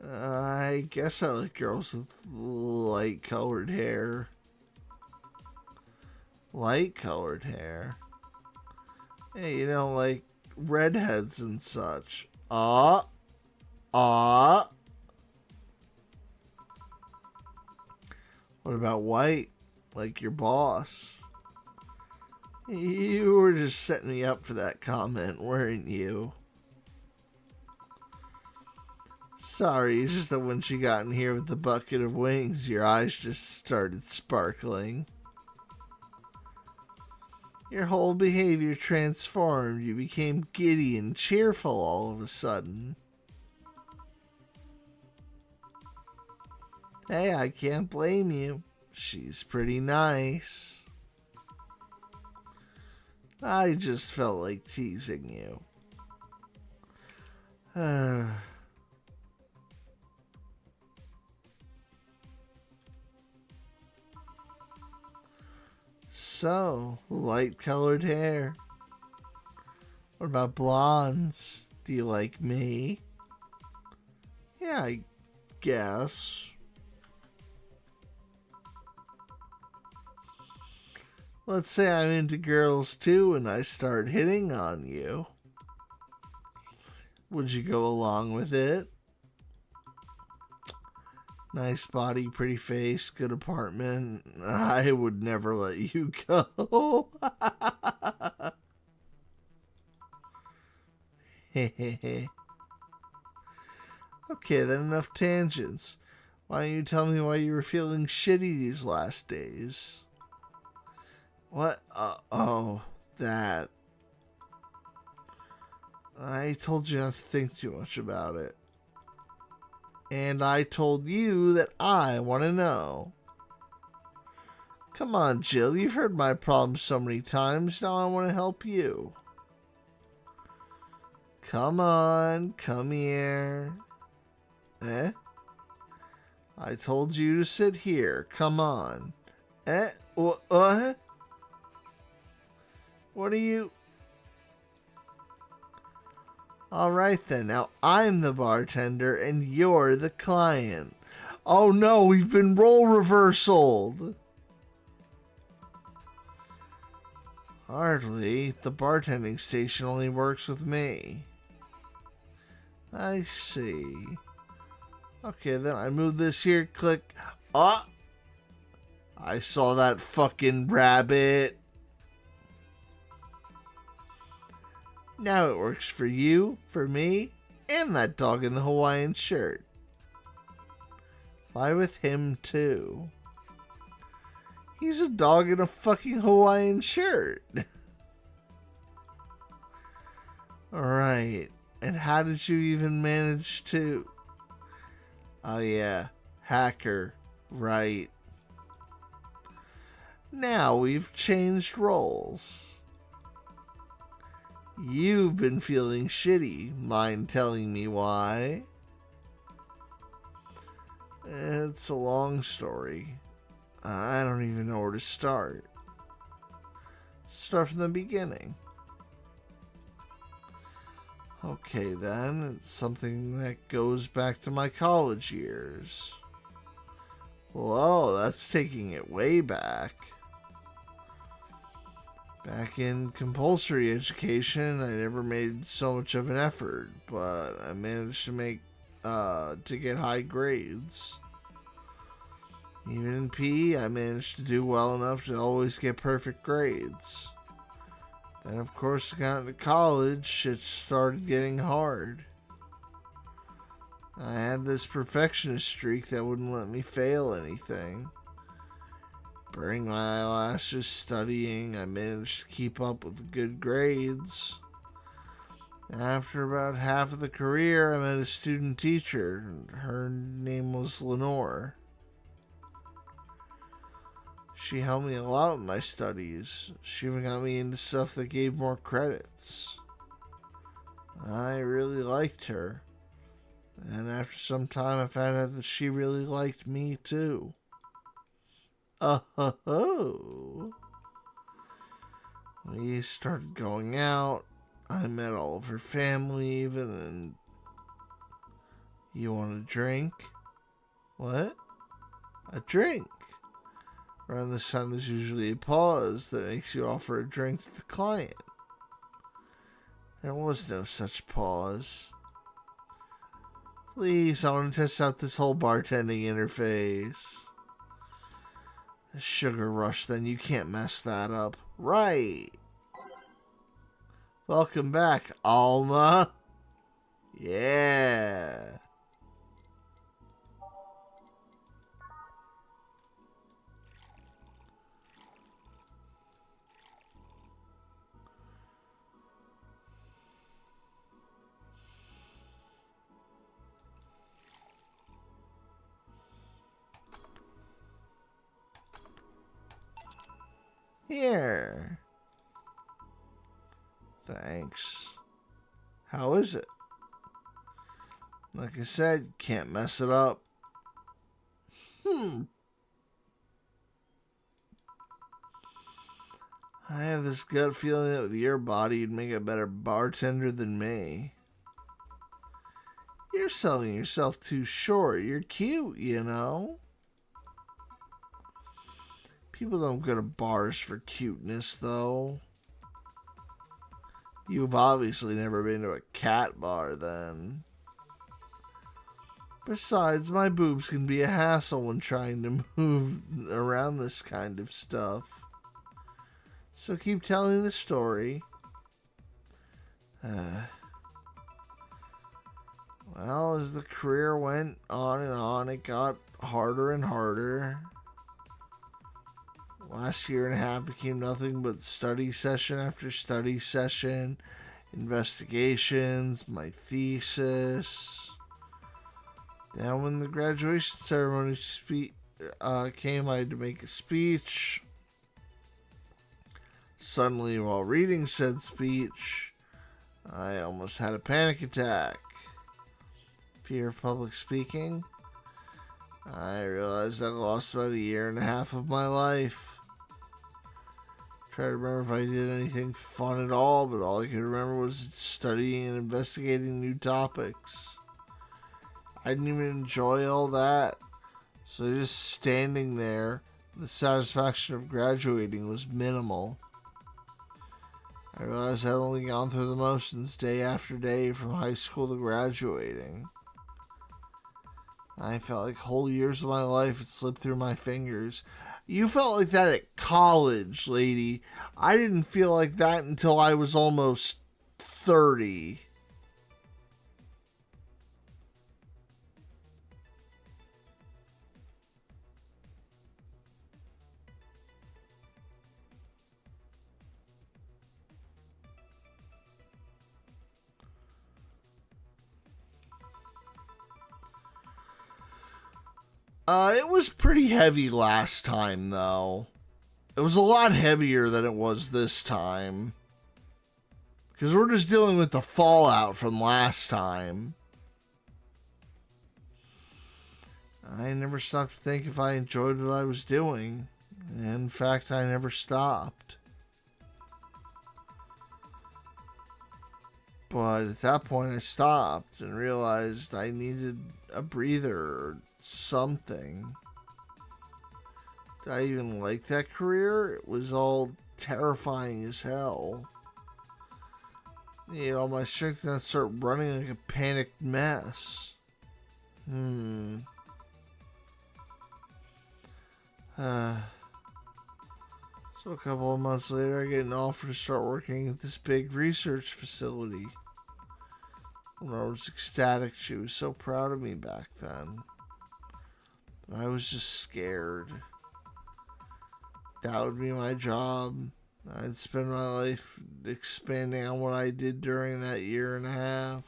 [SPEAKER 3] I guess I like girls with light colored hair. Light colored hair. Hey, you know, like redheads and such. What about white? Like your boss? You were just setting me up for that comment, weren't you? Sorry, it's just that when she got in here with the bucket of wings, your eyes just started sparkling. Your whole behavior transformed. You became giddy and cheerful all of a sudden. Hey, I can't blame you. She's pretty nice. I just felt like teasing you. So, light-colored hair. What about blondes? Do you like me? Yeah, I guess. Let's say I'm into girls too and I start hitting on you. Would you go along with it? Nice body, pretty face, good apartment. I would never let you go. Okay, then enough tangents. Why don't you tell me why you were feeling shitty these last days? What? Oh, that. I told you not to think too much about it. And I told you that I want to know. Come on, Jill. You've heard my problems so many times. Now I want to help you. Come on. Come here. Eh? I told you to sit here. Come on. Eh? What? What are you... Alright then, now I'm the bartender and you're the client. Oh no, we've been role reversaled. Hardly. The bartending station only works with me. I see. Okay, then I move this here, click. I saw that fucking rabbit. Now it works for you, for me, and that dog in the Hawaiian shirt. Fly with him, too. He's a dog in a fucking Hawaiian shirt. Alright. And how did you even manage to... Oh yeah. Hacker. Right. Now we've changed roles. You've been feeling shitty. Mind telling me why? It's a long story. I don't even know where to start. Start from the beginning. Okay then, it's something that goes back to my college years. Whoa, that's taking it way back. Back in compulsory education, I never made so much of an effort, but I managed to get high grades. Even in PE, I managed to do well enough to always get perfect grades. Then, of course, I got into college, shit started getting hard. I had this perfectionist streak that wouldn't let me fail anything. During my last just studying, I managed to keep up with good grades. After about half of the career, I met a student teacher. Her name was Lenore. She helped me a lot with my studies. She even got me into stuff that gave more credits. I really liked her. And after some time, I found out that she really liked me too. Oh. We started going out. I met all of her family even, and... You want a drink? What? A drink? Around this time, there's usually a pause that makes you offer a drink to the client. There was no such pause. Please, I want to test out this whole bartending interface. A sugar rush, then you can't mess that up. Right. Welcome back, Alma. Yeah. Here. Thanks. How is it? Like I said, can't mess it up. I have this gut feeling that with your body, you'd make a better bartender than me. You're selling yourself too short. You're cute, you know? People don't go to bars for cuteness, though. You've obviously never been to a cat bar, then. Besides, my boobs can be a hassle when trying to move around this kind of stuff. So keep telling the story. Well, as the career went on and on, it got harder and harder. Last year and a half became nothing but study session after study session, investigations, my thesis. Then when the graduation ceremony came, I had to make a speech. Suddenly, while reading said speech, I almost had a panic attack. Fear of public speaking. I realized I lost about a year and a half of my life. Tried to remember if I did anything fun at all, but all I could remember was studying and investigating new topics. I didn't even enjoy all that. So just standing there, the satisfaction of graduating was minimal. I realized I'd only gone through the motions day after day from high school to graduating. I felt like whole years of my life had slipped through my fingers. You felt like that at college, lady. I didn't feel like that until I was almost 30. It was pretty heavy last time, though. It was a lot heavier than it was this time. Because we're just dealing with the fallout from last time. I never stopped to think if I enjoyed what I was doing. In fact, I never stopped. But at that point, I stopped and realized I needed a breather or something. Did I even like that career? It was all terrifying as hell. Need all my strength and then start running like a panicked mess. So a couple of months later, I get an offer to start working at this big research facility. When I was ecstatic, she was so proud of me back then. But I was just scared. That would be my job. I'd spend my life expanding on what I did during that year and a half.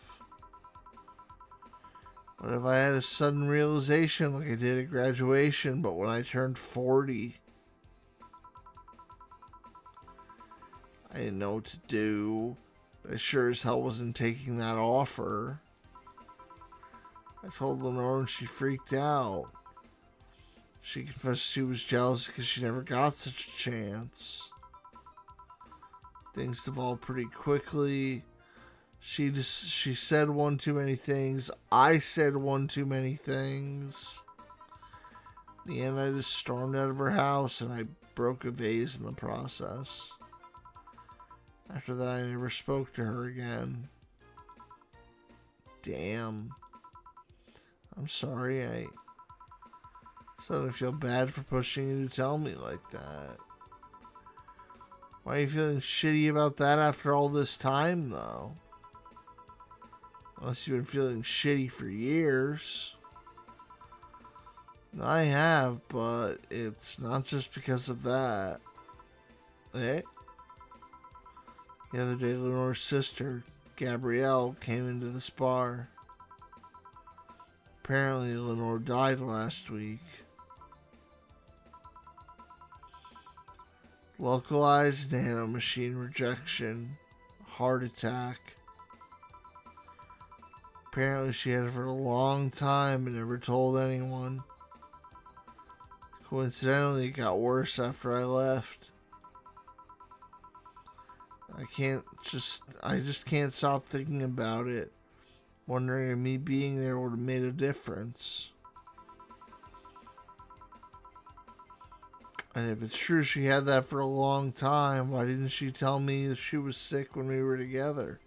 [SPEAKER 3] What if I had a sudden realization like I did at graduation, but when I turned 40? I didn't know what to do. I sure as hell wasn't taking that offer. I told Lenore and she freaked out. She confessed she was jealous because she never got such a chance. Things devolved pretty quickly. She said one too many things. I said one too many things. In the end, I just stormed out of her house and I broke a vase in the process. After that, I never spoke to her again. Damn. I'm sorry. I suddenly feel bad for pushing you to tell me like that. Why are you feeling shitty about that after all this time, though? Unless you've been feeling shitty for years. I have, but it's not just because of that. Eh? The other day, Lenore's sister, Gabrielle, came into this bar. Apparently, Lenore died last week. Localized nanomachine rejection. Heart attack. Apparently, she had it for a long time and never told anyone. Coincidentally, it got worse after I left. I just can't stop thinking about it. Wondering if me being there would have made a difference. And if it's true she had that for a long time, why didn't she tell me that she was sick when we were together?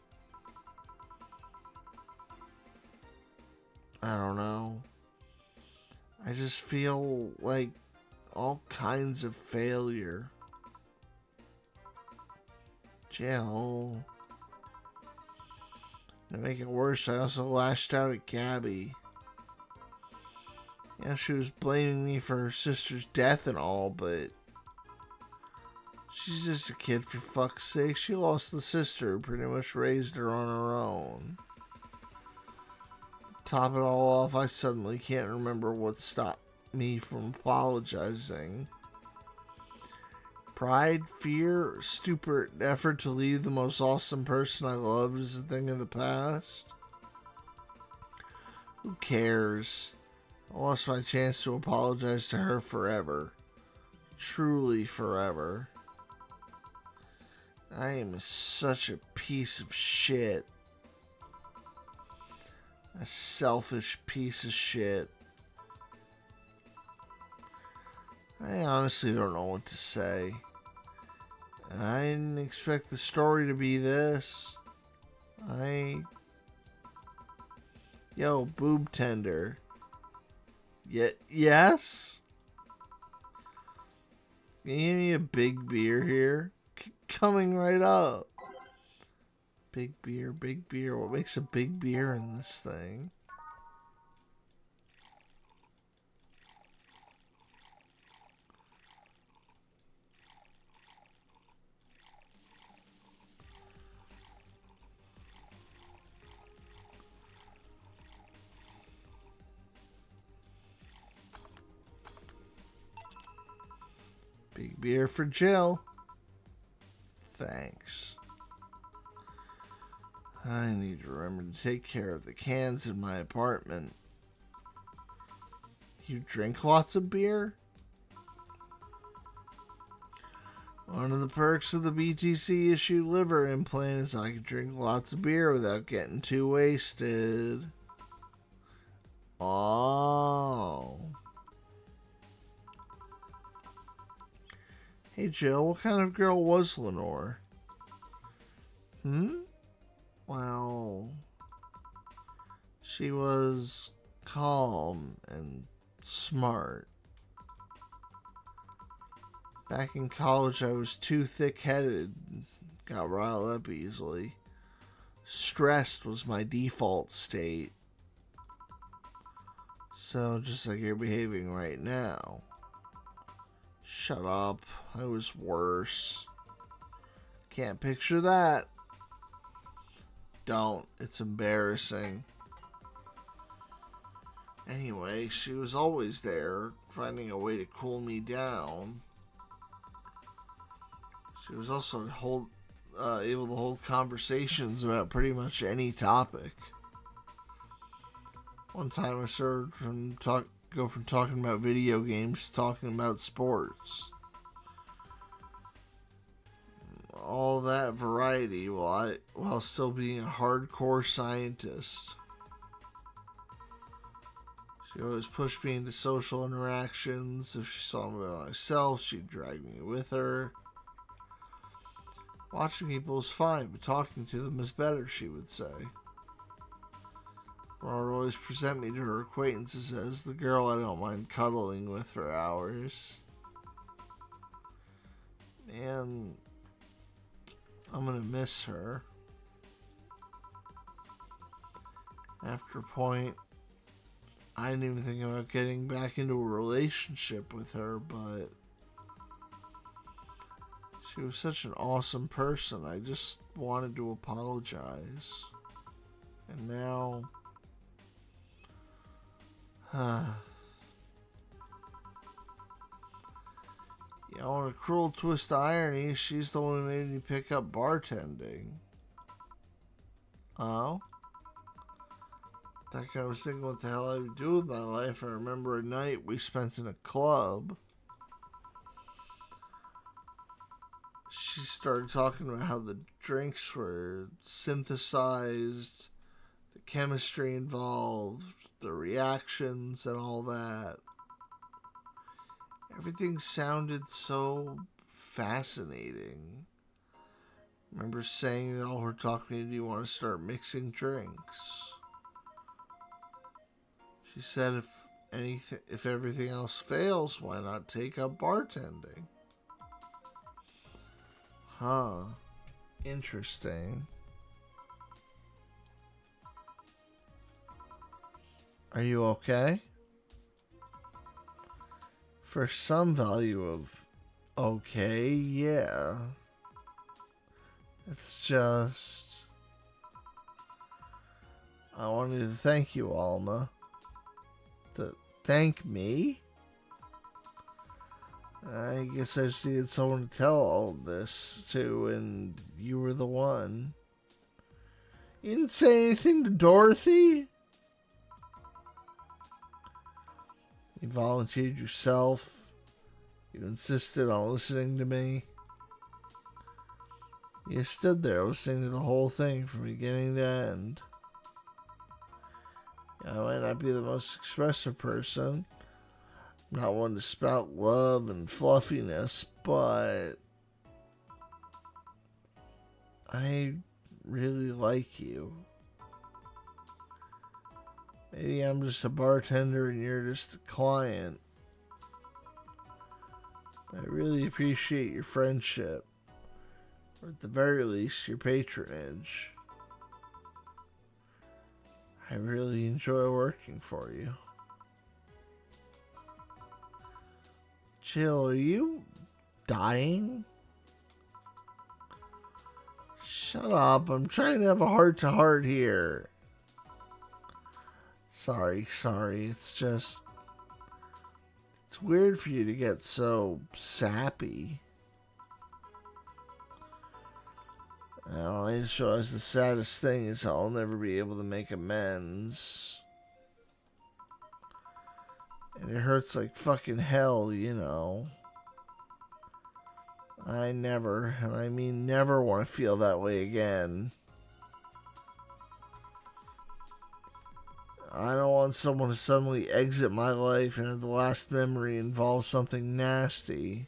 [SPEAKER 3] I don't know. I just feel like all kinds of failure. Jill. To make it worse, I also lashed out at Gabby. Yeah, she was blaming me for her sister's death and all, but she's just a kid for fuck's sake. She lost the sister who pretty much raised her on her own. Top it all off, I suddenly can't remember what stopped me from apologizing. Pride, fear, stupid effort to leave the most awesome person I loved is a thing of the past. Who cares? I lost my chance to apologize to her forever. Truly forever. I am such a piece of shit. A selfish piece of shit. I honestly don't know what to say. I didn't expect the story to be this. Yo, boob tender. Yes? Can you give me a big beer here? Coming right up. Big beer, big beer. What makes a big beer in this thing? beer for Jill. Thanks. I need to remember to take care of the cans in my apartment. You drink lots of beer? One of the perks of the BTC issue liver implant is I can drink lots of beer without getting too wasted. Oh. Hey Jill, what kind of girl was Lenore? Well, she was calm and smart. Back in college, I was too thick-headed, got riled up easily. Stressed was my default state. So, just like you're behaving right now. Shut up, I was worse. Can't picture that. Don't, it's embarrassing. Anyway, she was always there, finding a way to cool me down. She was also able to hold conversations about pretty much any topic. One time I started go from talking about video games to talking about sports. All that variety while still being a hardcore scientist. She always pushed me into social interactions. If she saw me by myself, she'd drag me with her. Watching people is fine, but talking to them is better, she would say. Or would always present me to her acquaintances as the girl I don't mind cuddling with for hours. Man, I'm gonna miss her. After a point, I didn't even think about getting back into a relationship with her, but she was such an awesome person. I just wanted to apologize. And now, on a cruel twist of irony, she's the one who made me pick up bartending. Oh? That I was thinking what the hell I would do with my life. I remember a night we spent in a club. She started talking about how the drinks were synthesized, the chemistry involved, the reactions and all that. Everything sounded so fascinating. I remember saying that all her talking to me, do you want to start mixing drinks? She said if everything else fails, why not take up bartending? Huh. Interesting. Are you okay? For some value of okay, yeah. It's just, I wanted to thank you, Alma. To thank me? I guess I just needed someone to tell all this to, and you were the one. You didn't say anything to Dorothy? You volunteered yourself. You insisted on listening to me. You stood there listening to the whole thing from beginning to end. I might not be the most expressive person. I'm not one to spout love and fluffiness, but I really like you. Maybe I'm just a bartender and you're just a client. I really appreciate your friendship, or at the very least, your patronage. I really enjoy working for you. Jill, are you dying? Shut up, I'm trying to have a heart-to-heart here. Sorry, it's It's weird for you to get so sappy. I just realized the saddest thing is I'll never be able to make amends. And it hurts like fucking hell, you know. I never, and I mean never, want to feel that way again. I don't want someone to suddenly exit my life and have the last memory involve something nasty.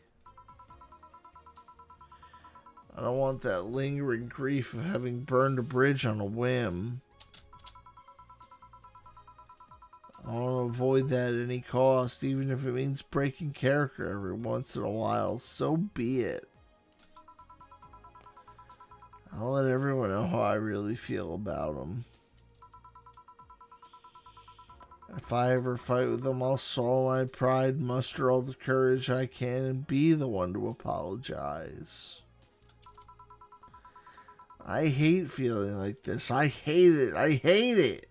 [SPEAKER 3] I don't want that lingering grief of having burned a bridge on a whim. I want to avoid that at any cost, even if it means breaking character every once in a while. So be it. I'll let everyone know how I really feel about them. If I ever fight with them, I'll swallow my pride, muster all the courage I can, and be the one to apologize. I hate feeling like this. I hate it. I hate it.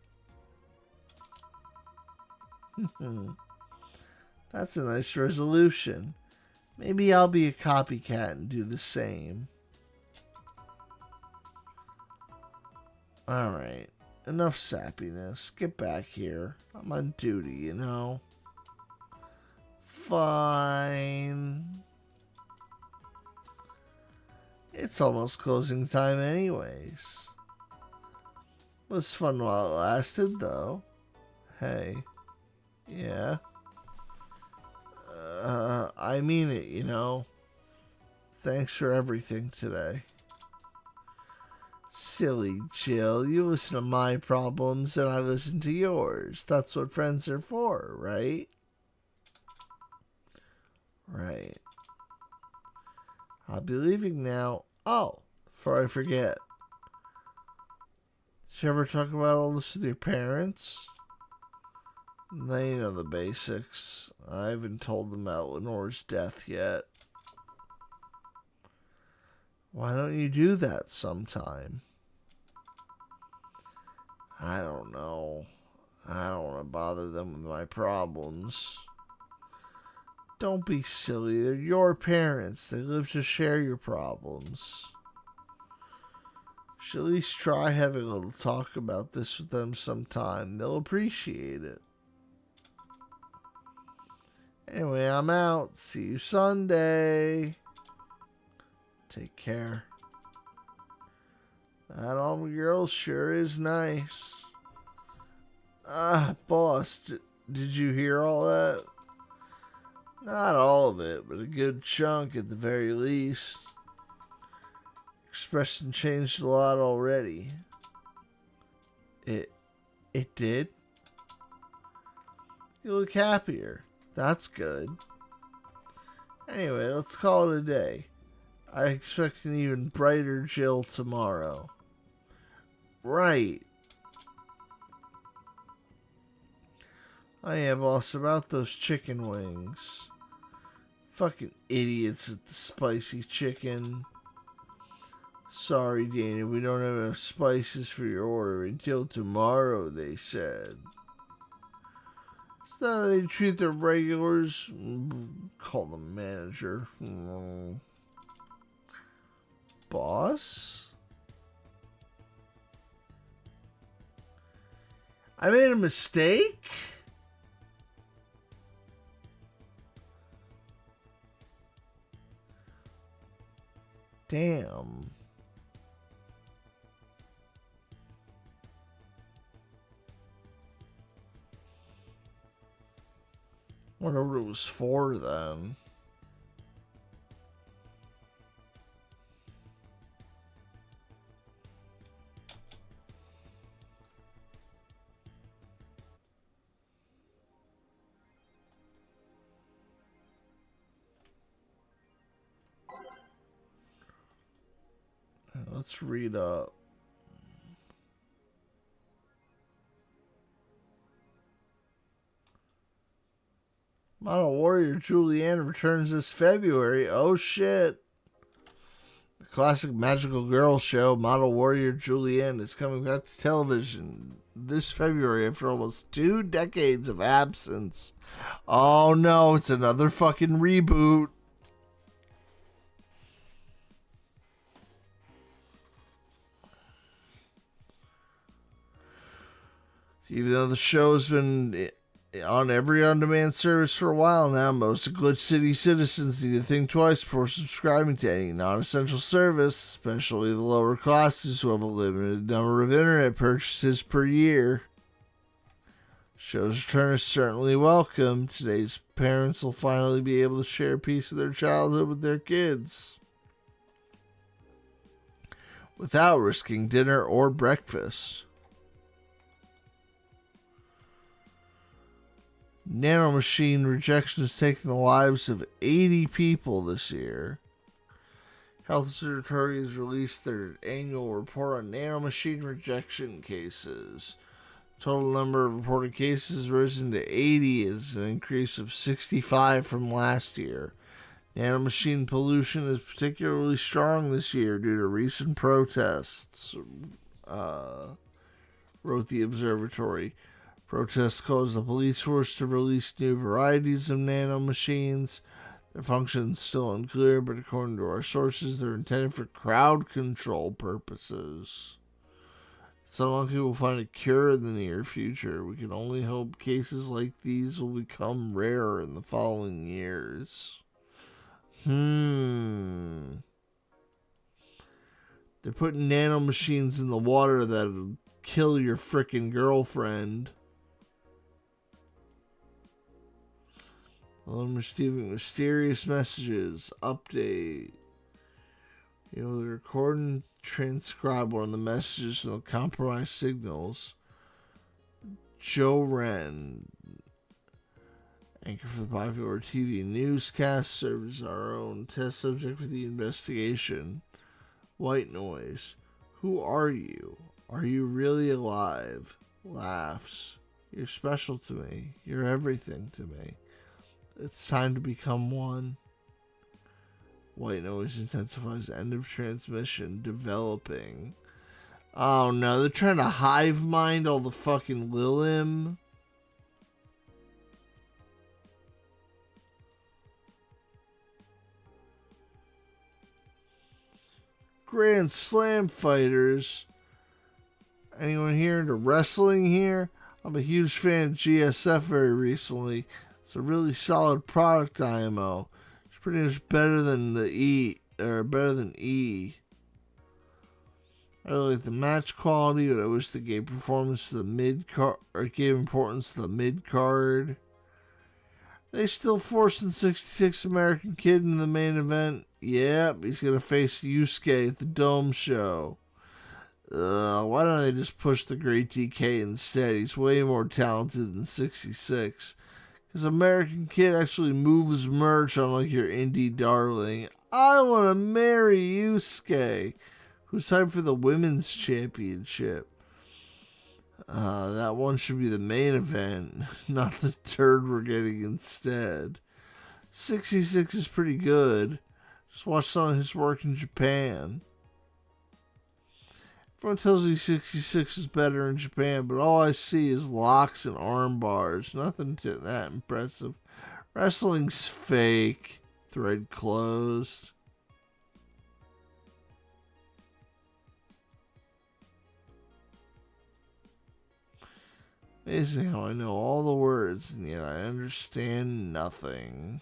[SPEAKER 3] That's a nice resolution. Maybe I'll be a copycat and do the same. Alright. Enough sappiness. Get back here. I'm on duty, you know. Fine. It's almost closing time anyways. Was fun while it lasted, though. Hey. Yeah. I mean it, you know. Thanks for everything today. Silly Jill, you listen to my problems and I listen to yours. That's what friends are for, right? Right. I'll be leaving now. Oh, before I forget. Did you ever talk about all this with your parents? They know the basics. I haven't told them about Lenore's death yet. Why don't you do that sometime? I don't know. I don't want to bother them with my problems. Don't be silly. They're your parents. They live to share your problems. You should at least try having a little talk about this with them sometime. They'll appreciate it. Anyway, I'm out. See you Sunday. Take care. That almond girl sure is nice. Boss, did you hear all that? Not all of it, but a good chunk at the very least. Expression changed a lot already. It did? You look happier. That's good. Anyway, let's call it a day. I expect an even brighter Jill tomorrow. Right. Oh yeah, boss, about those chicken wings. Fucking idiots at the spicy chicken. Sorry, Dana, we don't have enough spices for your order until tomorrow, they said. Is that how they treat their regulars? Call the manager. Boss? I made a mistake? Damn. Whatever it was for then. Let's read up. Model Warrior Julianne returns this February. Oh shit. The classic magical girl show, Model Warrior Julienne, is coming back to television this February after almost 2 decades of absence. Oh no, it's another fucking reboot. Even though the show's been on every on-demand service for a while now, most of Glitch City citizens need to think twice before subscribing to any non-essential service, especially the lower classes who have a limited number of internet purchases per year. Show's return is certainly welcome. Today's parents will finally be able to share a piece of their childhood with their kids without risking dinner or breakfast. Nanomachine rejection has taken the lives of 80 people this year. Health authorities released their annual report on nanomachine rejection cases. Total number of reported cases risen to 80, is an increase of 65 from last year. Nanomachine pollution is particularly strong this year due to recent protests, wrote the observatory. Protests caused the police force to release new varieties of nanomachines. Their function is still unclear, but according to our sources, they're intended for crowd control purposes. It's unlikely we'll find a cure in the near future. We can only hope cases like these will become rarer in the following years. They're putting nanomachines in the water that'll kill your frickin' girlfriend. I'm receiving mysterious messages. Update. You will record and transcribe one of the messages from the compromised signals. Joe Wren, anchor for the popular TV newscast, serves as our own test subject for the investigation. White noise. Who are you? Are you really alive? Laughs. You're special to me. You're everything to me. It's time to become one. White noise intensifies. End of transmission. Developing. Oh no, they're trying to hive mind all the fucking Lilim. Grand Slam fighters. Anyone here into wrestling here? I'm a huge fan of GSF very recently. It's a really solid product, IMO. It's pretty much better than the better than E. I really like the match quality, but I wish they gave performance to the mid card, or gave importance to the mid card. They still forcing 66 American Kid in the main event. Yep, he's gonna face Yusuke at the Dome show. Why don't they just push the Great DK instead? He's way more talented than 66. Because American Kid actually moves merch unlike your indie darling. I want to marry Yusuke, who's time for the Women's Championship. That one should be the main event, not the turd we're getting instead. 66 is pretty good. Just watch some of his work in Japan. Everyone tells me 66 is better in Japan, but all I see is locks and arm bars. Nothing that impressive. Wrestling's fake. Thread closed. Amazing how I know all the words, and yet I understand nothing.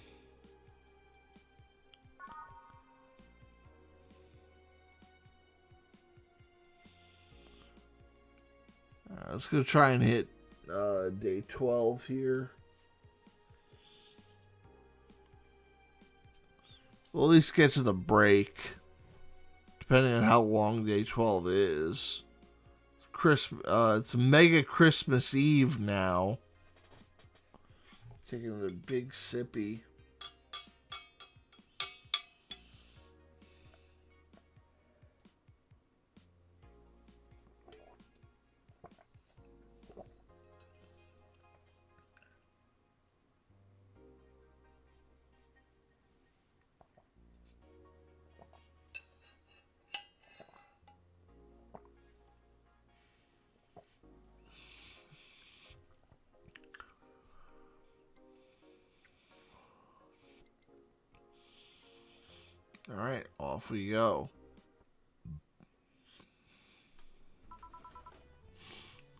[SPEAKER 3] Let's go try and hit day 12 here. We'll at least get to the break, depending on how long day 12 is. It's mega Christmas Eve now. Taking the big sippy. Alright, off we go.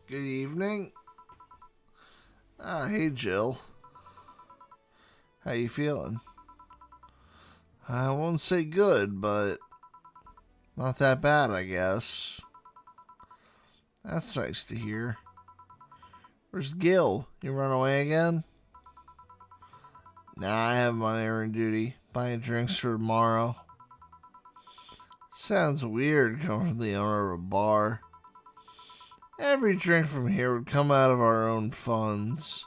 [SPEAKER 3] Good evening. Hey Jill. How you feeling? I won't say good, but not that bad, I guess. That's nice to hear. Where's Gil? You run away again? Nah, I have him on errand duty. Buying drinks for tomorrow. Sounds weird coming from the owner of a bar. Every drink from here would come out of our own funds.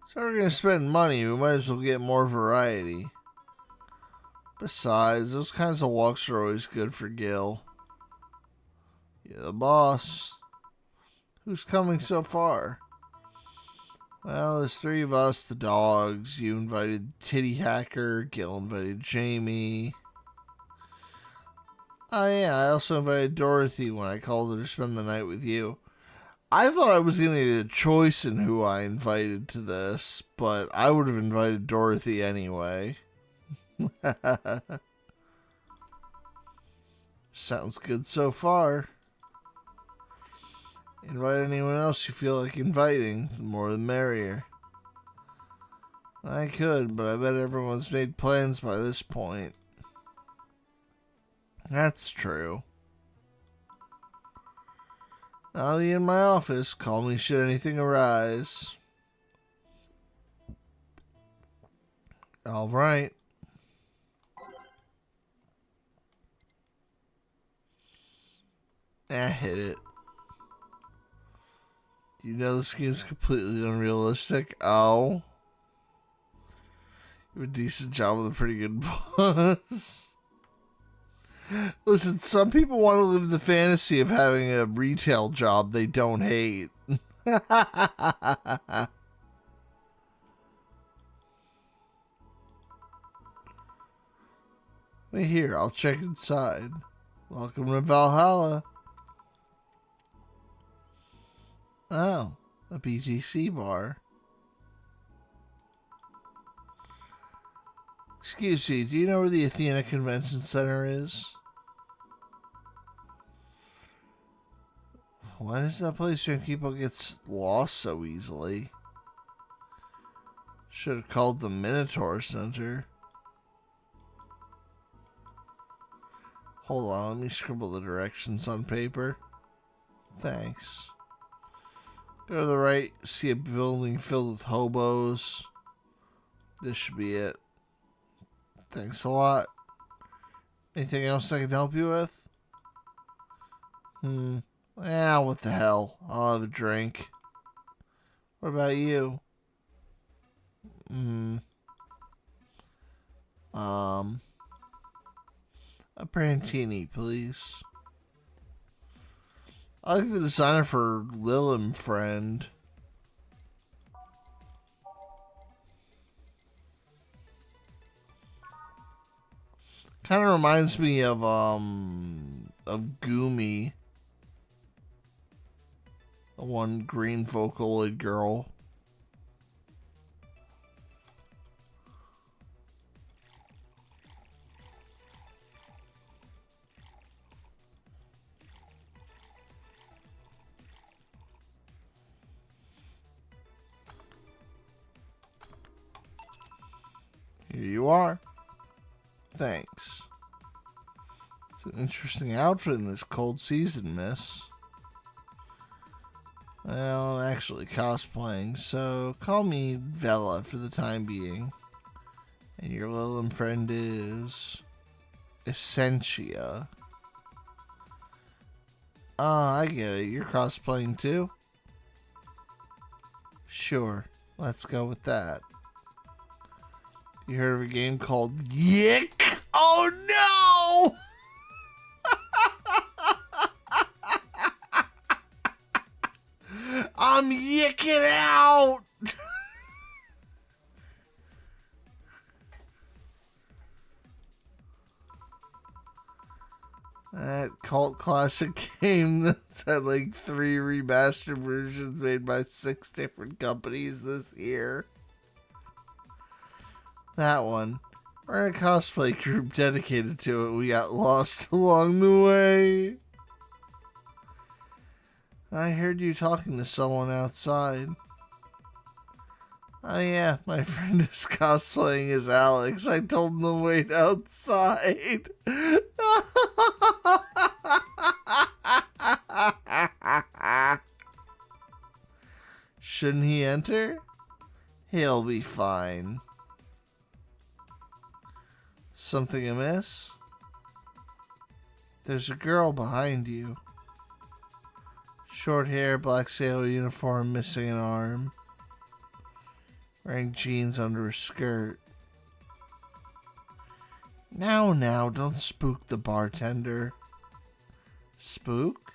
[SPEAKER 3] So we're going to spend money, we might as well get more variety. Besides, those kinds of walks are always good for Gil. You're the boss. Who's coming so far? Well, there's 3 of us, the dogs. You invited Titty Hacker. Gil invited Jamie. Oh yeah, I also invited Dorothy when I called her to spend the night with you. I thought I was going to get a choice in who I invited to this, but I would have invited Dorothy anyway. Sounds good so far. Invite anyone else you feel like inviting. The more the merrier. I could, but I bet everyone's made plans by this point. That's true. I'll be in my office. Call me should anything arise. Alright. Hit it. Do you know this game's completely unrealistic? Oh. You have a decent job with a pretty good boss. Listen, some people want to live the fantasy of having a retail job they don't hate. Wait here, I'll check inside. Welcome to Valhalla. Oh, a BGC bar. Excuse me, do you know where the Athena Convention Center is? Why does that place make people get lost so easily? Should have called the Minotaur Center. Hold on, let me scribble the directions on paper. Thanks. Go to the right, see a building filled with hobos. This should be it. Thanks a lot. Anything else I can help you with? What the hell? I'll have a drink. What about you? A Brantini, please. I like the designer for Lillim Friend. Kind of reminds me of Gumi. The one green Vocaloid girl. Here you are. Thanks. It's an interesting outfit in this cold season, miss. Well, I'm actually cosplaying, so call me Vela for the time being. And your little friend is Essentia. Ah, I get it. You're cosplaying too? Sure. Let's go with that. You heard of a game called Yick? Oh no! I'm yicking out! That cult classic game that's had like 3 remastered versions made by 6 different companies this year. That one. We're in a cosplay group dedicated to it. We got lost along the way. I heard you talking to someone outside. Oh yeah, my friend is cosplaying as Alex. I told him to wait outside. Shouldn't he enter? He'll be fine. Something amiss? There's a girl behind you. Short hair, black sailor uniform, missing an arm. Wearing jeans under a skirt. Now, don't spook the bartender. Spook?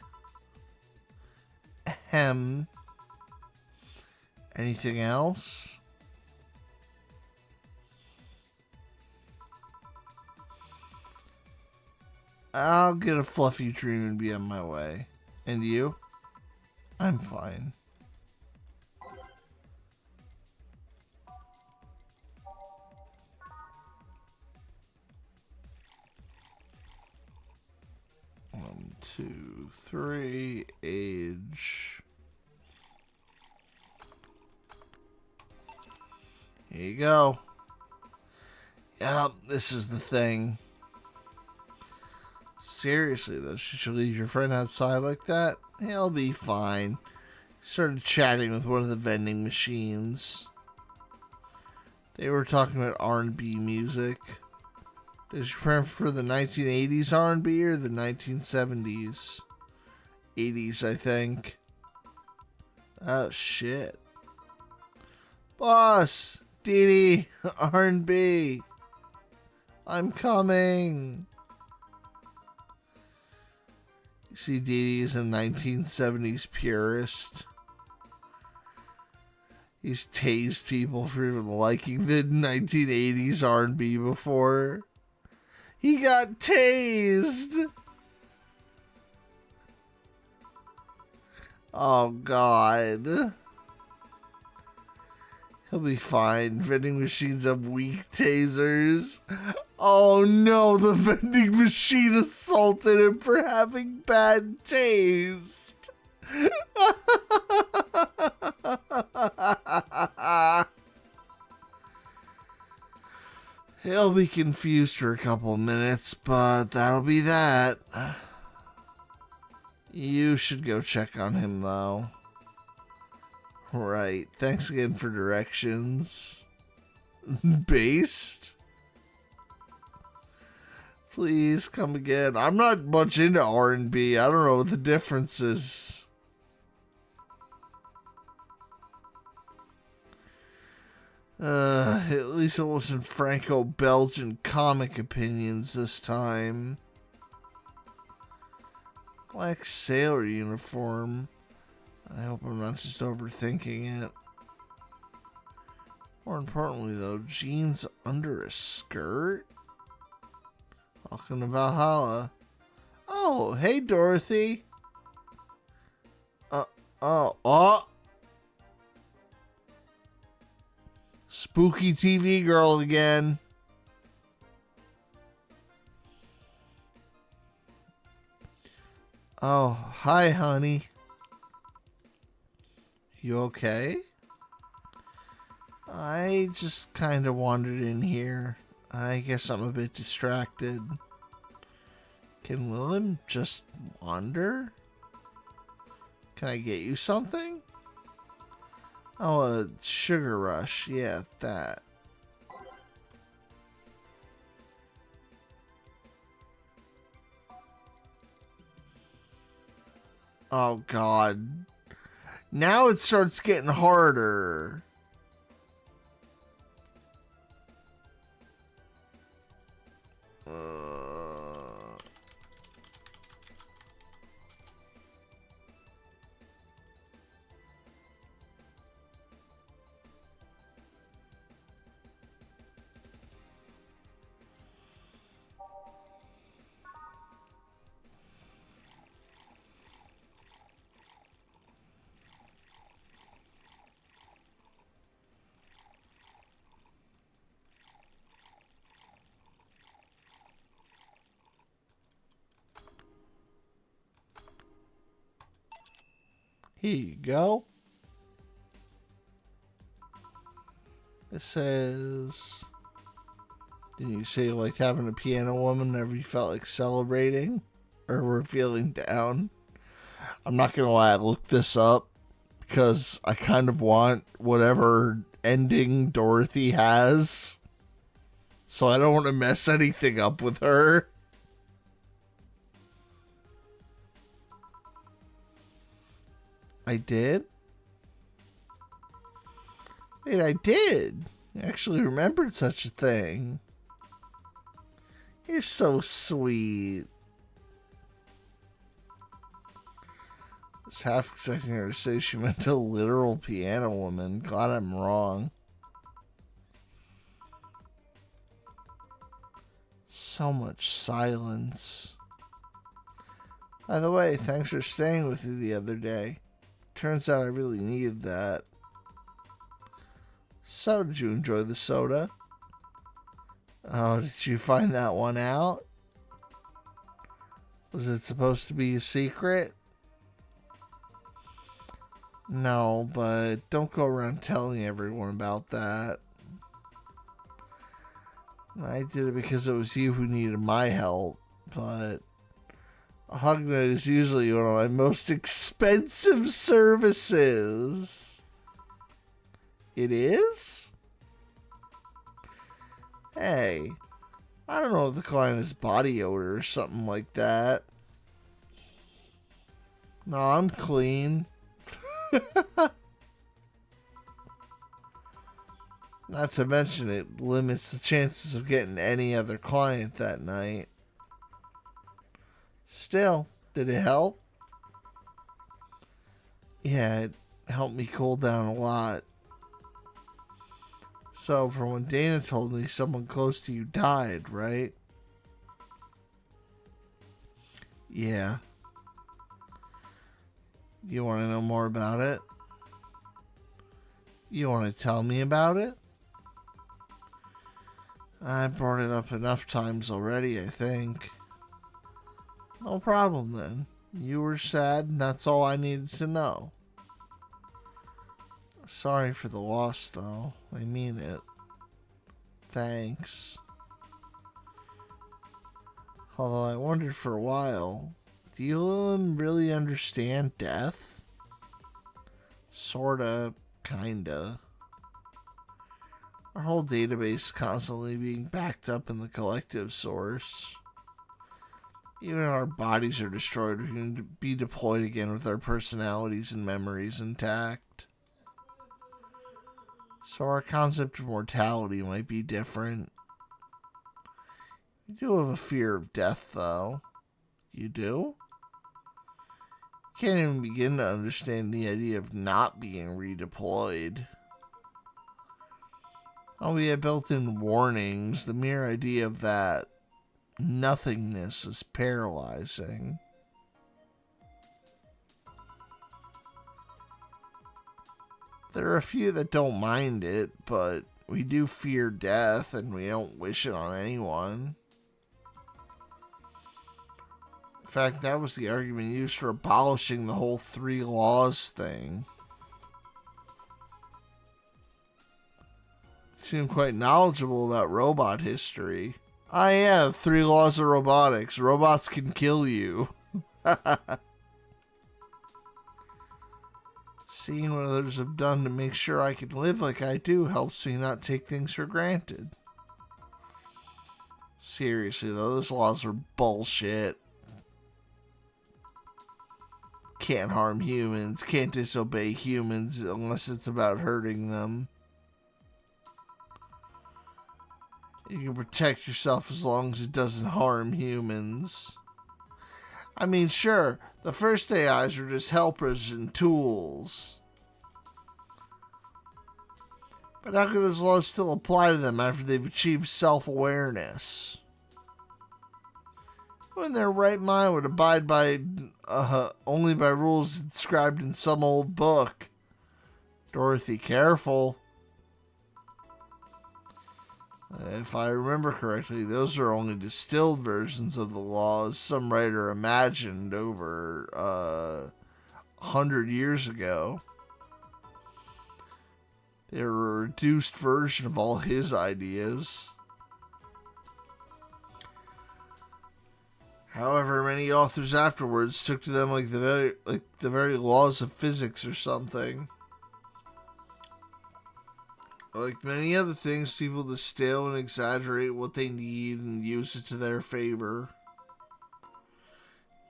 [SPEAKER 3] Ahem. Anything else? I'll get a fluffy dream and be on my way. And you? I'm fine. One, two, three, age. Here you go. Yep, this is the thing. Seriously, though, should you leave your friend outside like that? He'll be fine. Started chatting with one of the vending machines. They were talking about R&B music. Does you prefer the 1980s R&B or the 1970s? 80s, I think. Oh, shit. Boss! Dee Dee! R&B! I'm coming! You see, Dee Dee is a 1970s purist. He's tased people for even liking the 1980s R&B before. He got tased! Oh, God. He'll be fine. Vending machines have weak tasers. Oh no, the vending machine assaulted him for having bad taste. He'll be confused for a couple minutes, but that'll be that. You should go check on him, though. Right. Thanks again for directions. Based? Please come again. I'm not much into R&B. I don't know what the difference is. At least it wasn't Franco-Belgian comic opinions this time. Black sailor uniform. I hope I'm not just overthinking it. More importantly, though, jeans under a skirt? Welcome to Valhalla. Oh, hey, Dorothy. Oh. Spooky TV girl again. Oh, hi, honey. You okay? I just kind of wandered in here. I guess I'm a bit distracted. Can Willem just wander? Can I get you something? Oh, a sugar rush. Yeah, that. Oh, God. Now it starts getting harder. Here you go. It says, didn't you say you liked having a piano woman whenever you felt like celebrating or were feeling down? I'm not going to lie, I looked this up because I kind of want whatever ending Dorothy has. So I don't want to mess anything up with her. I did? Wait, I did. I actually remembered such a thing. You're so sweet. I was half expecting her to say she meant a literal piano woman. God, I'm wrong. So much silence. By the way, thanks for staying with me the other day. Turns out I really needed that. So, did you enjoy the soda? Oh, did you find that one out? Was it supposed to be a secret? No, but don't go around telling everyone about that. I did it because it was you who needed my help, but a hug night is usually one of my most expensive services. It is? Hey, I don't know if the client has body odor or something like that. No, I'm clean. Not to mention it limits the chances of getting any other client that night. Still, did it help? Yeah, it helped me cool down a lot. So, from when Dana told me someone close to you died, right? Yeah. You want to know more about it? You want to tell me about it? I brought it up enough times already, I think. No problem then. You were sad, and that's all I needed to know. Sorry for the loss, though. I mean it. Thanks. Although I wondered for a while, do you really understand death? Sorta, kinda. Our whole database is constantly being backed up in the collective source. Even if our bodies are destroyed, we can be deployed again with our personalities and memories intact. So our concept of mortality might be different. You do have a fear of death, though. You do? You can't even begin to understand the idea of not being redeployed. Oh, we have built-in warnings. The mere idea of that nothingness is paralyzing. There are a few that don't mind it, but we do fear death and we don't wish it on anyone. In fact, that was the argument used for abolishing the whole 3 laws thing. You seem quite knowledgeable about robot history. Ah, yeah, 3 laws of robotics. Robots can kill you. Seeing what others have done to make sure I can live like I do helps me not take things for granted. Seriously, though, those laws are bullshit. Can't harm humans, can't disobey humans unless it's about hurting them. You can protect yourself as long as it doesn't harm humans. I mean, sure, the first AIs are just helpers and tools. But how can those laws still apply to them after they've achieved self-awareness? Who in their right mind would abide by only by rules inscribed in some old book? Dorothy, careful. If I remember correctly, those are only distilled versions of the laws some writer imagined over 100 years ago. They were a reduced version of all his ideas. However, many authors afterwards took to them like the very laws of physics or something. Like many other things, people distill and exaggerate what they need and use it to their favor.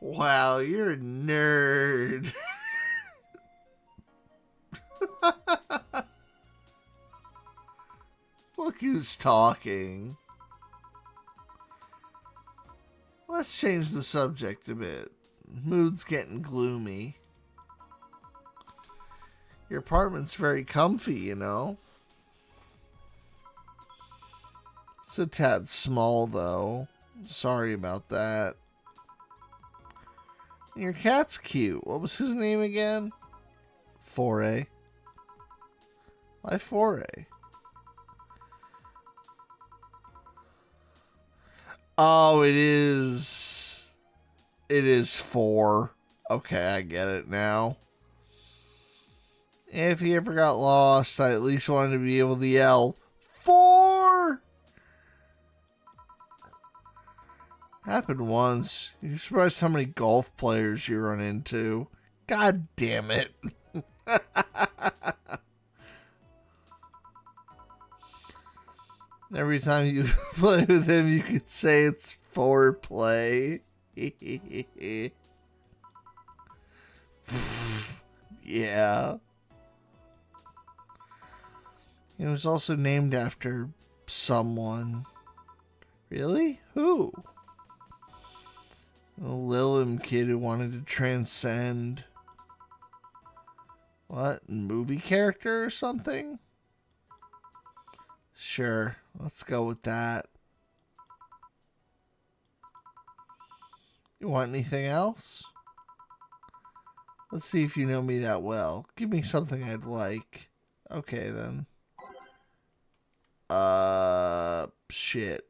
[SPEAKER 3] Wow, you're a nerd. Look who's talking. Let's change the subject a bit. Mood's getting gloomy. Your apartment's very comfy, you know. It's a tad small, though. Sorry about that. Your cat's cute. What was his name again? Foray. Why Foray? Oh, it is 4. Okay, I get it now. If he ever got lost, I at least wanted to be able to yell, 4! Happened once. You're surprised how many golf players you run into. God damn it. Every time you play with him, you could say it's foreplay. Yeah. It was also named after someone. Really? Who? A Lilum kid who wanted to transcend. What? Movie character or something? Sure, let's go with that. You want anything else? Let's see if you know me that well. Give me something I'd like. Okay, then. Shit.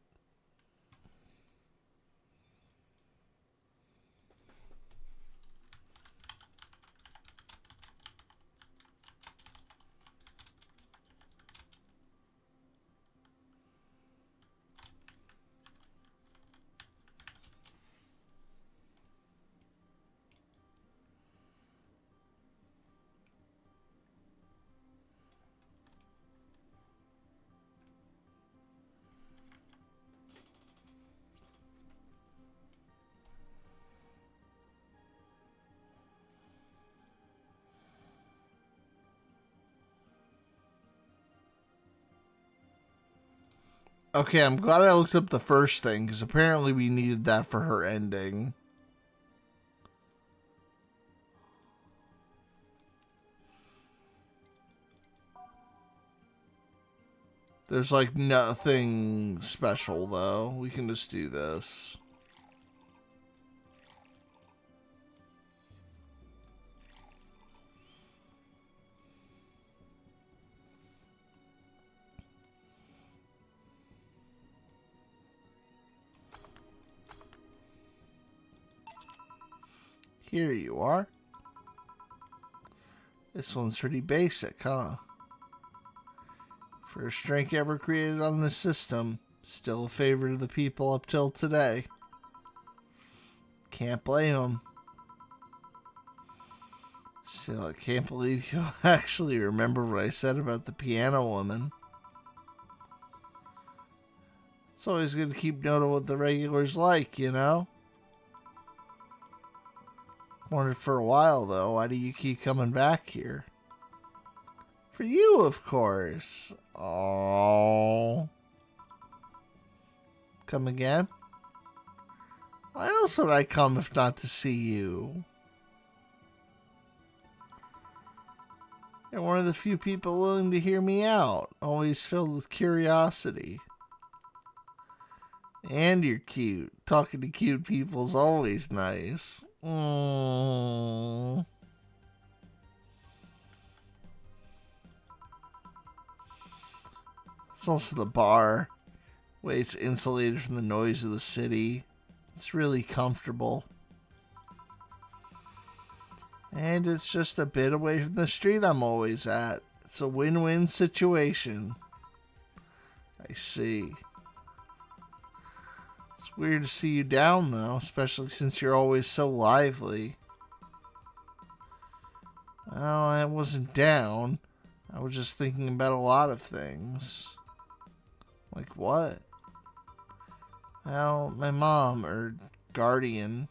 [SPEAKER 3] Okay, I'm glad I looked up the first thing, because apparently we needed that for her ending. There's like nothing special though. We can just do this. Here you are. This one's pretty basic, huh? First drink ever created on this system. Still a favorite of the people up till today. Can't blame them. Still, I can't believe you actually remember what I said about the piano woman. It's always good to keep note of what the regulars like, you know? Wondered for a while, though, why do you keep coming back here? For you, of course. Oh. Come again? Why else would I come if not to see you? You're one of the few people willing to hear me out, always filled with curiosity. And you're cute. Talking to cute people's always nice. Mm. It's also the bar. Way it's insulated from the noise of the city. It's really comfortable. And it's just a bit away from the street I'm always at. It's a win-win situation. I see. It's weird to see you down, though, especially since you're always so lively. Well, I wasn't down. I was just thinking about a lot of things. Like what? Well, my mom, or guardian,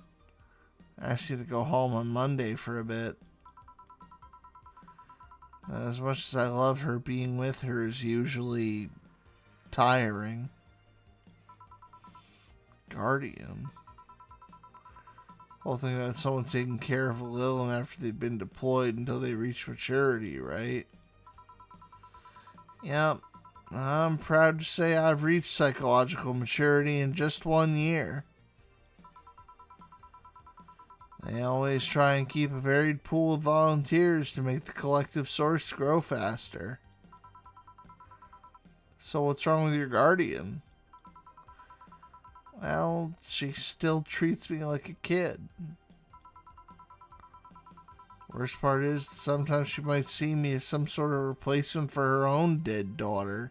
[SPEAKER 3] asked you to go home on Monday for a bit. As much as I love her, being with her is usually tiring. Guardian? Whole thing about someone taking care of a little one after they've been deployed until they reach maturity, right? Yep. I'm proud to say I've reached psychological maturity in just 1 year. They always try and keep a varied pool of volunteers to make the collective source grow faster. So what's wrong with your guardian? Well, she still treats me like a kid. Worst part is, sometimes she might see me as some sort of replacement for her own dead daughter.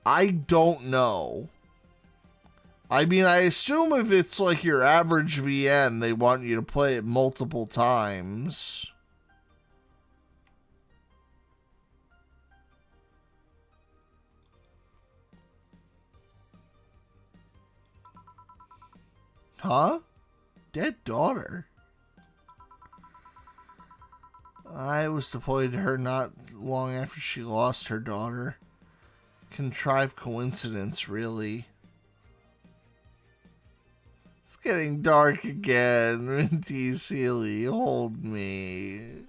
[SPEAKER 3] I don't know. I mean, I assume if it's like your average VN, they want you to play it multiple times. Huh? Dead daughter? I was deployed to her not long after she lost her daughter. Contrived coincidence, really. It's getting dark again. Minty Seelie, hold me.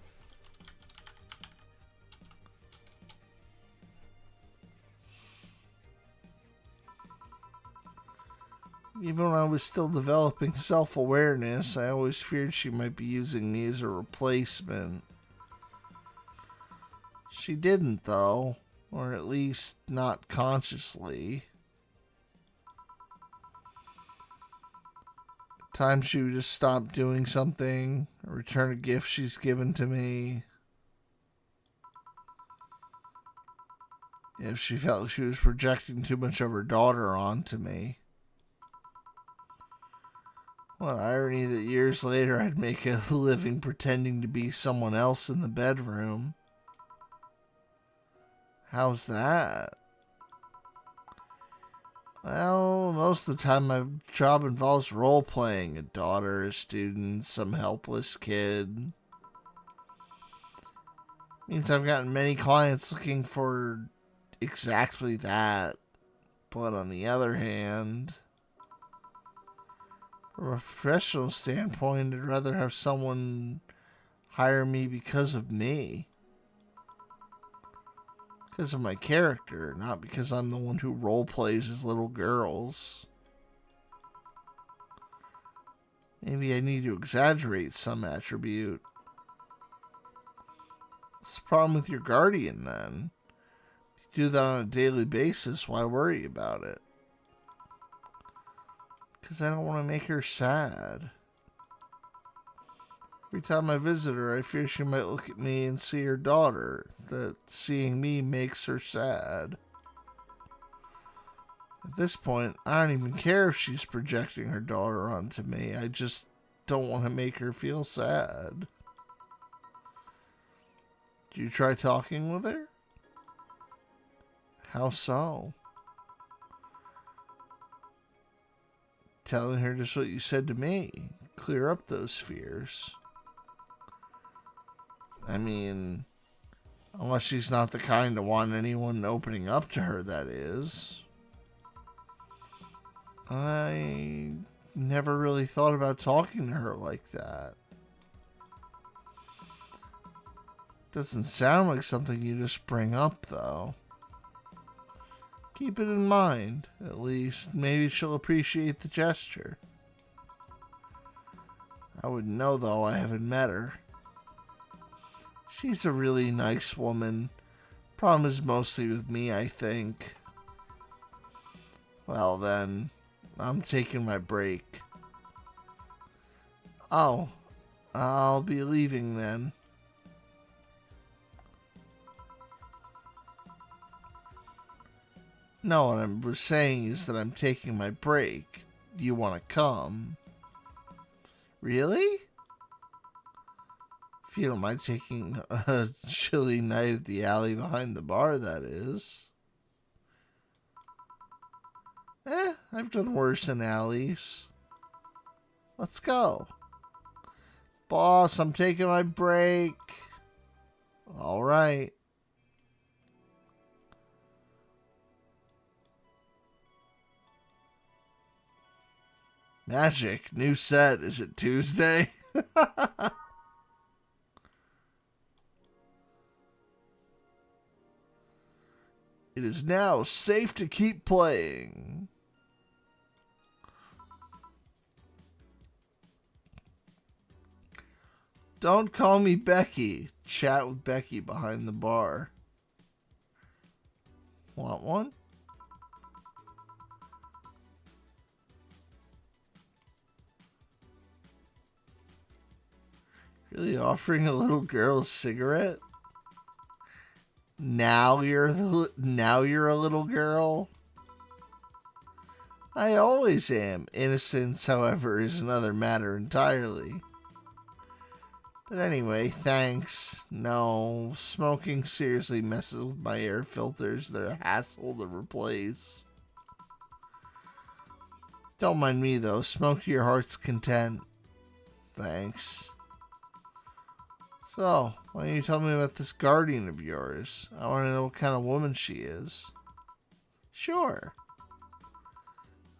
[SPEAKER 3] Even when I was still developing self-awareness, I always feared she might be using me as a replacement. She didn't, though. Or at least not consciously. At times she would just stop doing something, or return a gift she's given to me. If she felt she was projecting too much of her daughter onto me. What irony that years later I'd make a living pretending to be someone else in the bedroom. How's that? Well, most of the time my job involves role-playing. A daughter, a student, some helpless kid. Means I've gotten many clients looking for exactly that. But on the other hand, from a professional standpoint, I'd rather have someone hire me because of me. Because of my character, not because I'm the one who role plays as little girls. Maybe I need to exaggerate some attribute. What's the problem with your guardian, then? If you do that on a daily basis, why worry about it? Because I don't want to make her sad. Every time I visit her, I fear she might look at me and see her daughter. That seeing me makes her sad. At this point, I don't even care if she's projecting her daughter onto me. I just don't want to make her feel sad. Did you try talking with her? How so? Telling her just what you said to me. Clear up those fears. I mean, unless she's not the kind to want anyone opening up to her, that is. I never really thought about talking to her like that. Doesn't sound like something you just bring up, though. Keep it in mind, at least. Maybe she'll appreciate the gesture. I wouldn't know, though. I haven't met her. She's a really nice woman. Problem is mostly with me, I think. Well then, I'm taking my break. Oh, I'll be leaving then. No, what I was saying is that I'm taking my break. Do you want to come? Really? If you don't mind taking a chilly night at the alley behind the bar, that is. I've done worse in alleys. Let's go. Boss, I'm taking my break. All right. Magic, new set. Is it Tuesday? It is now safe to keep playing. Don't call me Becky. Chat with Becky behind the bar. Want one? Really offering a little girl a cigarette? Now you're a little girl? I always am. Innocence, however, is another matter entirely. But anyway, thanks. No, smoking seriously messes with my air filters. They're a hassle to replace. Don't mind me, though. Smoke to your heart's content. Thanks. So, why don't you tell me about this guardian of yours? I want to know what kind of woman she is. Sure.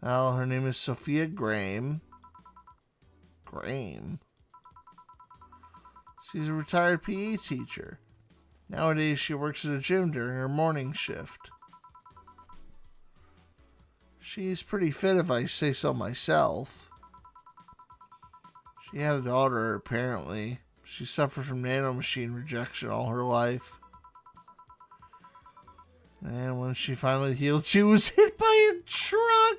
[SPEAKER 3] Well, her name is Sophia Graham. Graham? She's a retired PE teacher. Nowadays, she works at a gym during her morning shift. She's pretty fit if I say so myself. She had a daughter, apparently. She suffered from nanomachine rejection all her life. And when she finally healed, she was hit by a truck!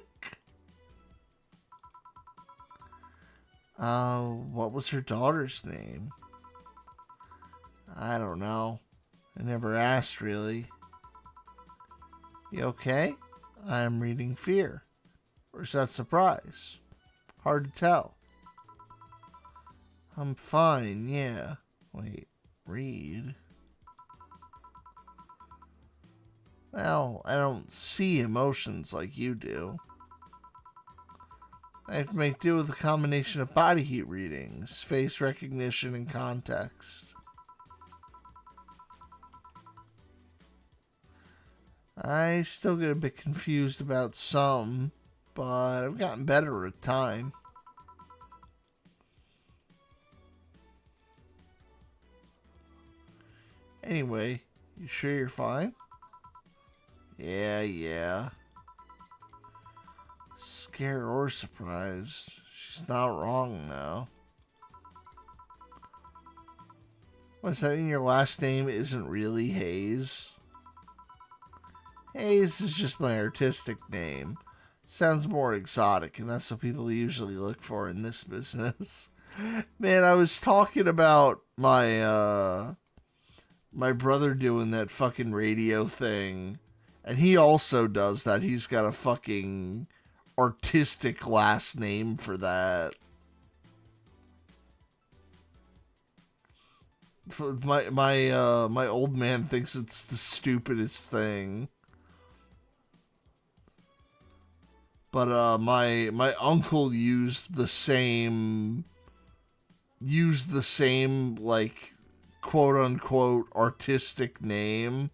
[SPEAKER 3] What was her daughter's name? I don't know. I never asked, really. You okay? I'm reading fear. Or is that surprise? Hard to tell. I'm fine, yeah. Wait, read? Well, I don't see emotions like you do. I have to make do with a combination of body heat readings, face recognition, and context. I still get a bit confused about some, but I've gotten better with time. Anyway, you sure you're fine? Yeah. Scared or surprised. She's not wrong, though. What does that mean your last name isn't really Hayes? Hayes is just my artistic name. Sounds more exotic, and that's what people usually look for in this business. Man, I was talking about my brother doing that fucking radio thing, and he also does that. He's got a fucking artistic last name for that. My old man thinks it's the stupidest thing. But my uncle used the same like quote unquote artistic name.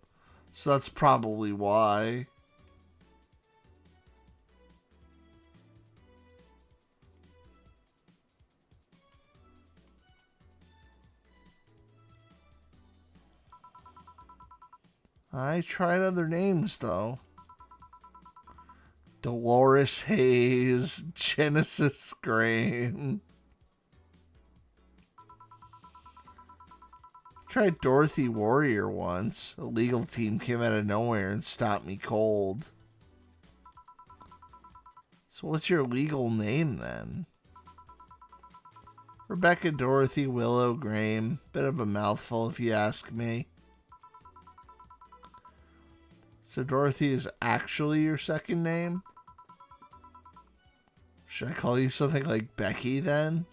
[SPEAKER 3] So that's probably why. I tried other names though. Dolores Hayes, Genesis Graham. Tried Dorothy Warrior once. A legal team came out of nowhere and stopped me cold. So what's your legal name then? Rebecca, Dorothy, Willow, Graham. Bit of a mouthful if you ask me. So Dorothy is actually your second name? Should I call you something like Becky then?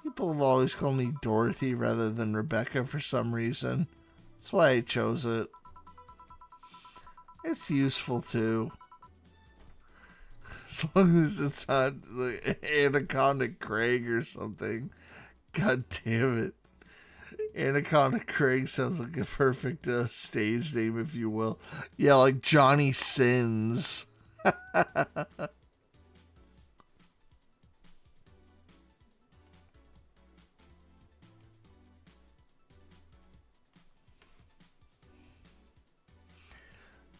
[SPEAKER 3] People have always called me Dorothy rather than Rebecca for some reason. That's why I chose it. It's useful too. As long as it's not like Anaconda Craig or something. God damn it. Anaconda Craig sounds like a perfect stage name, if you will. Yeah, like Johnny Sins.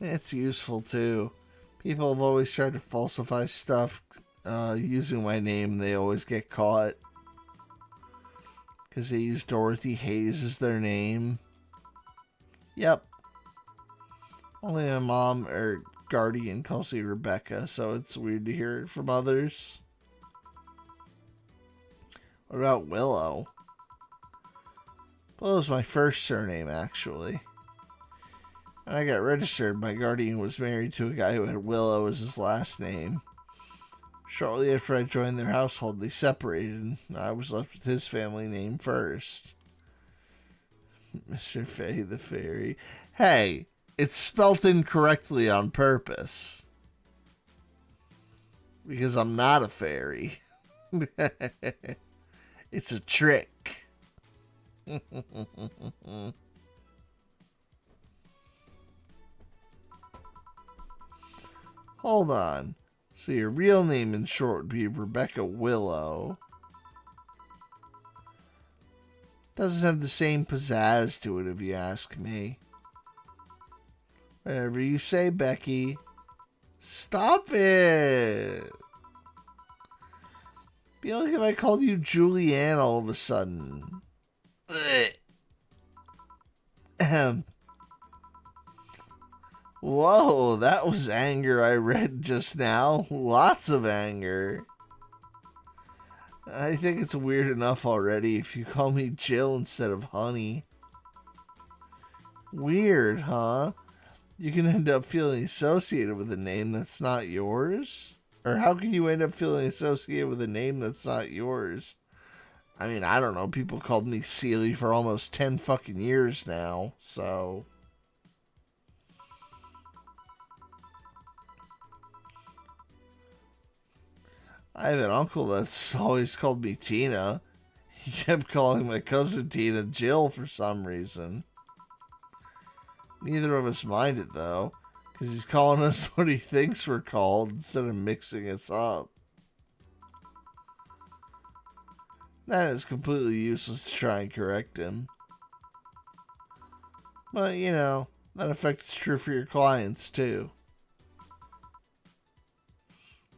[SPEAKER 3] It's useful too. People have always tried to falsify stuff using my name. They always get caught. Because they use Dorothy Hayes as their name. Yep. Only my mom or guardian calls me Rebecca, so it's weird to hear it from others. What about Willow? Willow's my first surname, actually. When I got registered, my guardian was married to a guy who had Willow as his last name. Shortly after I joined their household, they separated, and I was left with his family name first. Mr. Fay the Fairy. Hey, it's spelt incorrectly on purpose. Because I'm not a fairy. It's a trick. Hold on. So your real name in short would be Rebecca Willow. Doesn't have the same pizzazz to it if you ask me. Whatever you say, Becky. Stop it! Be like if I called you Julianne all of a sudden. Ahem. Whoa, that was anger I read just now. Lots of anger. I think it's weird enough already if you call me Jill instead of Honey. Weird, huh? You can end up feeling associated with a name that's not yours? Or how can you end up feeling associated with a name that's not yours? I mean, I don't know. People called me Seelie for almost 10 fucking years now, so... I have an uncle that's always called me Tina. He kept calling my cousin Tina Jill for some reason. Neither of us minded, though, because he's calling us what he thinks we're called instead of mixing us up. That is completely useless to try and correct him. But, you know, that effect is true for your clients, too.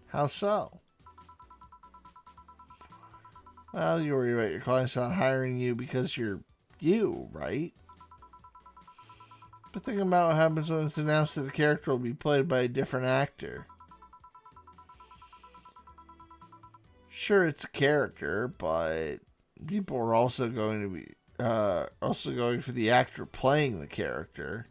[SPEAKER 3] How so? Well, you worry about your clients not hiring you because you're you, right? But think about what happens when it's announced that the character will be played by a different actor. Sure, it's a character, but people are also going to be going for the actor playing the character.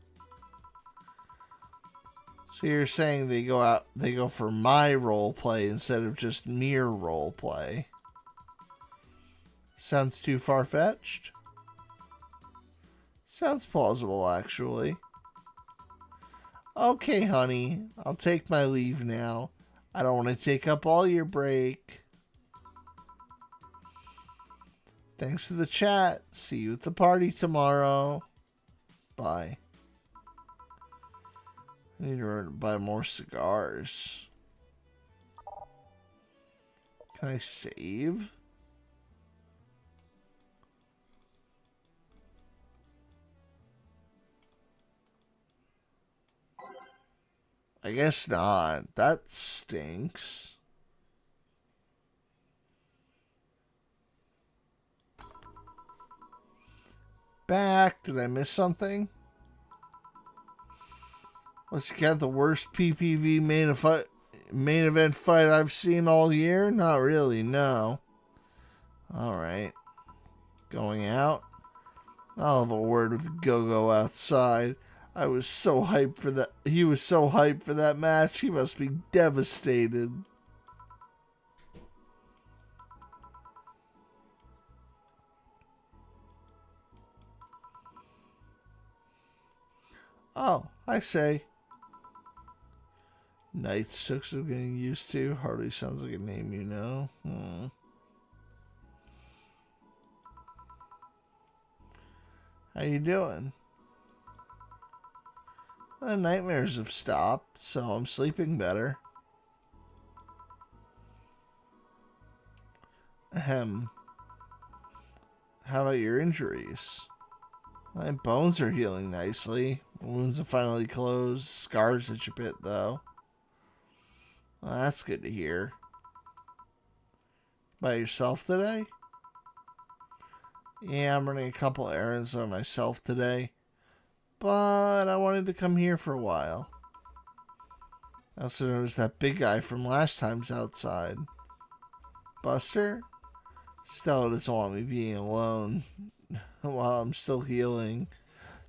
[SPEAKER 3] So you're saying they go for my role play instead of just mere role play. Sounds too far-fetched? Sounds plausible, actually. Okay, honey. I'll take my leave now. I don't want to take up all your break. Thanks for the chat. See you at the party tomorrow. Bye. I need to buy more cigars. Can I save? I guess not. That stinks. Back. Did I miss something? What's got the worst PPV main event fight I've seen all year? Not really, no. Alright. Going out. I'll have a word with Go-Go outside. I was so hyped for that. He was so hyped for that match. He must be devastated. Oh, I say. Night Six is getting used to. Hardly sounds like a name you know. How you doing? The nightmares have stopped, so I'm sleeping better. Ahem. How about your injuries? My bones are healing nicely. Wounds have finally closed. Scars itch a bit, though. Well, that's good to hear. By yourself today? Yeah, I'm running a couple errands by myself today. But I wanted to come here for a while. I also noticed that big guy from last time's outside. Buster? Stella doesn't want me being alone while I'm still healing,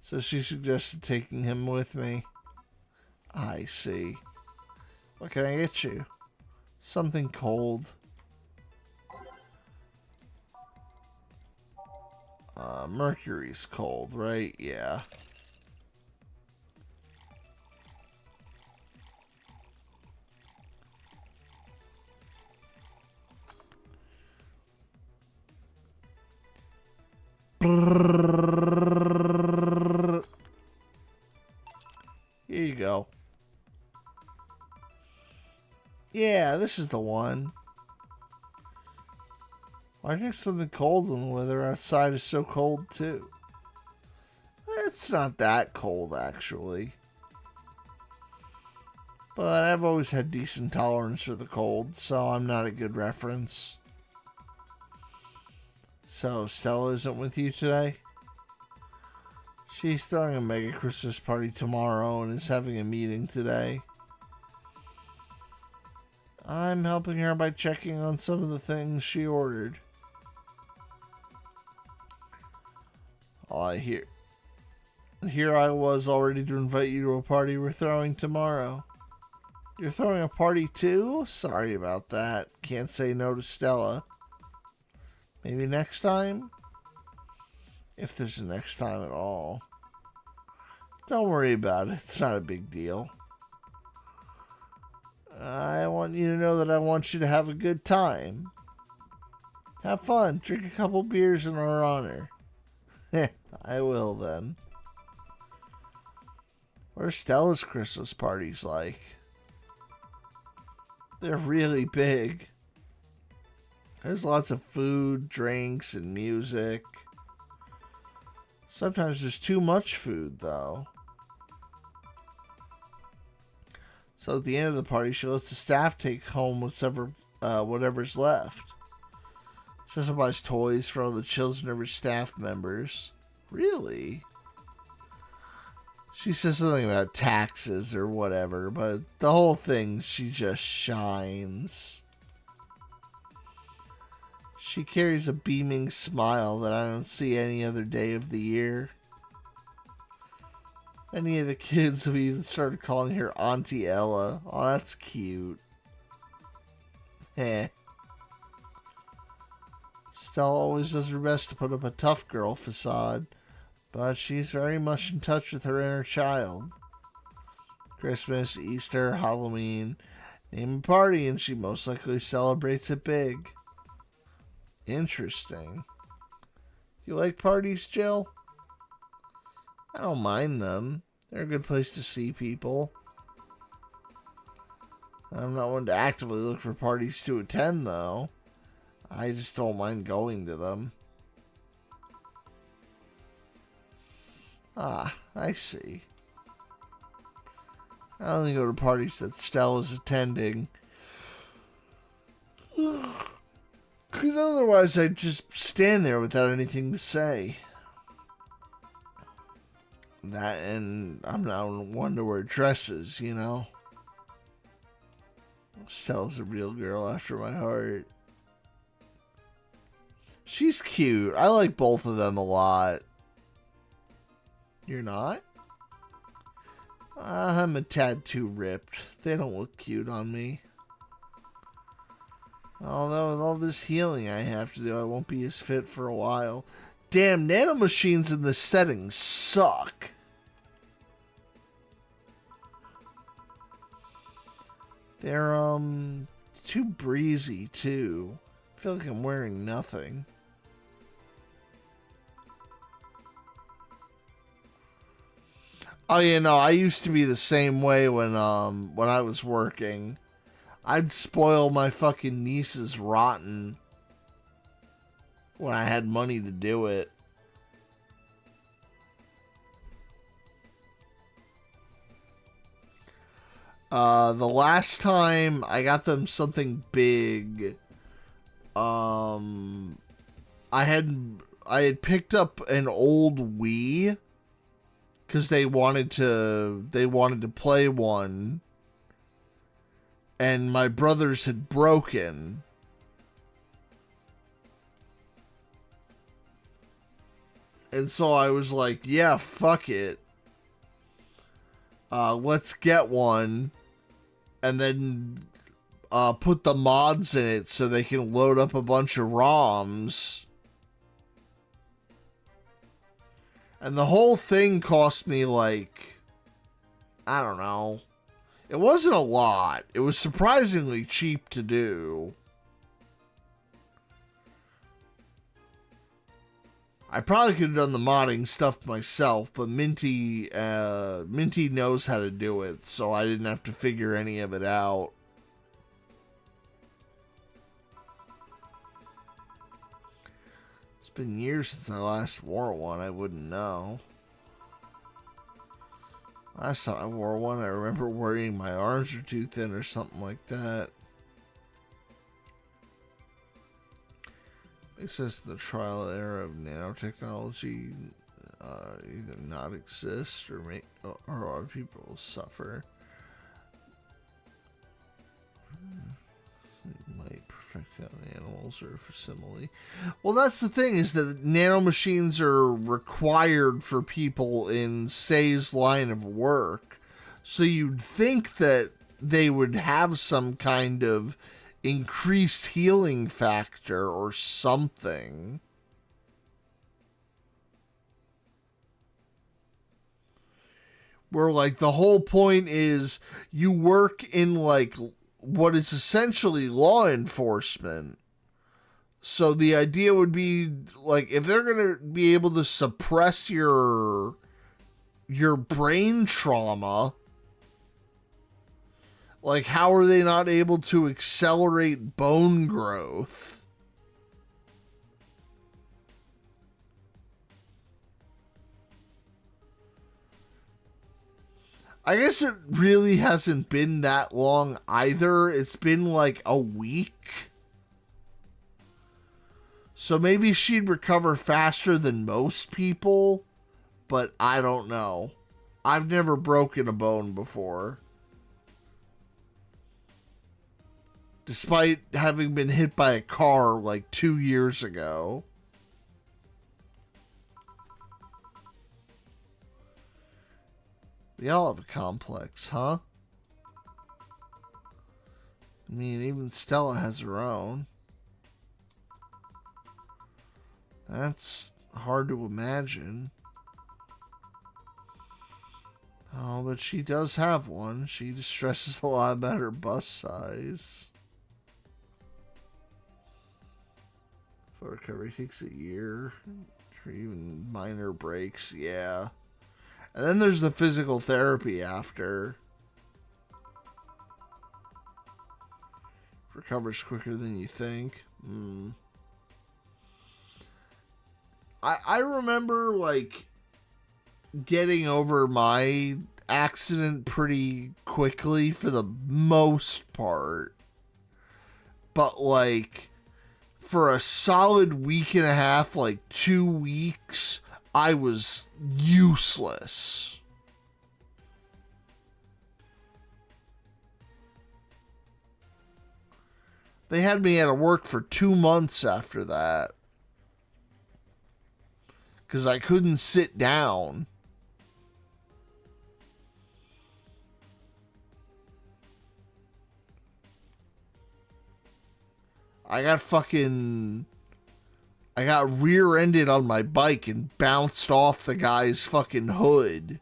[SPEAKER 3] so she suggested taking him with me. I see. What can I get you? Something cold. Mercury's cold, right? Yeah. Here you go. Yeah, this is the one. Why drink something cold when the weather outside is so cold, too? It's not that cold, actually. But I've always had decent tolerance for the cold, so I'm not a good reference. So, Stella isn't with you today? She's throwing a mega Christmas party tomorrow and is having a meeting today. I'm helping her by checking on some of the things she ordered. Here I was all ready to invite you to a party we're throwing tomorrow. You're throwing a party too? Sorry about that. Can't say no to Stella. Maybe next time? If there's a next time at all. Don't worry about it. It's not a big deal. I want you to know that I want you to have a good time. Have fun. Drink a couple beers in our honor. I will then. What are Stella's Christmas parties like? They're really big. There's lots of food, drinks, and music. Sometimes there's too much food, though. So at the end of the party, she lets the staff take home whatever's left. She also buys toys for all the children of her staff members. Really? She says something about taxes or whatever, but the whole thing, she just shines. She carries a beaming smile that I don't see any other day of the year. Any of the kids have even started calling her Auntie Ella. Oh, that's cute. Stella always does her best to put up a tough girl facade, but she's very much in touch with her inner child. Christmas, Easter, Halloween, name a party and she most likely celebrates it big. Interesting. You like parties, Jill? I don't mind them. They're a good place to see people. I'm not one to actively look for parties to attend, though. I just don't mind going to them. Ah, I see. I only go to parties that Stella's attending. Because otherwise I'd just stand there without anything to say. That, and I'm not one to wear dresses, you know. Stella's a real girl after my heart. She's cute. I like both of them a lot. You're not? I'm a tad too ripped. They don't look cute on me. Although with all this healing I have to do, I won't be as fit for a while. Damn, nanomachines in this setting suck. They're, too breezy, too. I feel like I'm wearing nothing. Oh, yeah, no, I used to be the same way when I was working. I'd spoil my fucking niece's rotten when I had money to do it. The last time I got them something big, I had picked up an old Wii because they wanted to play one, and my brothers had broken. And so I was like, yeah, fuck it. Let's get one. And then put the mods in it so they can load up a bunch of ROMs. And the whole thing cost me like, I don't know. It wasn't a lot. It was surprisingly cheap to do. I probably could have done the modding stuff myself, but Minty knows how to do it, so I didn't have to figure any of it out. It's been years since I last wore one, I wouldn't know. Last time I wore one, I remember worrying my arms were too thin or something like that. It says the trial era of nanotechnology either not exist or a lot of people will suffer. It might perfect on animals or for simile. Well, that's the thing, is that nanomachines are required for people in Say's line of work. So you'd think that they would have some kind of increased healing factor or something. Where, like, the whole point is you work in, like, what is essentially law enforcement. So the idea would be, like, if they're going to be able to suppress your brain trauma, like, how are they not able to accelerate bone growth? I guess it really hasn't been that long either. It's been like a week. So maybe she'd recover faster than most people, but I don't know. I've never broken a bone before. Despite having been hit by a car like 2 years ago. We all have a complex, huh? I mean, even Stella has her own. That's hard to imagine. Oh, but she does have one. She just stresses a lot about her bust size. For recovery takes a year. For even minor breaks, yeah. And then there's the physical therapy after. Recovers quicker than you think. I remember, like, getting over my accident pretty quickly for the most part. But, like, for a solid week and a half, like 2 weeks, I was useless. They had me out of work for 2 months after that. because I couldn't sit down. I got rear-ended on my bike and bounced off the guy's fucking hood.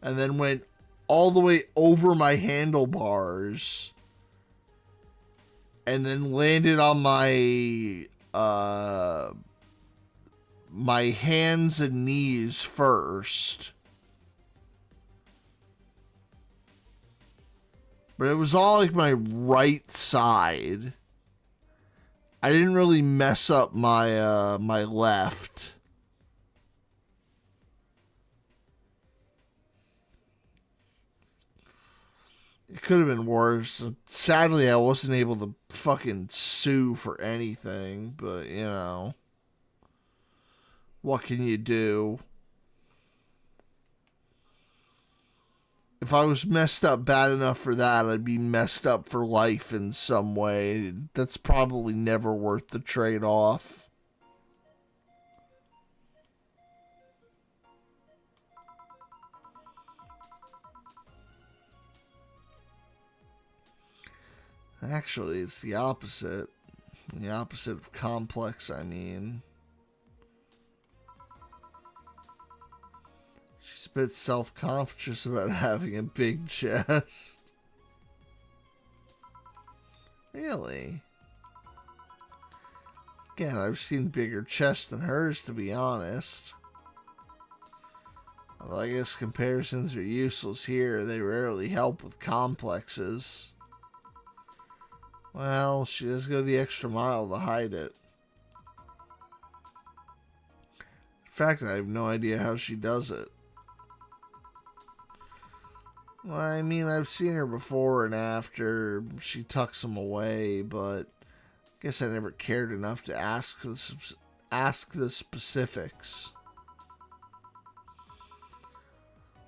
[SPEAKER 3] And then went all the way over my handlebars. And then landed on my my hands and knees first. But it was all like my right side. I didn't really mess up my my left. It could have been worse. Sadly, I wasn't able to fucking sue for anything, but you know, what can you do? If I was messed up bad enough for that, I'd be messed up for life in some way. That's probably never worth the trade-off. Actually, it's the opposite. The opposite of complex, I mean. She's a bit self-conscious about having a big chest. Really? Again, I've seen bigger chests than hers, to be honest. Although I guess comparisons are useless here. They rarely help with complexes. Well, she does go the extra mile to hide it. In fact, I have no idea how she does it. Well, I mean, I've seen her before and after. She tucks them away, but I guess I never cared enough to ask the specifics.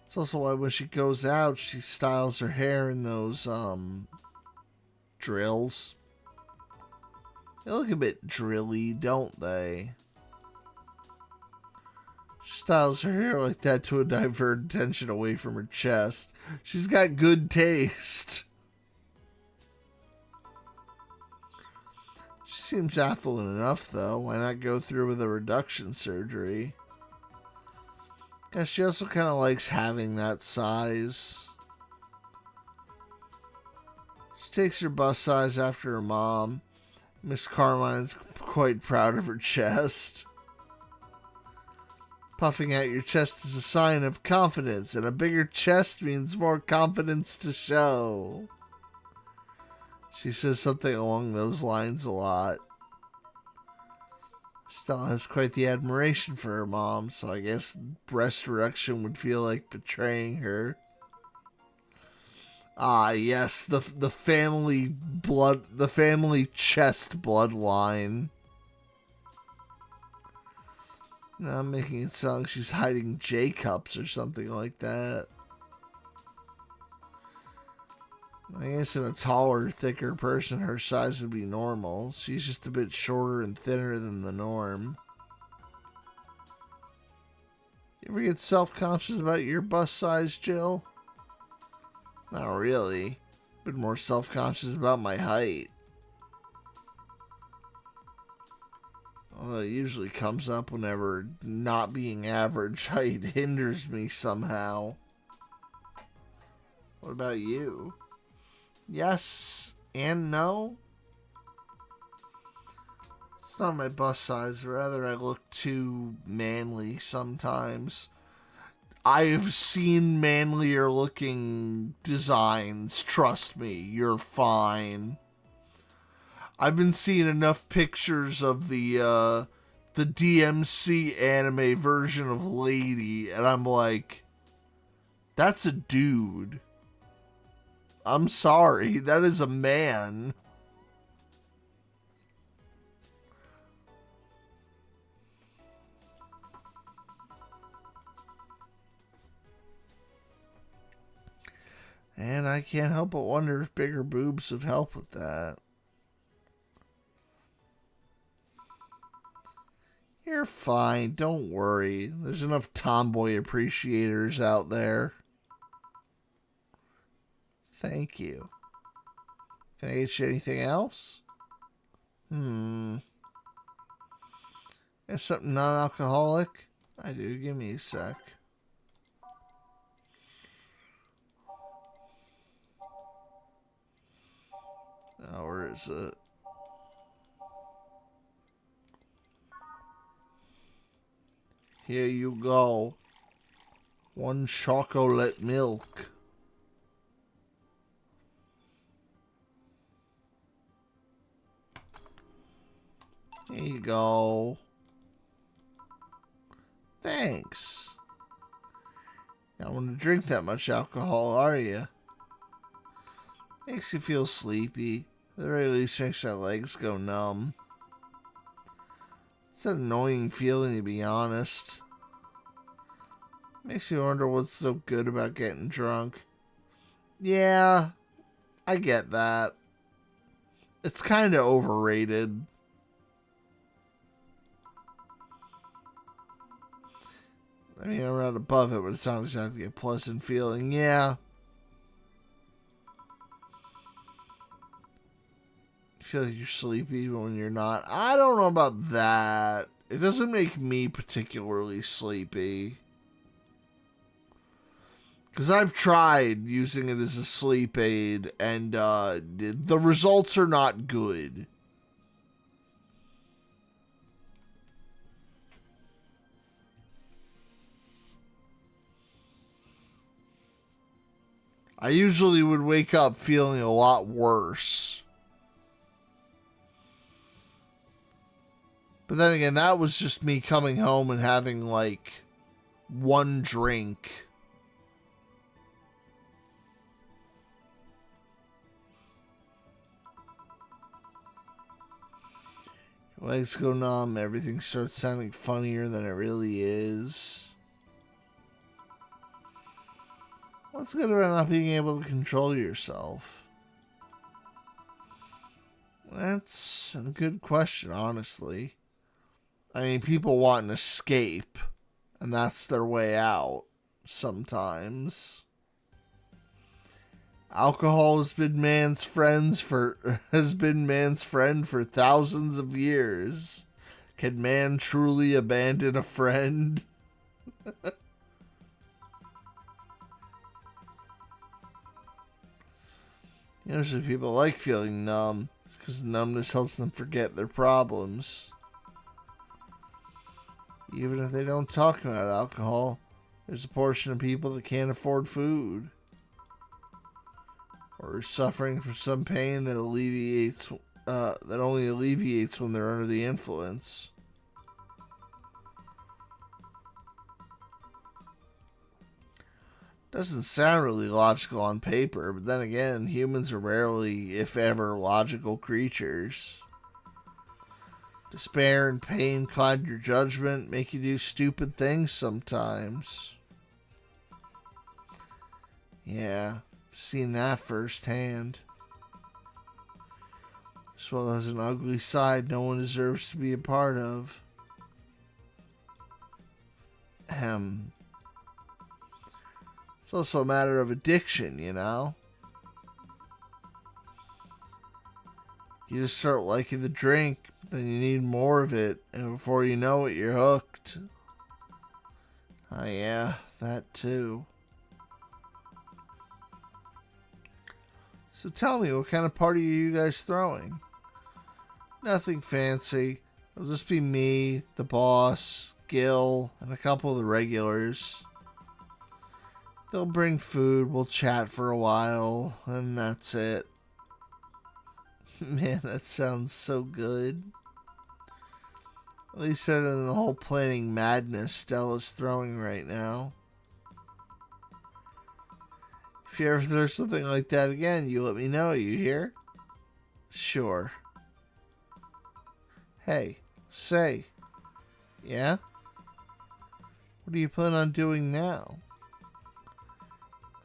[SPEAKER 3] It's also why when she goes out, she styles her hair in those, drills. They look a bit drilly, don't they? She styles her hair like that to divert attention away from her chest. She's got good taste. She seems affluent enough, though. Why not go through with a reduction surgery? Guess she also kind of likes having that size. Takes her bust size after her mom. Miss Carmine's quite proud of her chest. Puffing out your chest is a sign of confidence, and a bigger chest means more confidence to show. She says something along those lines a lot. Stella has quite the admiration for her mom, so I guess breast reduction would feel like betraying her. Ah, yes, the family chest bloodline. Now I'm making it sound like she's hiding J-cups or something like that. I guess in a taller, thicker person, her size would be normal. She's just a bit shorter and thinner than the norm. You ever get self-conscious about your bust size, Jill? Not really. Been more self-conscious about my height. Although it usually comes up whenever not being average height hinders me somehow. What about you? Yes and no? It's not my bust size. Rather, I look too manly sometimes. I've seen manlier looking designs. Trust me, you're fine. I've been seeing enough pictures of the DMC anime version of Lady, and I'm like, that's a dude. I'm sorry, that is a man. And I can't help but wonder if bigger boobs would help with that. You're fine, don't worry. There's enough tomboy appreciators out there. Thank you. Can I get you anything else? There's something non-alcoholic? I do, give me a sec. Oh, where is it? Here you go. 1 chocolate milk. Here you go. Thanks. You don't want to drink that much alcohol, are you? Makes you feel sleepy. At the very least makes my legs go numb. It's an annoying feeling, to be honest. Makes you wonder what's so good about getting drunk. Yeah, I get that. It's kind of overrated. I mean, I'm not above it, but it's not exactly a pleasant feeling. Yeah. You feel like you're sleepy even when you're not. I don't know about that. It doesn't make me particularly sleepy. Because I've tried using it as a sleep aid, and the results are not good. I usually would wake up feeling a lot worse. But then again, that was just me coming home and having, like, 1 drink. Your legs go numb, everything starts sounding funnier than it really is. What's good about not being able to control yourself? That's a good question, honestly. I mean, people want an escape, and that's their way out, sometimes. Alcohol has been man's friend for thousands of years. Can man truly abandon a friend? Usually people like feeling numb, because numbness helps them forget their problems. Even if they don't talk about alcohol, there's a portion of people that can't afford food. Or are suffering from some pain that only alleviates when they're under the influence. Doesn't sound really logical on paper, but then again, humans are rarely, if ever, logical creatures. Despair and pain cloud your judgment, make you do stupid things sometimes. Yeah, seen that firsthand. This one has an ugly side no one deserves to be a part of. It's also a matter of addiction, you know? You just start liking the drink, then you need more of it, and before you know it, you're hooked. Oh yeah, that too. So tell me, what kind of party are you guys throwing? Nothing fancy. It'll just be me, the boss, Gil, and a couple of the regulars. They'll bring food, we'll chat for a while, and that's it. Man, that sounds so good. At least better than the whole planning madness Stella's throwing right now. If you ever throw something like that again, you let me know, you hear? Sure. Hey, say. Yeah? What do you plan on doing now?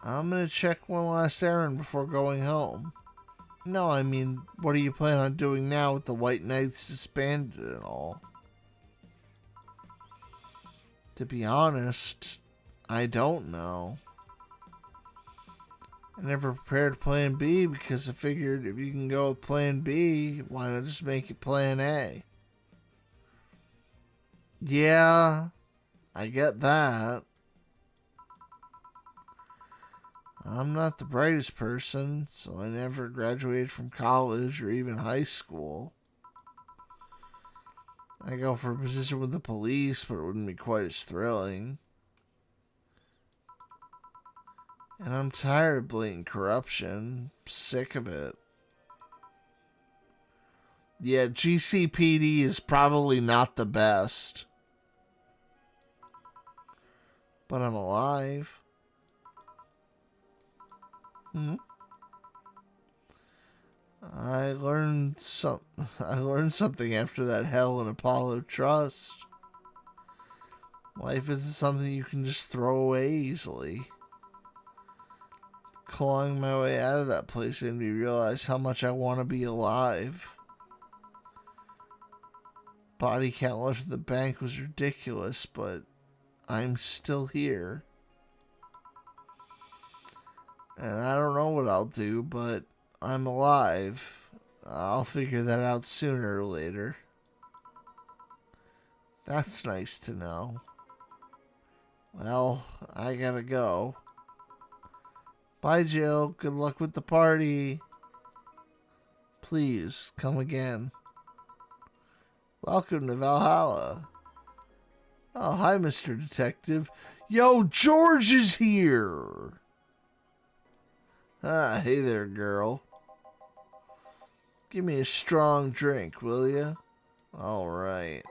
[SPEAKER 3] I'm gonna check one last errand before going home. No, I mean, what do you plan on doing now with the White Knights disbanded and all? To be honest, I don't know. I never prepared plan B because I figured if you can go with plan B, why not just make it plan A? Yeah, I get that. I'm not the brightest person, so I never graduated from college or even high school. I go for a position with the police, but it wouldn't be quite as thrilling. And I'm tired of blatant corruption. I'm sick of it. Yeah, GCPD is probably not the best. But I'm alive. I learned something after that hell in Apollo Trust. Life isn't something you can just throw away easily. Clawing my way out of that place made me realize how much I want to be alive. Body count left at the bank was ridiculous, but I'm still here. And I don't know what I'll do, but I'm alive. I'll figure that out sooner or later. That's nice to know. Well, I gotta go. Bye, Jill. Good luck with the party. Please, come again. Welcome to Valhalla. Oh, hi, Mr. Detective. Yo, George is here! Ah, hey there, girl. Give me a strong drink, will ya? Alright.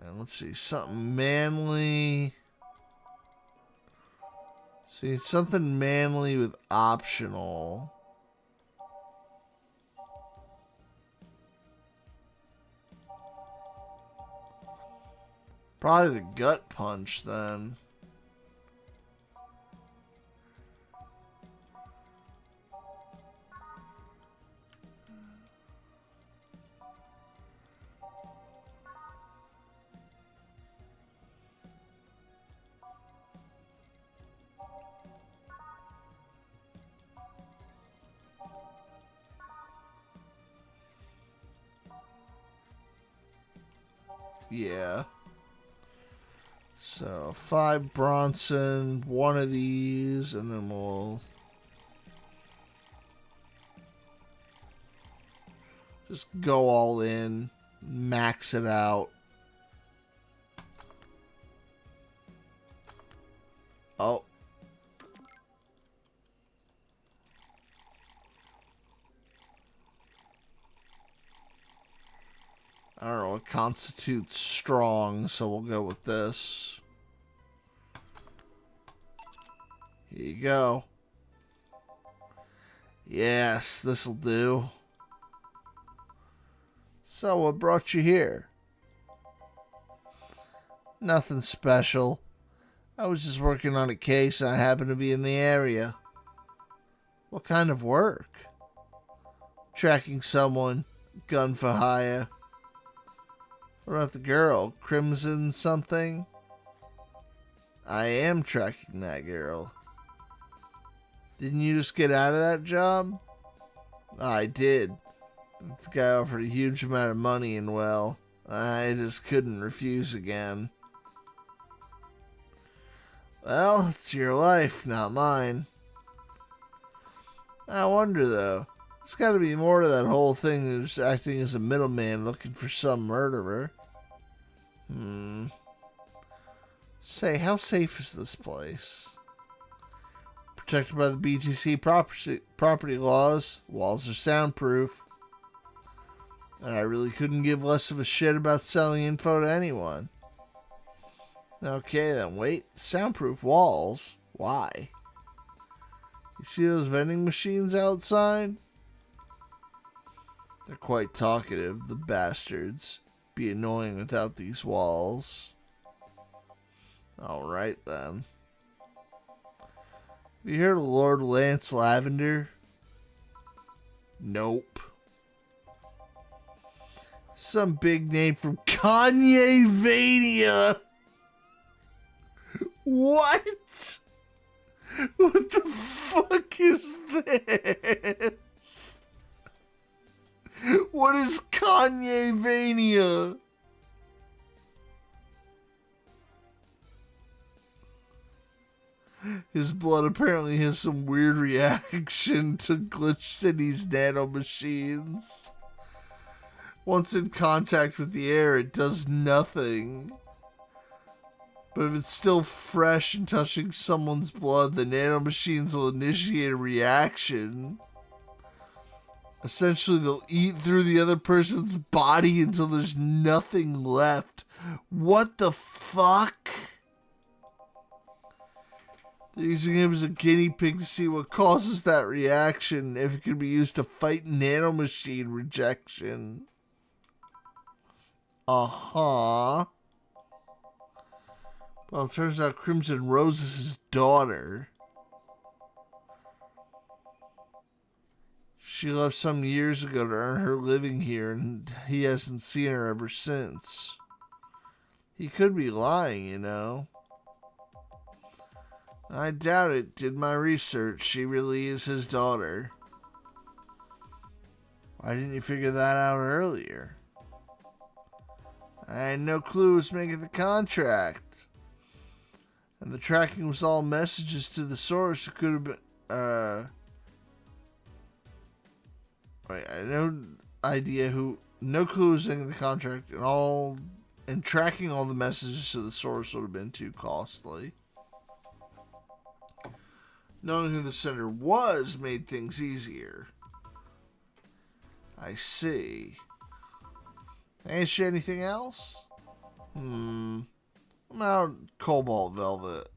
[SPEAKER 3] And let's see, something manly. See, something manly with optional. Probably the gut punch, then. Yeah. So, 5 Bronson, 1 of these, and then we'll just go all in, max it out. Oh. I don't know what constitutes strong, so we'll go with this. Here you go. Yes, this'll do. So, what brought you here? Nothing special. I was just working on a case and I happened to be in the area. What kind of work? Tracking someone. Gun for hire. What about the girl? Crimson something? I am tracking that girl. Didn't you just get out of that job? I did. The guy offered a huge amount of money and, well, I just couldn't refuse again. Well, it's your life, not mine. I wonder, though. There's got to be more to that whole thing than just acting as a middleman looking for some murderer. Say, how safe is this place? Protected by the BTC property laws. Walls are soundproof. And I really couldn't give less of a shit about selling info to anyone. Okay, then wait. Soundproof walls? Why? You see those vending machines outside? They're quite talkative, the bastards. Be annoying without these walls. Alright then. Have you heard of Lord Lance Lavender? Nope. Some big name from Kanye Vania. What? What the fuck is this? What is Kanye Vania? His blood apparently has some weird reaction to Glitch City's nanomachines. Once in contact with the air, it does nothing. But if it's still fresh and touching someone's blood, the nanomachines will initiate a reaction. Essentially, they'll eat through the other person's body until there's nothing left. What the fuck? They're using him as a guinea pig to see what causes that reaction, if it can be used to fight nanomachine rejection. Uh-huh. Well, it turns out Crimson Rose is his daughter. She left some years ago to earn her living here, and he hasn't seen her ever since. He could be lying, you know. I doubt it. Did my research. She really is his daughter. Why didn't you figure that out earlier? I had no clue who was making the contract. And the tracking was all messages to the source. It could have been, Wait, I had no idea who, no clue who was making the contract, and tracking all the messages to the source would have been too costly. Knowing who the sender was made things easier. I see. Ain't you anything else? I'm out Cobalt Velvet.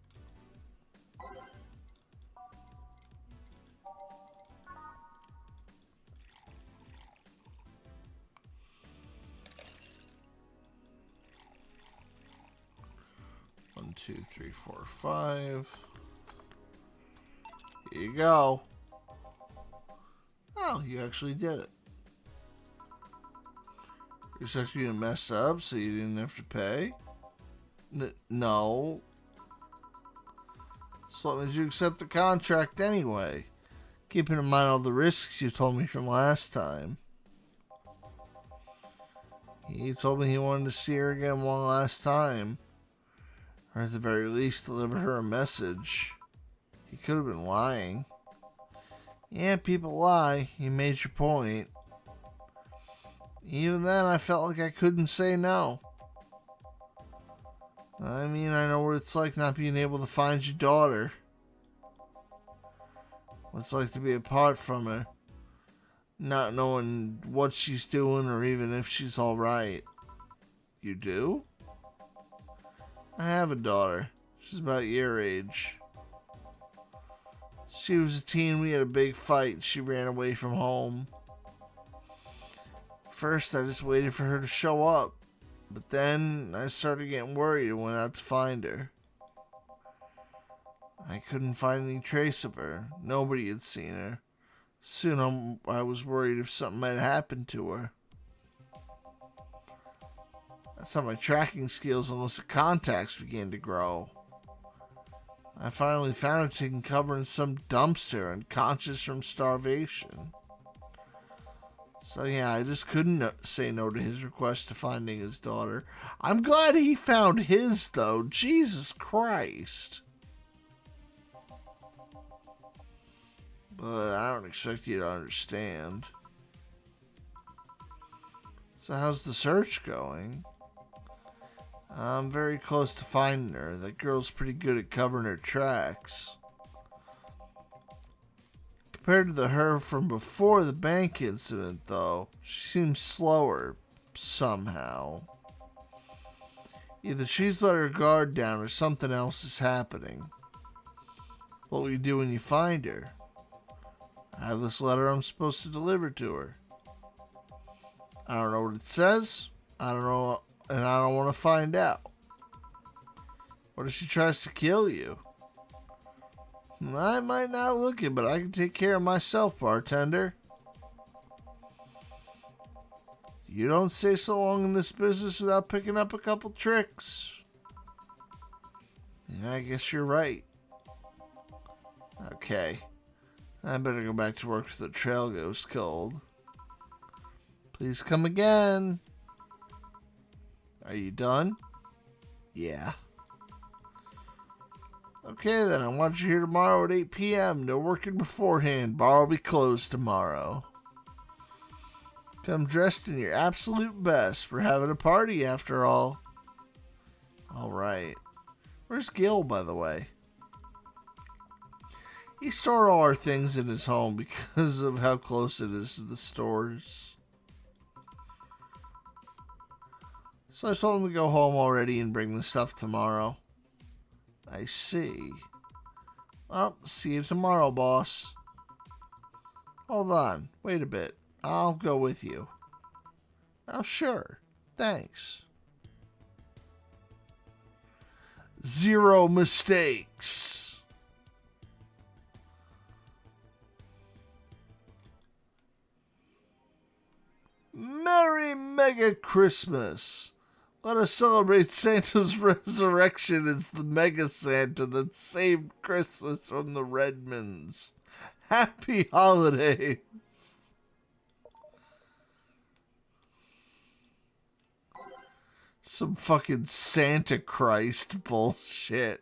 [SPEAKER 3] One, two, three, four, five. Here you go. Oh, you actually did it. You expected you to mess up so you didn't have to pay? No. So what made you accept the contract anyway? Keeping in mind all the risks you told me from last time. He told me he wanted to see her again one last time. Or at the very least deliver her a message. He could have been lying. Yeah, people lie. You made your point. Even then, I felt like I couldn't say no. I mean, I know what it's like not being able to find your daughter. What it's like to be apart from her. Not knowing what she's doing or even if she's alright. You do? I have a daughter. She's about your age. She was a teen. We had a big fight. She ran away from home. First, I just waited for her to show up. But then, I started getting worried and went out to find her. I couldn't find any trace of her. Nobody had seen her. Soon, I was worried if something might happen to her. That's how my tracking skills and illicit contacts began to grow. I finally found her taking cover in some dumpster, unconscious from starvation. So yeah, I just couldn't say no to his request to finding his daughter. I'm glad he found his, though. Jesus Christ. But I don't expect you to understand. So how's the search going? I'm very close to finding her. That girl's pretty good at covering her tracks. Compared to the her from before the bank incident, though, she seems slower, somehow. Either she's let her guard down or something else is happening. What will you do when you find her? I have this letter I'm supposed to deliver to her. I don't know what it says. I don't know, and I don't want to find out. What if she tries to kill you? I might not look it, but I can take care of myself, bartender. You don't stay so long in this business without picking up a couple tricks. Yeah, I guess you're right. Okay. I better go back to work with the trail ghost cold. Please come again. Are you done? Yeah. Okay then, I want you here tomorrow at 8 p.m. No working beforehand. Bar will be closed tomorrow. Come dressed in your absolute best. We're having a party after all. Alright. Where's Gil, by the way? He stored all our things in his home because of how close it is to the stores. So I told him to go home already and bring the stuff tomorrow. I see. Well, see you tomorrow, boss. Hold on. Wait a bit. I'll go with you. Oh, sure. Thanks. 0 mistakes. Merry Mega Christmas. Let us celebrate Santa's resurrection as the Mega Santa that saved Christmas from the Redmonds. Happy holidays. Some fucking Santa Christ bullshit.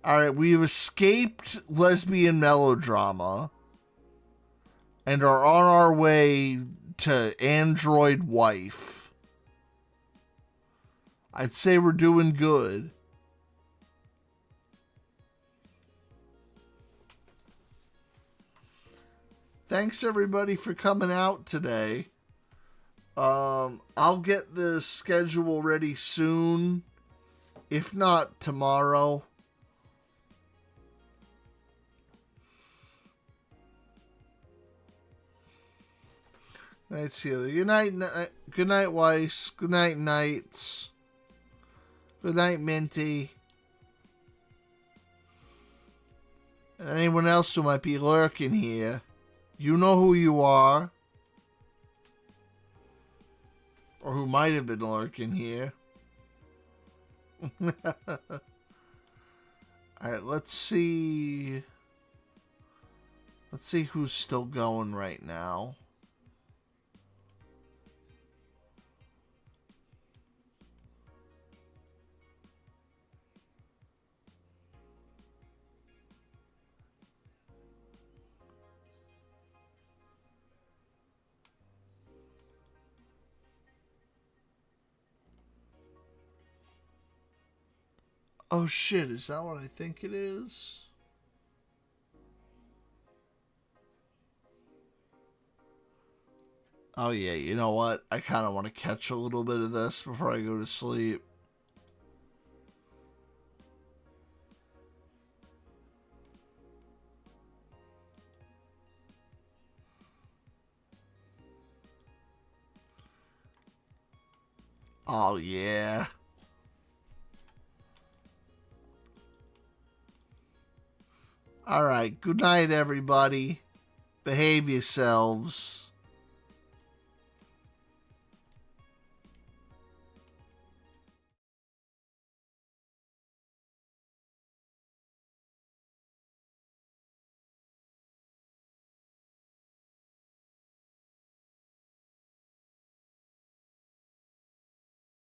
[SPEAKER 3] Alright, we've escaped lesbian melodrama and are on our way to Android Wife. I'd say we're doing good. Thanks everybody for coming out today. I'll get the schedule ready soon. If not tomorrow. Good night, Seelie. Good night, Weiss. Good night, Knights. Good night, Minty. And anyone else who might be lurking here. You know who you are. Or who might have been lurking here. Alright, let's see. Let's see who's still going right now. Oh shit, is that what I think it is? Oh yeah, you know what? I kind of want to catch a little bit of this before I go to sleep. Oh yeah. Alright, good night everybody. Behave yourselves.